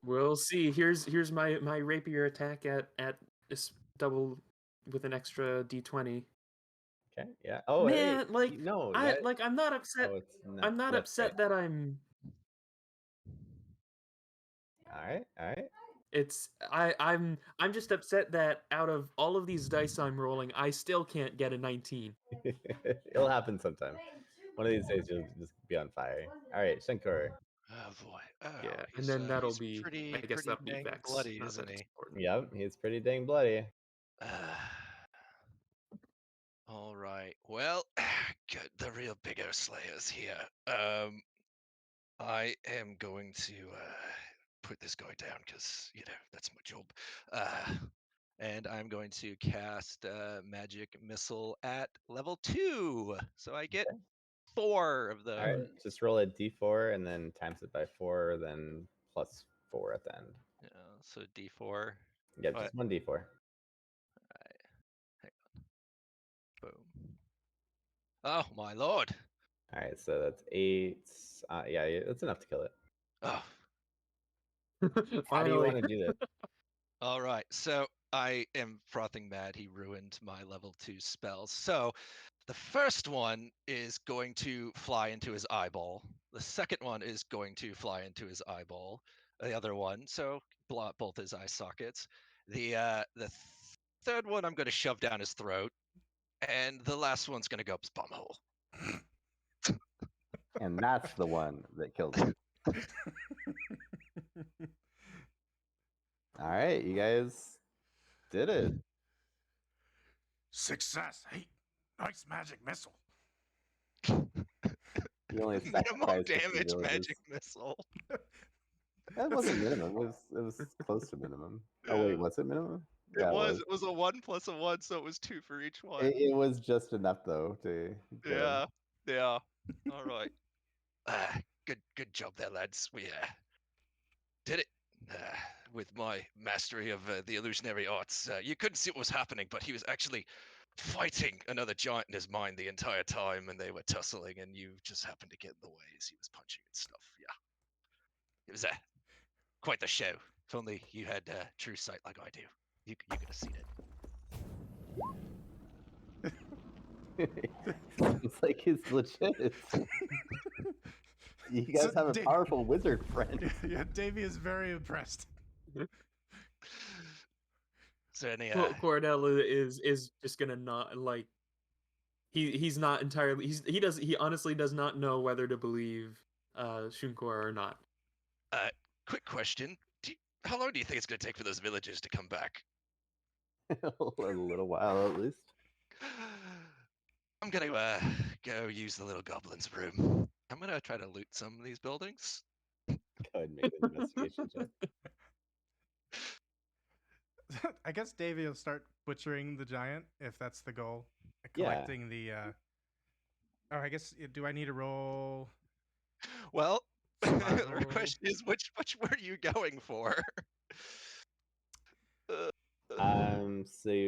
We'll see. Here's my rapier attack at this double with an extra d20. Okay. Yeah. Oh, Man, hey. like No, I that. like I'm not upset. Oh, it's not. I'm not That's right. upset that I'm. All right. All right. It's I'm just upset that out of all of these dice I'm rolling, I still can't get a 19. It'll happen sometime. One of these days, you'll just be on fire. All right, Shunkor. Oh boy. Oh, Yeah, and then that'll he's be. I pretty guess that'll be dang Vex. bloody, Not isn't that it's he? important. Yep, he's pretty dang bloody. All right. Well, good. The real Bigo Slayer's here. I am going to put this guy down because that's my job. And I'm going to cast Magic Missile at level 2, so I get 4 of All right, those. just roll a d4 and then times it by 4, then plus 4 at the end. Yeah, so D4. Yeah, What? just one d4. Alright, hang on. Boom. Oh my lord! All right, so that's 8. Yeah, that's enough to kill it. Oh, How do you want Finally. to do this? all right. So I am frothing mad. He ruined my level 2 spells. So the first one is going to fly into his eyeball. The second one is going to fly into his eyeball. The other one, so blow out both his eye sockets. The third one I'm going to shove down his throat, and the last one's going to go up his bumhole. And that's the one that kills him. All right, you guys did it. Success. Hey, nice magic missile. You only Minimum sacrificed a few damage villages. magic missile. That wasn't minimum. It was close to minimum. Oh wait, Yeah. was it minimum? It Yeah, was. It was a 1 plus a 1, so it was 2 for each one. It was just enough though to kill him. Yeah. All right. Good job there, lads. We did it. With my mastery of the illusionary arts, you couldn't see what was happening, but he was actually fighting another giant in his mind the entire time, and they were tussling, and you just happened to get in the way as he was punching and stuff. Yeah, it was quite the show. If only you had true sight like I do, you could have seen it. It's like he's legit. You guys So have a powerful wizard friend. Yeah, Davey is very impressed. So any Cordel is just gonna not like. He's not entirely. He honestly does not know whether to believe Shunkor or not. quick question: how long do you think it's going to take for those villagers to come back? A little while at least. I'm gonna go use the little goblin's room. I'm gonna try to loot some of these buildings. Go ahead and make an investigation check. I guess Davey will start butchering the giant if that's the goal. Yeah. Collecting the. Oh, I guess do I need to roll? Well, the Survival. question is, which were you going for? So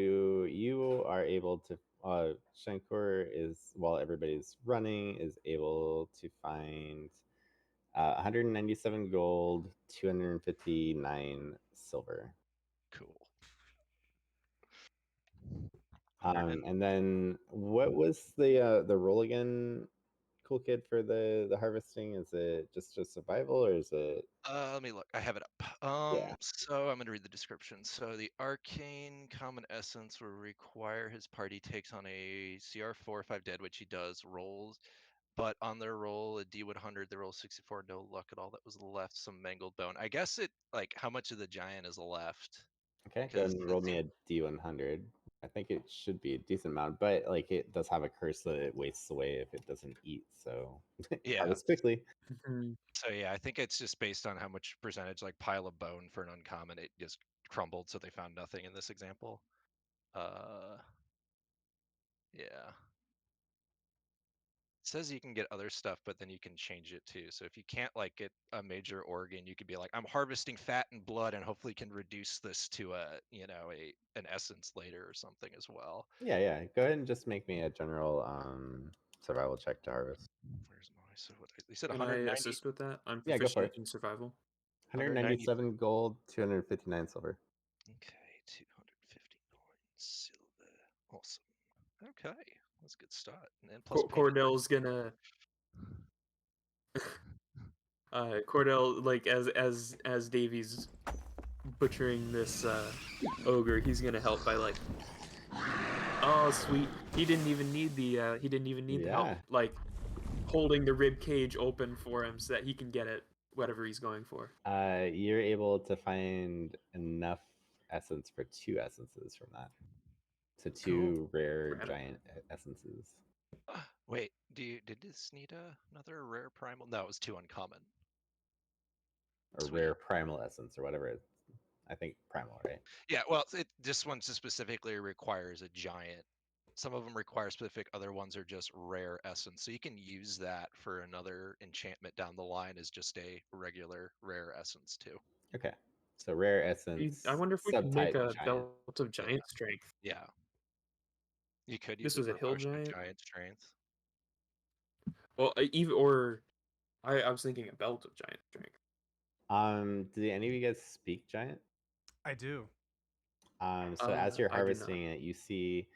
you are able to. Shankor is, while everybody's running, is able to find 197 gold, 259 silver. Cool. And then what was the roll again, Cool Kid, for the harvesting? Is it just a survival or is it? Let me look. I have it up. Yeah. So I'm gonna read the description. So the arcane common essence will require his party takes on a CR4 if I've dead, which he does, rolls. But on their roll, a D100, they roll 64, no luck at all. That was left, some mangled bone. I guess it, like, how much of the giant is left? Okay, go ahead and roll me a D100. I think it should be a decent amount, but like it does have a curse that it wastes away if it doesn't eat. So Yeah. harvest quickly. So yeah, I think it's just based on how much percentage, like pile of bone for an uncommon, it just crumbled, so they found nothing in this example. Yeah. It says you can get other stuff, but then you can change it too. So if you can't like get a major organ, you could be like, I'm harvesting fat and blood, and hopefully can reduce this to an essence later or something as well. Yeah. Go ahead and just make me a general survival check to harvest. Where's my you said Can 190? I assist with that? I'm Yeah, go for proficient it. in survival. 197 gold, 259 silver. Okay, 259 silver. Awesome. Okay. That's a good start. And then plus payment. Cordel's gonna Cordel, like as Davey's butchering this ogre, he's gonna help by like, oh sweet, he didn't even need the help, Yeah. like holding the rib cage open for him so that he can get it whatever he's going for. You're able to find enough essence for 2 essences from that. So 2 rare Random. giant essences. Wait, did this need another rare primal? No, it was 2 uncommon. Or Sweet. rare primal essence or whatever. I think primal, right? Yeah, well, this one specifically requires a giant. Some of them require specific, other ones are just rare essence. So you can use that for another enchantment down the line as just a regular rare essence too. Okay. So rare essence. I wonder if we could make subtype a giant. belt of giant strength. Yeah. You could This use was a a hill potion of giant? giant strength. Well, even or I was thinking a belt of giant strength. Do any of you guys speak giant? I do. So as you're I do not. harvesting it, you see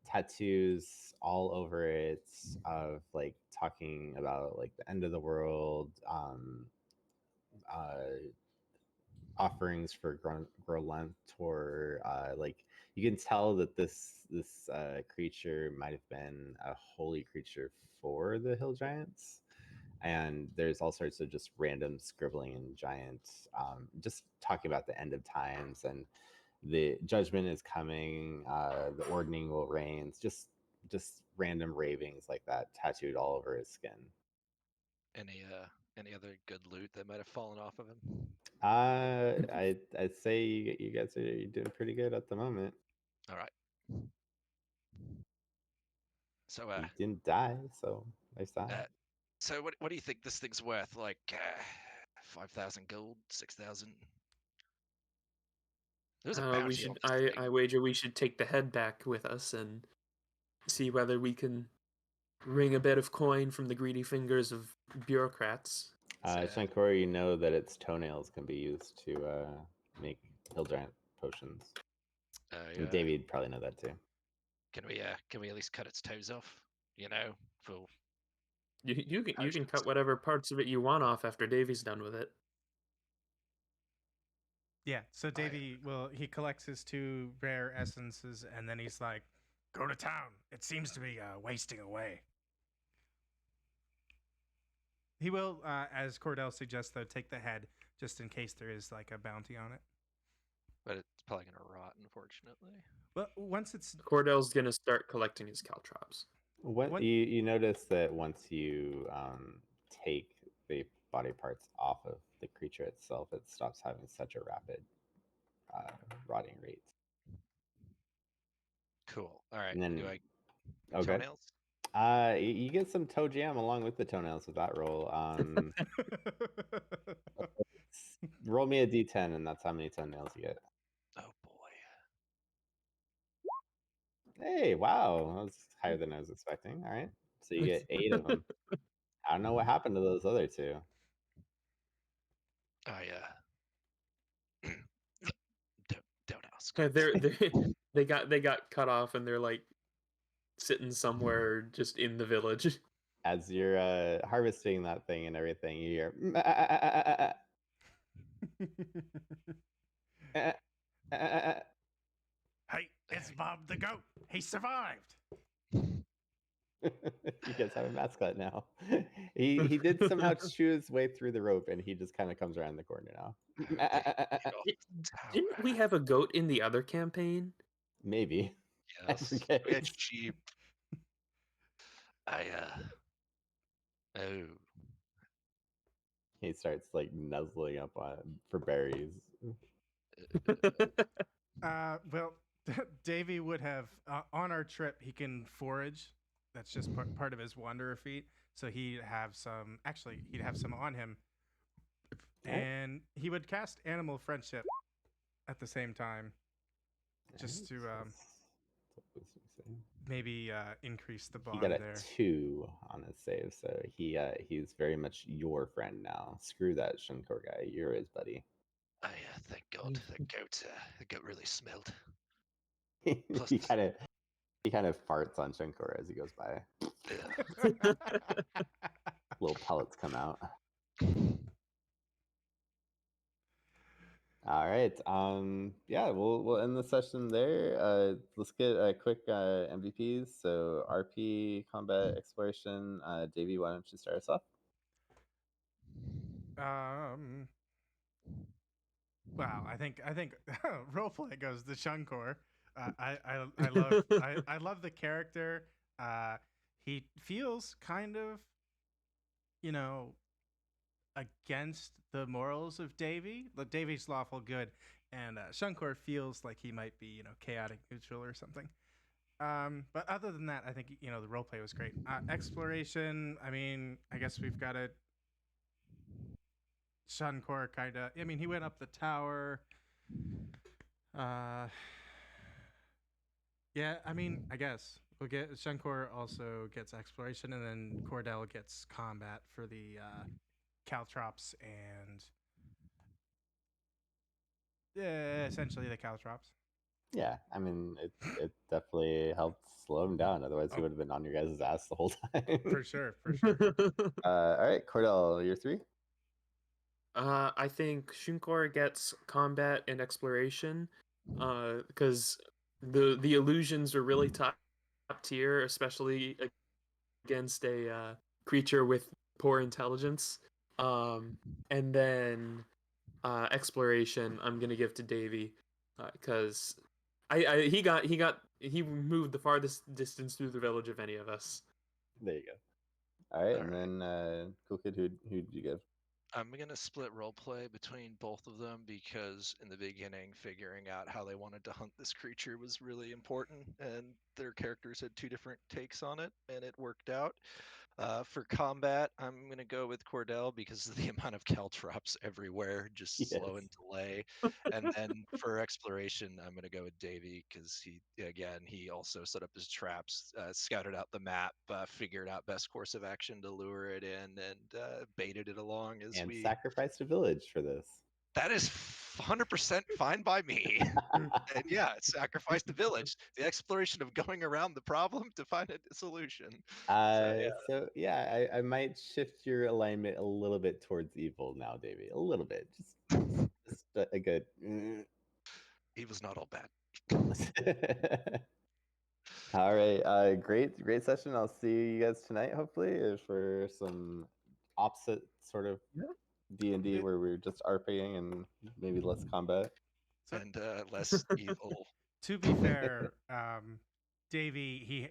tattoos all over it of like talking about like the end of the world, offerings for Grolantor. Like you can tell that this creature might have been a holy creature for the hill giants. And there's all sorts of just random scribbling in giant, just talking about the end of times and the judgment is coming, the ordning will reign. It's just random ravings like that tattooed all over his skin. Any other good loot that might have fallen off of him? I'd say you guys are doing pretty good at the moment. All right. So You didn't die, so nice that. so what do you think this thing's worth? Like 5,000 gold, 6,000? There's a bounty. We should. I wager we should take the head back with us and see whether we can wring a bit of coin from the greedy fingers of bureaucrats. Shunkor, you know that its toenails can be used to make hill giant potions. Yeah. Davey'd probably know that too. Can we at least cut its toes off? You know, for you can cut whatever parts of it you want off after Davey's done with it. Yeah, so Davey he collects his 2 rare essences and then he's like, go to town. It seems to be wasting away. He will, as Cordel suggests, though, take the head just in case there is like a bounty on it. But it's probably gonna rot, unfortunately. Well, once it's Cordel's gonna start collecting his caltrops. You notice that once you take the body parts off of the creature itself, it stops having such a rapid rotting rate. Cool. All right. And then, do I okay. Toenails? You get some toe jam along with the toenails with that roll. Roll me a d10, and that's how many toenails you get. Oh boy. Hey, wow, that was higher than I was expecting. All right, so you get 8 of them. I don't know what happened to those other 2. Don't ask. They got cut off and they're like sitting somewhere just in the village. As you're harvesting that thing and everything, you hear. Hey, it's Bob the goat. He survived. You guys have a mascot now. He did somehow chew his way through the rope, and he just kind of comes around the corner now. Didn't we have a goat in the other campaign? Maybe. Yes. It's cheap. Oh. He starts like nuzzling up for berries. Well, Davey would have on our trip. He can forage. That's just part of his wanderer feat. So he'd have some. Actually, he'd have some on him, and he would cast animal friendship at the same time, just to maybe increase the bond. He got a there. 2 on his save, so he's very much your friend now. Screw that Shunkor guy. You're his buddy. Thank God. The goat really smelled. He kind of He kind of farts on Shunkor as he goes by. Little pellets come out. All right. Yeah, we'll end the session there. Let's get a quick MVPs. So RP, combat, exploration. Davey, why don't you start us off? Well, I think roleplay goes to Shunkor. I love the character. He feels kind of, against the morals of Davey. But Davey's lawful good, and Shunkor feels like he might be, chaotic neutral or something. But other than that, I think the roleplay was great. Exploration. I mean, I guess we've got a Shunkor kind of. I mean, he went up the tower. Yeah, I mean, I guess we'll get Shunkor also gets exploration, and then Cordel gets combat for the caltrops and essentially the caltrops. Yeah, I mean, it definitely helped slow him down. Otherwise, he would have been on your guys' ass the whole time. For sure. All right, Cordel, your 3. I think Shunkor gets combat and exploration, because the illusions are really top tier, especially against a creature with poor intelligence. And then exploration, I'm gonna give to Davey, because he moved the farthest distance through the village of any of us. There you go. All right, All and then Cool Kid, who'd you give? I'm gonna split roleplay between both of them because in the beginning, figuring out how they wanted to hunt this creature was really important, and their characters had 2 different takes on it, and it worked out. For combat, I'm gonna go with Cordel because of the amount of caltrops everywhere, just slow and delay. And then for exploration, I'm gonna go with Davey because he also set up his traps, scouted out the map, figured out best course of action to lure it in, and baited it along as And we. sacrificed a village for this. That is 100% fine by me. And yeah, sacrifice the village. The exploration of going around the problem to find a solution. So yeah, I might shift your alignment a little bit towards evil now, Davey. A little bit, just a good. Evil's not all bad. All right, great session. I'll see you guys tonight, hopefully, for some opposite sort of D&D where we're just RPing and maybe less combat. And less evil. To be fair, Davey,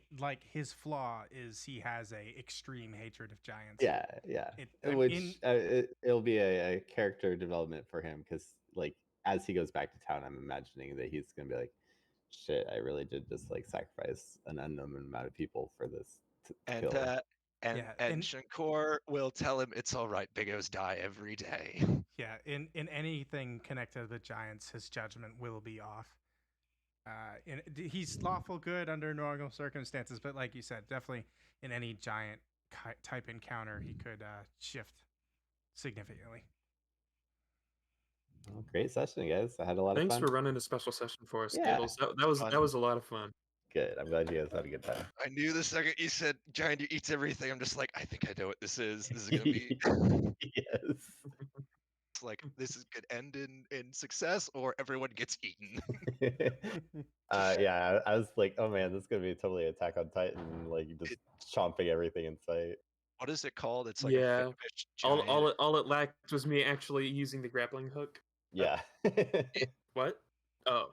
his flaw is he has a extreme hatred of giants. Yeah. It'll be a character development for him because, like, as he goes back to town, I'm imagining that he's gonna be like, "Shit, I really did just like sacrifice an unknown amount of people for this kill." And Shunkor will tell him it's all right. Bigos die every day. Yeah, in anything connected to the giants, his judgment will be off. He's lawful good under normal circumstances, but like you said, definitely in any giant type encounter, he could shift significantly. Well, great session, guys. I had a lot of fun. Thanks for running a special session for us, Yeah. Skittles. That was a lot of fun. Good. I'm glad you guys had a good time. I knew the second you said giant eats everything, I'm just like, I think I know what this is. This is gonna be Yes. It's like this could end in success or everyone gets eaten. Yeah, I was like, oh man, this is gonna be totally Attack on Titan, like just chomping everything in sight. What is it called? It's like Yeah. a fish giant. All it lacked was me actually using the grappling hook. Yeah. What? Oh.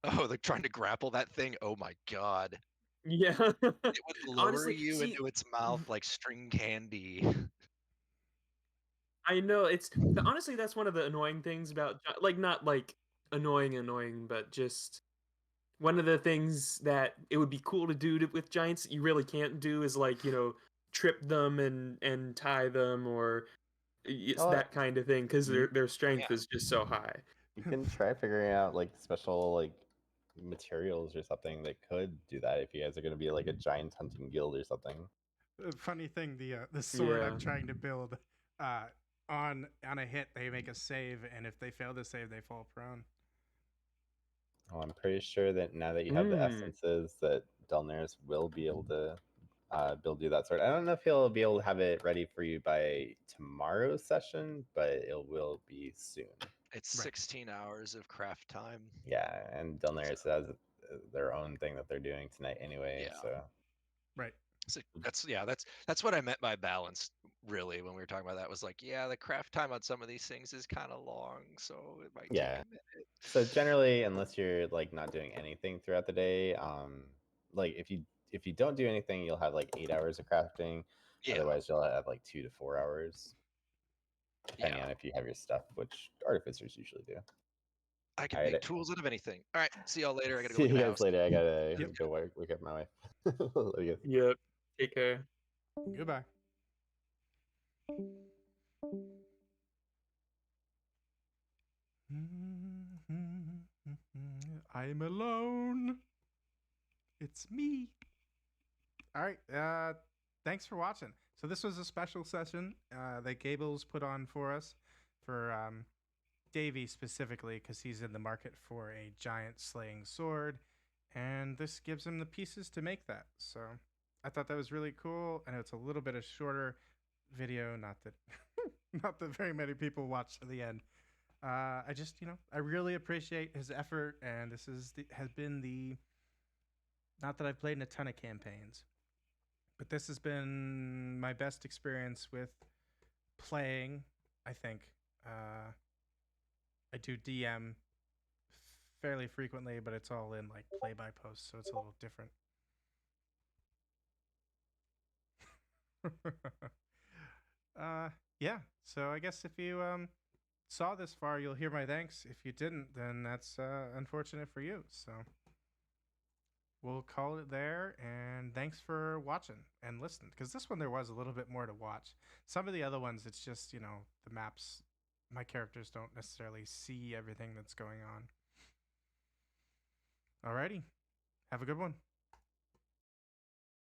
Oh, they're trying to grapple that thing. Oh my god. Yeah. It would lower Honestly, you see, into its mouth like string candy. I know honestly that's one of the annoying things about like not like annoying, but just one of the things that it would be cool to do with giants that you really can't do is like trip them and tie them or it's that kind of thing because their strength is just so high. You can try figuring out like special like materials or something that could do that if you guys are going to be like a giant hunting guild or something. Funny thing, the sword I'm trying to build, on a hit they make a save, and if they fail to save, they fall prone. Oh, I'm pretty sure that now that you have the essences, that Delnaris will be able to build you that sword. I don't know if he'll be able to have it ready for you by tomorrow's session, but it will be soon. It's Right. 16 hours of craft time. Yeah, and Delnaris has their own thing that they're doing tonight anyway. Yeah. So Right. So that's what I meant by balance. Really, when we were talking about that, was like, yeah, the craft time on some of these things is kind of long, so it might take yeah. a minute. So generally, unless you're like not doing anything throughout the day, like if you don't do anything, you'll have like 8 hours of crafting. Yeah, Otherwise, you'll have like 2 to 4 hours, depending yeah. on if you have your stuff, which artificers usually do. I can All make right. tools out of anything. All right, see y'all later. I gotta go See look you at the guys house. later. I gotta Yep. go wake up my wife. Love you guys. Yep. Take care. Goodbye. I'm alone. It's me. All right. Thanks for watching. So this was a special session that Gable's put on for us, for Davey specifically, because he's in the market for a giant slaying sword, and this gives him the pieces to make that. So I thought that was really cool, and it's a little bit of shorter video. Not that, not that very many people watched to the end. I just, I really appreciate his effort, and this has been the. Not that I've played in a ton of campaigns, but this has been my best experience with playing. I think I do DM fairly frequently, but it's all in like play by post, so it's a little different. Yeah. So I guess if you saw this far, you'll hear my thanks. If you didn't, then that's unfortunate for you. So we'll call it there, and thanks for watching and listening, because this one there was a little bit more to watch. Some of the other ones, it's just, the maps, my characters don't necessarily see everything that's going on. Alrighty, have a good one.